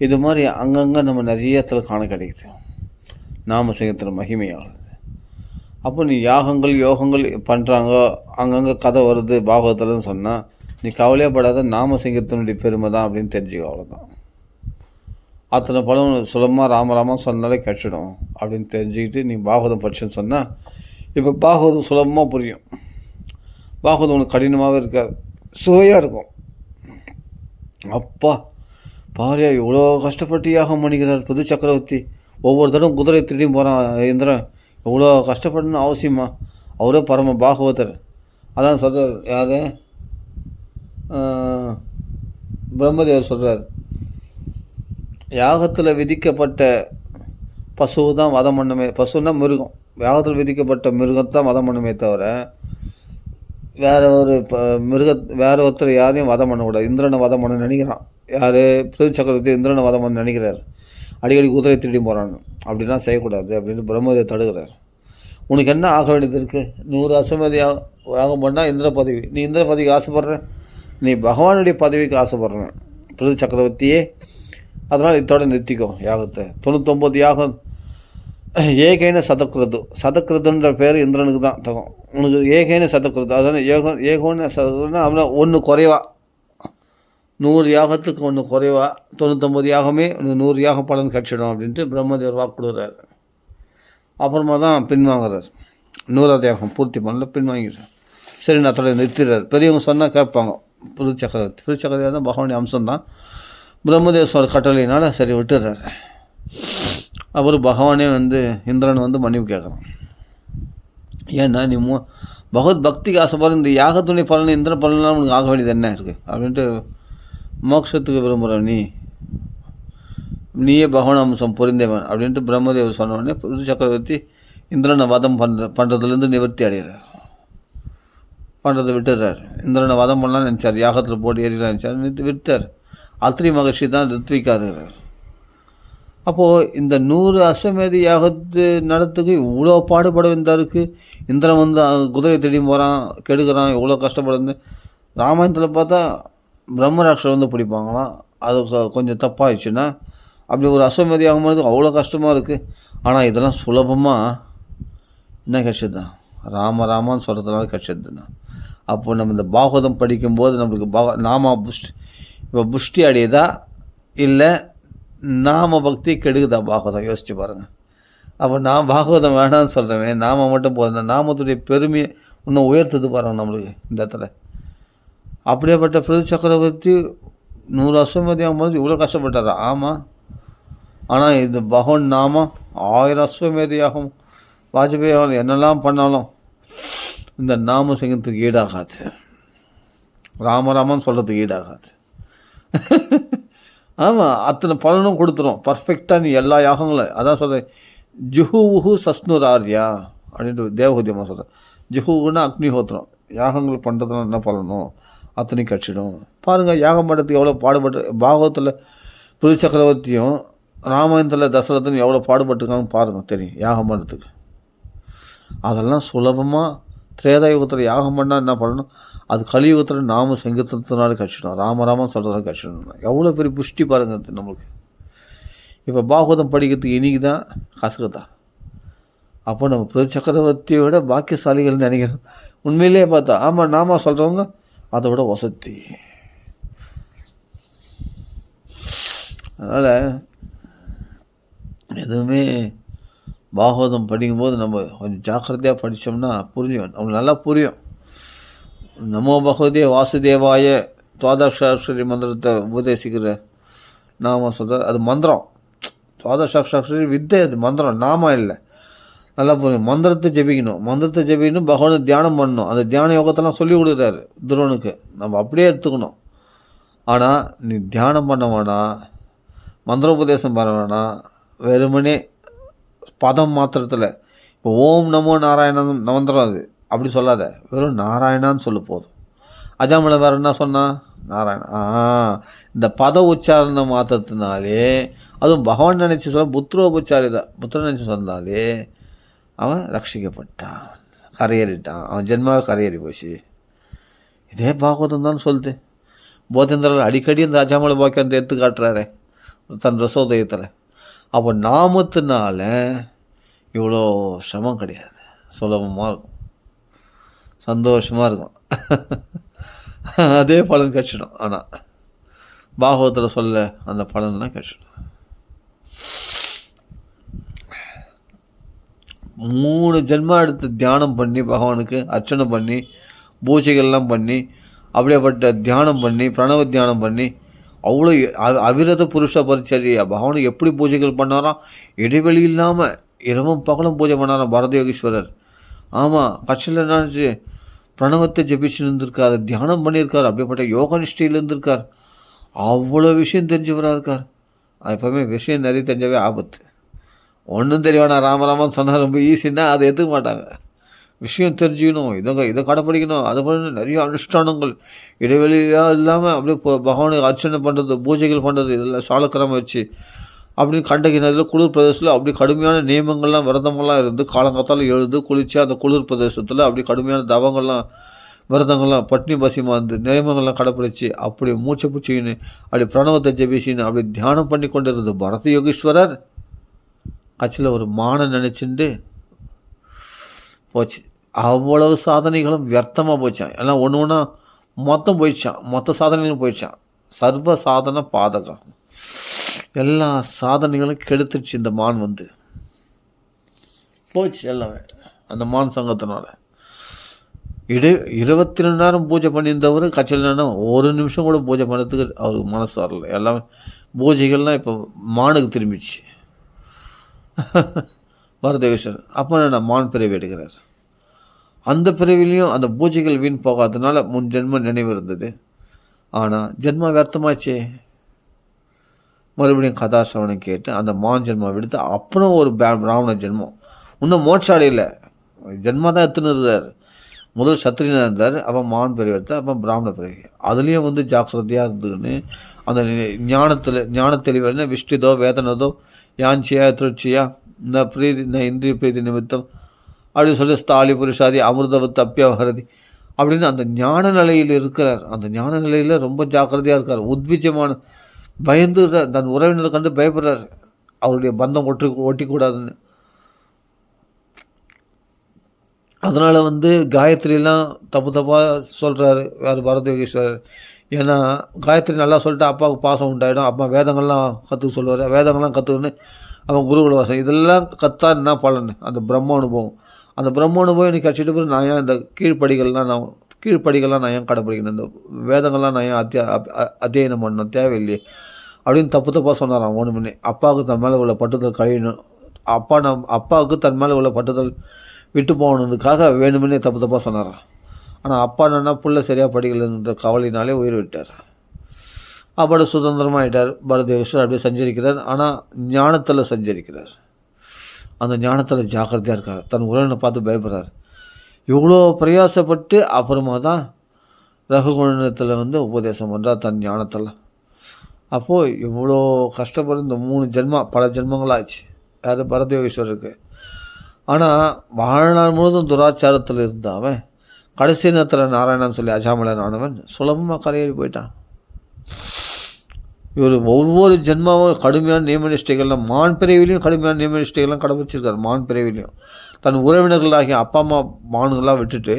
இது மாதிரி அங்கங்கே நம்ம நிறைய இடத்துல காண கிடைக்குது நாமசங்கீர்த்தன மகிமையாகுது. அப்போ நீ யாகங்கள் யோகங்கள் பண்ணுறாங்க அங்கங்கே கதை வருது பாகவதத்துலன்னு சொன்னால் நீ கவலையப்படாத நாமசங்கீர்த்தனுடைய பெருமை தான் அப்படின்னு தெரிஞ்சுக்க. அவ்வளோதான். அத்தனை படம் சுலபமாக ராமராமா சொன்னாலே கட்சிடும் அப்படின்னு தெரிஞ்சுக்கிட்டு நீ பாகவதம் படிச்சுன்னு சொன்னால் இப்போ பாகவதம் சுலபமாக புரியும். பாகவதம் உனக்கு கடினமாகவே இருக்காது, சுவையாக இருக்கும். அப்பா பாரியா இவ்வளோ கஷ்டப்பட்டு யாகம் பண்ணிக்கிறார் புது சக்கரவர்த்தி. ஒவ்வொரு தடவும் குதிரை திருடி போகிறான் இந்திரன். எவ்வளோ கஷ்டப்படணும்னு அவசியமா? அவரே பரம பாகவதர். அதான் சொல்கிறார் யார் பிரம்மதேவர் சொல்கிறார், யாகத்தில் விதிக்கப்பட்ட பசுவு தான் வதம் பண்ணுமே. பசுன்னா மிருகம். யாகத்தில் விதிக்கப்பட்ட மிருகத்தான் வதம் பண்ணுமே தவிர வேற ஒருத்தர் யாரையும் வதம் பண்ணக்கூடாது. இந்திரனை வதம் பண்ண நினைக்கிறான். யார் பிருது சக்கரவர்த்தி இந்திரனை வதம் பண்ண நினைக்கிறார். அடிக்கடி குதிரை திருடி போகிறான்னு. அப்படிலாம் செய்யக்கூடாது அப்படின்னு பிரம்மதேவர் தடுக்கிறார். உனக்கு என்ன ஆக வேண்டியது இருக்குது? 100 அசமதி யாகம் பண்ணால் இந்திர பதவி. நீ இந்திர பதவிக்கு ஆசைப்படுற, நீ பகவானுடைய பதவிக்கு ஆசைப்படுற பிருது சக்கரவர்த்தியே. அதனால் இதோட நிறுத்திக்கோ யாகத்தை. 99 யாகம் ஏகைன சதக்கிருதுன்ற பேர் இந்திரனுக்கு தான் தகும். உனக்கு ஏகைன சதக்கிருது அதான ஏகோன்னு சதக்கிருதுன்னா அவனை ஒன்று குறைவா 100 யாகத்துக்கு ஒன்று குறைவா 99 யாகமே 100 யாகம் பலன் கட்சிடும் அப்படின்ட்டு பிரம்மதேவர் வாக்கு கொடுக்குறாரு. அப்புறமா தான் பின்வாங்குறார். 100வது யாகம் பூர்த்தி பண்ணல, பின்வாங்கிறார். சரி நான் அதோட நிறுத்திடுறார். பெரியவங்க சொன்னால் கேட்பாங்க. புது சக்கரவர்த்தி தான் பகவானுடைய அம்சம்தான். பிரம்மதேவரோட கட்டளையினால் சரி விட்டுடுறாரு. அவர் பகவானே இந்திரன் மன்னிப்பு கேட்குறான். ஏன்னா நீ பகவத் பக்திக்கு ஆசைப்படுற இந்த யாகத்துடைய பலன் இந்திர பலனாலும் உனக்கு ஆக வேண்டியது என்ன இருக்குது அப்படின்ட்டு மோட்சத்துக்கு விரும்புகிற நீயே பகவான் அம்சம் பொருந்தவன் அப்படின்ட்டு பிரம்மதேவர் சொன்ன உடனே புது சக்கரவர்த்தி இந்திரனை வதம் பண்ணுறதுலேருந்து நிவர்த்தி அடைகிறார். பண்ணுறதை விட்டுறார். இந்திரனை வதம் பண்ணலான்னு நினச்சார், யாகத்தில் போட்டு ஏறிலாம் நினச்சார், விட்டார். அத்ரி மகர்ஷி தான் ரித்விக்காருங்கிறார். அப்போது இந்த 100 அஸ்வமேத யாகத்து நடத்துக்கு இவ்வளோ பாடுபட வந்தாருக்கு. இந்திரன் குதிரை தேடி போகிறான், கெடுக்கிறான், இவ்வளோ கஷ்டப்படுறது. ராமாயணத்தில் பார்த்தா பிரம்மராட்சர் பிடிப்பாங்களாம். அது கொஞ்சம் தப்பாகிடுச்சுன்னா அப்படி ஒரு அஸ்வமேத யாகம் பண்ணுறது அவ்வளோ கஷ்டமாக இருக்குது. ஆனால் இதெல்லாம் சுலபமாக என்ன கஷ்டம், ராமான்னு சொல்கிறதுனால கஷ்டத்துனா. அப்போ நம்ம இந்த பாகவதம் படிக்கும்போது நம்மளுக்கு நாம புஷ்டி அடையுதா இல்லை நாம பக்தி கெடுக்குதா பாகவதம் யோசிச்சு பாருங்கள். அப்போ நான் பாகவதம் வேணான்னு சொல்கிறேன், நாம மட்டும் போதும். நாமத்துடைய பெருமையை இன்னும் உயர்த்தது பாருங்கள் நம்மளுக்கு இந்த இடத்துல. அப்படியேப்பட்ட பிருது சக்கரவர்த்தி 100 அஸ்வமேதம் போது இவ்வளோ கஷ்டப்பட்டார். ஆமாம், ஆனால் இது பகவான் நாமம் 1000 அஸ்வமேதியாகும் வாஜ்பேயி என்னெல்லாம் பண்ணாலும் இந்த நாம செய்கிறதுக்கு ஈடாகாது. ராமராமன் சொல்கிறதுக்கு ஈடாகாது. ஆமாம், அத்தனை பலனும் கொடுத்துரும் பர்ஃபெக்டாக. நீ எல்லா யாகங்களும் அதான் சொல்கிறேன். ஜுஹுவுஹு சஸ்னுரார்யா அப்படின்ட்டு தேவஹூதியமாக சொல்கிறேன். ஜுஹுவுன்னா அக்னிஹோத்திரம். யாகங்கள் பண்ணுறதுனா என்ன பலனும் அத்தனை கட்சிடும். பாருங்கள், யாகம் பண்ணுறதுக்கு எவ்வளோ பாடுபட்டு. பாகவத்தில் புது சக்கரவர்த்தியும் ராமாயணத்தில் தசரதனும் எவ்வளோ பாடுபட்டுருக்காங்க பாருங்கள், தெரியும் யாகம் பண்ணுறதுக்கு. அதெல்லாம் சுலபமாக திரேதாயுகத்தில் யாகம் பண்ணால் என்ன பண்ணணும், அது கலியுகத்தில் நாம சங்கீர்த்தனால கட்சிடும். ராமராமன் சொல்கிறதால கட்சிடணும். எவ்வளோ பெரிய புஷ்டி பாருங்க நம்மளுக்கு. இப்போ பாகவதம் படிக்கிறதுக்கு இன்றைக்கி தான் கசகுதா. அப்போ நம்ம புது சக்கரவர்த்தியை விட பாக்கியசாலிகள்னு நினைக்கிறோம். உண்மையிலேயே பார்த்தா ஆமாம், நாம சொல்கிறவங்க அதை விட வசதி. அதனால் எதுவுமே பாகவதம் படிக்கும்போது நம்ம கொஞ்சம் ஜாக்கிரதையாக படித்தோம்னா புரியும், நம்மளுக்கு நல்லா புரியும். நமோ பகவதே வாசுதேவாய துவாதசாட்சரி மந்திரத்தை உபதேசிக்கிற நாம சொல்கிற அது மந்திரம். துவாதசாட்சரி வித்தை, அது மந்திரம், நாம இல்லை. நல்லா புரியும். மந்திரத்தை ஜெபிக்கணும், பகவானை தியானம் பண்ணணும். அந்த தியான யோகத்தெல்லாம் சொல்லி கொடுக்குறாரு துருவனுக்கு, நம்ம அப்படியே எடுத்துக்கணும். ஆனால் நீ தியானம் பண்ண வேணாம், மந்திர உபதேசம் பண்ண வேணாம், வெறுமனே பதம் மாத்திரத்தில். இப்போ ஓம் நமோ நாராயணன் மந்திரம் அது அப்படி சொல்லாத, வெறும் நாராயணான்னு சொல்ல போதும். அஜாமலை வேறு என்ன சொன்னால் நாராயணா. இந்த பத உச்சாரணை மாத்திரத்தினாலே, அதுவும் பகவான் நினச்சி சொல்ல புத்திரோபச்சாரி தான், புத்திர நினச்சி சொன்னாலே அவன் ரட்சிக்கப்பட்டான், கரையேறிட்டான், அவன் ஜென்மாவை கரையேறி போச்சு. இதே பாகவதம் தான் சொல்லுது. போதேந்திரர் அடிக்கடி அந்த அஜாமலை பாக்கியத்தை எடுத்து காட்டுறாரு தன் ரசோதயத்தில். அப்போ நாமத்தினால இவ்வளோ சிரமம் கிடையாது, சுலபமாக இருக்கும், சந்தோஷமாக இருக்கும். அதே பலன் கட்சிடும். ஆனால் பாகவத்தில் சொல்ல அந்த பலன்லாம் கட்சிடும். 3 ஜென்மா எடுத்து தியானம் பண்ணி பகவானுக்கு அர்ச்சனை பண்ணி பூஜைகள்லாம் பண்ணி அப்படியேப்பட்ட தியானம் பண்ணி பிரணவ தியானம் பண்ணி அவ்வளோ அவிரத புருஷ பரிச்சரியா பகவானுக்கு எப்படி பூஜைகள் பண்ணாராம், இடைவெளி இல்லாமல் இரவும் பகலும் பூஜை பண்ணாராம் பரத யோகீஸ்வரர். ஆமாம், கட்சியில் என்னாச்சு, பிரணவத்தை ஜபிச்சு இருந்திருக்கார், தியானம் பண்ணியிருக்கார், அப்படியேப்பட்ட யோக நிஷ்டையில் இருந்திருக்கார். அவ்வளோ விஷயம் தெரிஞ்சவராக இருக்கார். எப்போவுமே விஷயம் நிறைய தெரிஞ்சவே ஆபத்து. ஒன்றும் தெரியவானா ராமராமன் சொன்னால் ரொம்ப ஈஸின்னா அதை எடுத்துக்க மாட்டாங்க. விஷயம் தெரிஞ்சுக்கணும், இதை கடைப்பிடிக்கணும், அதை பண்ண நிறைய அனுஷ்டானங்கள் இடைவெளியாக இல்லாமல் அப்படியே பகவானுக்கு அர்ச்சனை பண்ணுறது, பூஜைகள் பண்ணுறது, இதெல்லாம் சாலக்கிரமம் வச்சு அப்படின்னு கண்டகினதில் குளிர் பிரதேசத்தில் அப்படி கடுமையான நியமங்கள்லாம் விரதங்கள்லாம் இருந்து காலங்காத்தால் எழுந்து குளித்து அந்த குளிர் பிரதேசத்தில் அப்படி கடுமையான தவங்கள்லாம் விரதங்கள்லாம் பட்னி பசிமா அந்த நியமங்கள்லாம் கடைப்பிடிச்சி அப்படி மூச்சை பூச்சிக்கின்னு அப்படி பிரணவத்தை ஜெபிச்சின்னு அப்படி தியானம் பண்ணி கொண்டு இருந்தது பரத யோகீஸ்வரர். ஆக்சுவலாக ஒரு மானை நினச்சிட்டு போச்சு. அவ்வளவு சாதனைகளும் வியர்த்தமாக போச்சான். எல்லாம் ஒன்று ஒன்றா மொத்தம் போயிடுச்சான், மொத்த சாதனைகளும் போயிடுச்சான். சர்வ சாதனை பாதகம், எல்லா சாதனைகளும் கெடுத்துடுச்சு இந்த மான் போச்சு எல்லாமே அந்த மான் சங்கத்தினால. 24 நேரம் பூஜை பண்ணியிருந்தவர் கட்சியில் ஒரு நிமிஷம் கூட பூஜை பண்ணுறதுக்கு அவருக்கு மனசு வரல. எல்லாமே பூஜைகள்லாம் இப்போ மானுக்கு திரும்பிச்சு. பரதேஸ்வரர் அப்போ நான் மான் பிறவி எடுக்கிறார். அந்த பிறவிலையும் அந்த பூஜைகள் வீண் போகாததுனால முன் ஜென்ம நினைவு இருந்தது. ஆனால் ஜென்மா வியர்த்தமாச்சே. மறுபடியும் கதாசிரவணம் கேட்டு அந்த மான் ஜென்மா எடுத்து அப்புறம் ஒரு பிராமண ஜென்மம். இன்னும் மோட்சாடையில் ஜென்மா தான் எடுத்துன்னு முதல் சத்திரியனாக இருந்தார், அப்போ மான் பிறவி எடுத்தார், அப்போ பிராமண பிறவி. அதுலேயும் ஜாக்கிரதையாக இருந்துக்குன்னு அந்த ஞான தெளிவு விஷ்டிதோ வேதனதோ யாஞ்சியா திருச்சியா ந பிரீதி ந இந்திரிய பிரீதி நிமித்தம் அப்படின்னு சொல்லி ஸ்தாலி புருஷாதி அமிர்தவத்து அப்பியவகரதி அப்படின்னு அந்த ஞான நிலையில் இருக்கிறார். அந்த ஞான நிலையில் ரொம்ப ஜாக்கிரதையாக இருக்கார். உத்விஜமான பயந்து தன் உறவினரை கண்டு பயப்படுறார், அவருடைய பந்தம் ஒட்டிக்கூடாதுன்னு. அதனால் காயத்ரிலாம் தப்பாக சொல்கிறாரு யார் பரதயோகீஸ்வரர். ஏன்னா காயத்ரி நல்லா சொல்லிட்டு அப்பாவுக்கு பாசம் உண்டாயிடும், அப்பா வேதங்கள்லாம் கற்றுக்க சொல்லுவார், வேதங்கள்லாம் கற்றுக்குன்னு அவன் குருகுல வாசம் இதெல்லாம் கற்றா என்ன பலன்? அந்த பிரம்ம அனுபவம். அந்த பிரம்ம அனுபவம் எனக்கு கட்சிட்டு போய் நான் ஏன் இந்த கீழ்ப்படிகள்லாம் நான் ஏன் கடைப்பிடிக்கணும், இந்த வேதங்கள்லாம் நான் ஏன் அத்தியனம் பண்ணணும், தேவையில்லையே அப்படின்னு தப்பாக சொன்னாரான். ஒன்று மணி அப்பாவுக்கு தன் மேலே உள்ள பட்டுதல் கழியணும், அப்பாவுக்கு தன் மேலே உள்ள பட்டுதல் விட்டு போகணுன்றதுக்காக வேணுமுன்னே தப்பாக சொன்னாரான். ஆனால் அப்பா என்னன்னா புள்ள சரியாக படிக்கலைன்ற கவலையினாலே உயிர் விட்டார். அப்படி சுதந்திரமாகிட்டார். பரதேஸ்வரர் அப்படியே சஞ்சரிக்கிறார். ஆனால் ஞானத்தில் சஞ்சரிக்கிறார். அந்த ஞானத்தில் ஜாக்கிரதையாக இருக்கார். தன் உறவினை பார்த்து பயப்படுறார். இவ்வளோ பிரயாசப்பட்டு அப்புறமா தான் ரகுகுணத்தில் உபதேசம் பண்ணுறார் தன் ஞானத்தில். அப்போது இவ்வளோ கஷ்டப்பட்டு இந்த 3 ஜென்மா பல ஜென்மங்களாச்சு யார் பரதயோகீஸ்வரருக்கு. ஆனால் வாழ்நாள் முழுவதும் துராச்சாரத்தில் இருந்த அவன் கடைசி நேரத்தில் நாராயணன் சொல்லி அஜாமலன் ஆனவன் சுலபமாக கரையேறி போயிட்டான். இவர் ஒவ்வொரு ஜென்மாவும் கடுமையான நியமனிஷ்டைகள்லாம் மான் பிறவிலையும் கடுமையான நியமனிஷ்டைகள்லாம் கடைபிடிச்சிருக்காரு. மான் பிறவிலையும் தன் உறவினர்களாகிய அப்பா அம்மா மான்கள்லாம் விட்டுட்டு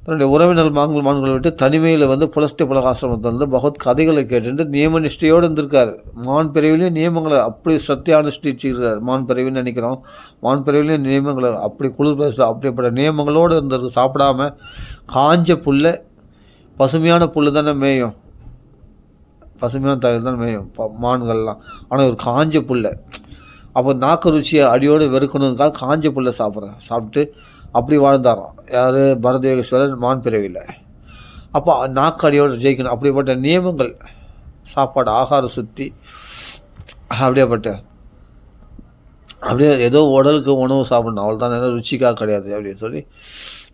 தன்னுடைய உறவினர்கள் மான்களை விட்டு தனிமையில் புலஸ்தி புலகாசிரமத்தில் பகவத் கதைகளை கேட்டு நியமனிஷ்டையோடு இருந்திருக்கார். மான் பிறவிலையும் நியமங்களை அப்படி சத்திய அனுஷ்டிச்சுக்கிறார். மான் பிறவின்னு நினைக்கிறோம், மான் பிறவிலையும் நியமங்களை அப்படி குளிர் பேச அப்படிப்பட்ட நியமங்களோடு இருந்தது. சாப்பிடாம காஞ்ச புல்லை பசுமையான புல் தானே மேயும், பசுமையான தயிர் தான் மேயும் மான்கள்லாம். ஆனால் ஒரு காஞ்ச புல்லை அப்போ நாக்கு ருச்சியை அடியோடு வெறுக்கணுங்காக காஞ்ச புல்லை சாப்பிட்டு அப்படி வாழ்ந்தாராம் யார் பரதயோகீஸ்வரர் மான் பிறவியில். அப்போ நாக்கு அடியோடு ஜெயிக்கணும் அப்படிப்பட்ட நியமங்கள், சாப்பாடு ஆகார சுத்தி அப்படியே ஏதோ உடலுக்கு உணவு சாப்பிடணும் அவ்வளோதான், ஏதோ ருச்சிக்காக கிடையாது அப்படின்னு சொல்லி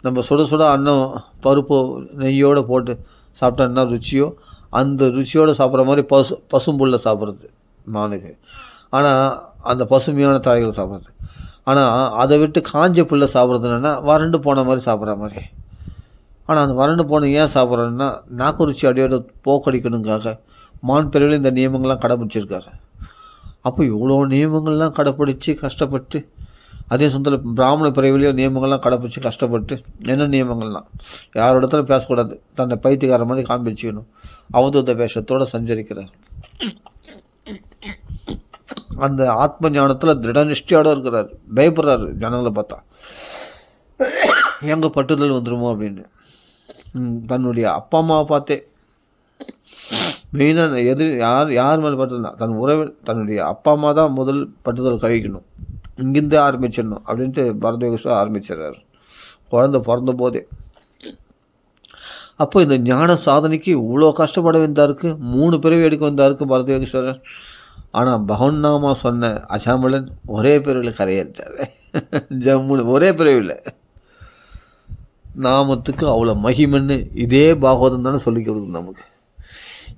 நம்ம சுட சுட அன்னம் பருப்பு நெய்யோடு போட்டு சாப்பிட்டா என்ன ருச்சியோ அந்த ருச்சியோடு சாப்பிட்ற மாதிரி பசும்புல்லை சாப்பிட்றது மானுக்கு. ஆனால் அந்த பசுமையான தாய்களை சாப்பிட்றது. ஆனால் அதை விட்டு காஞ்ச புல்லை சாப்பிட்றது என்னென்னா வறண்டு போன மாதிரி சாப்பிட்ற மாதிரி. ஆனால் அந்த வறண்டு போன ஏன் சாப்பிட்றோன்னா நாக்கு ருச்சி அடியோட போக்கடிக்கணுங்காக மான் பிறவியில் இந்த நியமங்கள்லாம் கடைப்பிடிச்சிருக்காரு. அப்போ இவ்வளோ நியமங்கள்லாம் கடைப்பிடிச்சி கஷ்டப்பட்டு அதே சமயத்தில் பிராமண பிறவிலையும் நியமங்கள்லாம் கடைப்பிடிச்சி கஷ்டப்பட்டு என்ன நியமங்கள்லாம் யாரோட இடத்துல பேசக்கூடாது, தன்னை பைத்தியக்கார மாதிரி காண்பிச்சுக்கணும், அவதூத வேஷத்தோடு சஞ்சரிக்கிறார். அந்த ஆத்ம ஞானத்தில் திருடநிஷ்டையோடு இருக்கிறார். பயப்படுறாரு ஜனங்களை பார்த்தா எங்கே பட்டுதல் வந்துடுமோ அப்படின்னு. தன்னுடைய அப்பா அம்மாவை பார்த்தே மெயினாக யார் மேலே பட்டுதல் தன் தன்னுடைய அப்பா அம்மா தான் முதல் பட்டுதல் கழிக்கணும், இங்கிருந்தே ஆரம்பிச்சிடணும் அப்படின்ட்டு பரதயோகீஸ்வரர் ஆரம்பிச்சிடறாரு குழந்தை பிறந்த போதே. அப்போ இந்த ஞான சாதனைக்கு இவ்வளோ கஷ்டப்பட வந்தாருக்கு, 3 பிறவி எடுக்க வந்தாருக்கு பரதயோகீஸ்வரர். ஆனால் பகவன்னாமா சொன்ன அஜாமலன் ஒரே பிறவியில் கரையேறிட்டார். ஜம்முன்னு ஒரே பிறவியில். நாமத்துக்கு அவ்வளோ மகிமன்னு இதே பாகவதம் தானே சொல்லி கொடுக்குது நமக்கு.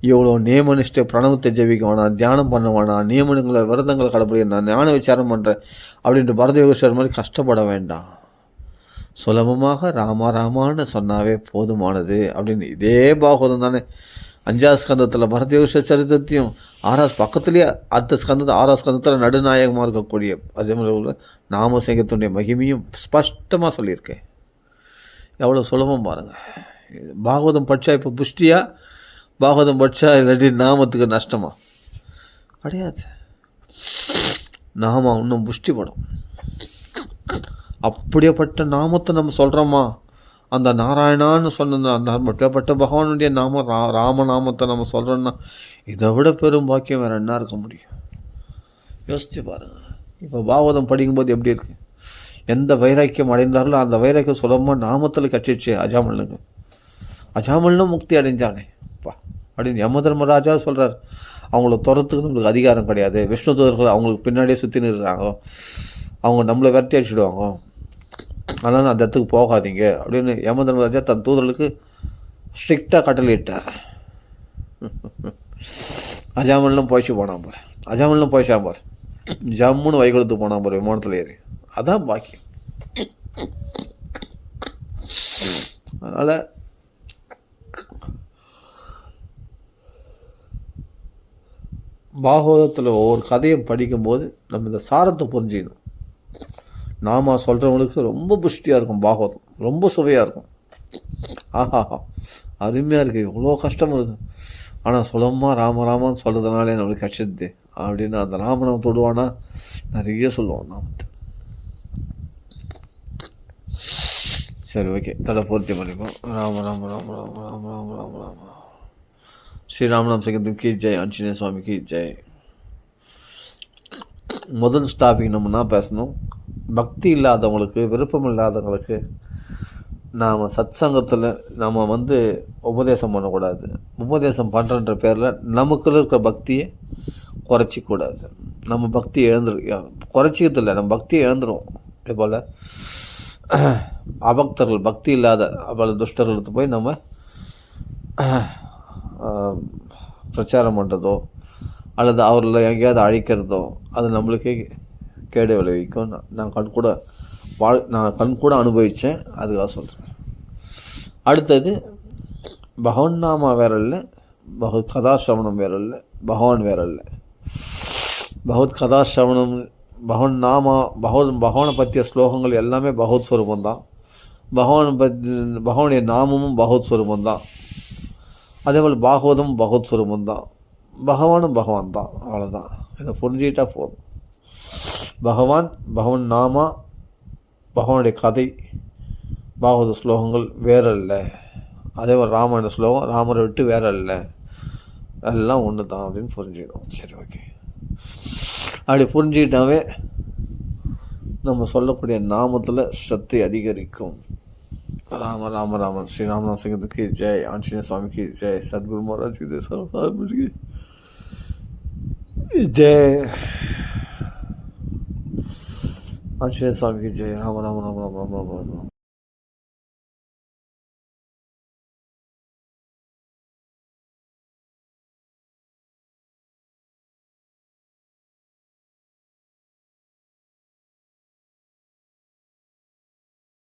இவ்வளோ நியமனிஷ்டை பிரணவத்தை ஜெபிக்க வேணாம், தியானம் பண்ண வேணாம், நியமனங்களை விரதங்களை கடைப்பிடிக்க நான் ஞான விசாரம் பண்ணுறேன் அப்படின்ட்டு பரதயோகீஸ்வரர் மாதிரி கஷ்டப்பட வேண்டாம், சுலபமாக ராமான்னு சொன்னாவே போதுமானது அப்படின்னு இதே பாகவதம் தானே 5ஆம் ஸ்கந்தத்தில் பரதயோகீஸ்வரர் சரித்திரத்தையும் பக்கத்துலேயே அடுத்த ஸ்கந்தத்தில் 6ஆம் ஸ்கந்தத்தில் நடுநாயகமாக இருக்கக்கூடிய அதே மாதிரி நாமசங்கத்தினுடைய மகிமையும் ஸ்பஷ்டமாக சொல்லியிருக்கேன். எவ்வளோ சுலபம் பாருங்கள். பாகவதம் படித்தா இப்போ புஷ்டியா, பாகவதம் படித்தா இல்லாட்டி நாமத்துக்கு நஷ்டமா? கிடையாது. நாம இன்னும் புஷ்டி படும். அப்படியேப்பட்ட நாமத்தை நம்ம சொல்கிறோமா? அந்த நாராயணான்னு சொன்ன அந்த அப்படியேப்பட்ட பகவானுடைய நாமம் ராமநாமத்தை நம்ம சொல்கிறோன்னா இதை விட பெரும் பாக்கியம் வேறு என்ன இருக்க முடியும்? யோசிச்சு பாருங்கள். இப்போ பாகவதம் படிக்கும்போது எப்படி இருக்குது? எந்த வைராக்கியம் அடைந்தாலும் அந்த வைராக்கியம் சுலபமாக நாமத்தில் கட்சிச்சு அஜாமல்னுங்க. அஜாமல்னும் முக்தி அடைஞ்சானே பா அப்படின்னு யம தர்மராஜா சொல்கிறார். அவங்கள துரத்துக்கு நம்மளுக்கு அதிகாரம் கிடையாது. விஷ்ணு தூதர்கள் அவங்களுக்கு பின்னாடியே சுற்றி நிறுறாங்க, அவங்க நம்மளை விரட்டி அடிச்சுடுவாங்க, அதனால் அந்த இடத்துக்கு போகாதீங்க அப்படின்னு யம தர்மராஜா தன் தூதர்களுக்கு ஸ்ட்ரிக்டாக கட்டளையிட்டார். அஜாமல்னும் போயிச்சு போனான் பார், அஜாமல்னும் போயிச்சான் பார், ஜம்முன்னு வைகுளத்துக்கு போனான் பார் விமானத்தில் ஏறி. அதான் பாக்கியம். அதனால் பாகவதத்தில் ஒவ்வொரு கதையும் படிக்கும்போது நம்ம இந்த சாரத்தை புரிஞ்சிக்கணும். நாம சொல்கிறவங்களுக்கு ரொம்ப புஷ்டியாக இருக்கும் பாகவதம், ரொம்ப சுவையாக இருக்கும். ஆஹாஹா அருமையாக இருக்குது, இவ்வளோ கஷ்டம் இருக்குது, ஆனால் சுலபமாக ராமராமான்னு சொல்கிறதுனாலே நம்மளுக்கு கஷ்டது அப்படின்னு அந்த ராமனை தொடுவானா நிறைய சொல்லுவான் நாமத்தை. சரி, ஓகே, தலை பூர்த்தி பண்ணிப்போம். ராம ராம ராம ராம ராம ராம ராம ராம ஸ்ரீராமநாம் சங்கீதம் கீ ஜெய், ஆஞ்சநேய சுவாமி கீ ஜெய். முதல் டாபிக் நம்ம என்ன பேசணும்? பக்தி விருப்பம் இல்லாதவங்களுக்கு நாம் சத் சங்கத்தில் நம்ம உபதேசம் பண்ணக்கூடாது. உபதேசம் பண்ணுறன்ற பேரில் நமக்குள்ள இருக்கிற பக்தியை குறைச்சிக்கூடாது. நம்ம பக்தியை குறைச்சிக்கிறது இல்லை, நம்ம பக்தியை இழந்துடும். இதுபோல் அபக்தர்கள், பக்தி இல்லாத பல துஷ்டர்களுக்கு போய் நம்ம பிரச்சாரம் பண்ணுறதோ அல்லது அவரில் எங்கேயாவது அழிக்கிறதோ அது நம்மளுக்கே கேடு விளைவிக்கும். நான் கண் கூட அனுபவித்தேன், அதுக்காக சொல்கிறேன். அடுத்தது பகவன் நாமா வேற இல்லை, பகவத் கதாசிரவணம் வேற இல்லை, பகவான் வேற இல்லை. பகவத் கதாசிரவணம், பகவன் நாமா, பகவானை பற்றிய ஸ்லோகங்கள் எல்லாமே பகவத் ஸ்வரூபந்தான். பகவானுடைய நாமமும் பகவத் ஸ்வரூபந்தான். அதேபோல் பாகவதம் பகவத் ஸ்வரூபந்தான். பகவானும் பகவான் தான். அவ்வளோதான், இதை புரிஞ்சுக்கிட்டா போதும். பகவான் நாமா, பகவானுடைய கதை, பாகவத ஸ்லோகங்கள் வேற இல்லை. அதேபோல் ராமாயண ஸ்லோகம் ராமரை விட்டு வேற இல்லை, எல்லாம் ஒன்று தான் அப்படின்னு புரிஞ்சுக்கணும். சரி, ஓகே. அப்படி புரிஞ்சுக்கிட்டாவே நம்ம சொல்லக்கூடிய நாமத்தில் சக்தி அதிகரிக்கும். ராம ராம ராமன் ஸ்ரீராமநாம் சங்கத்துக்கு ஜெய், ஆஞ்சநேய சுவாமிக்கு ஜெய், சத்குரு மகாராஜ்க்கு ஜெய், ஆஞ்சநேய சுவாமிக்கு ஜெய். ராம ராம ராம ராம ராம ராம ராம.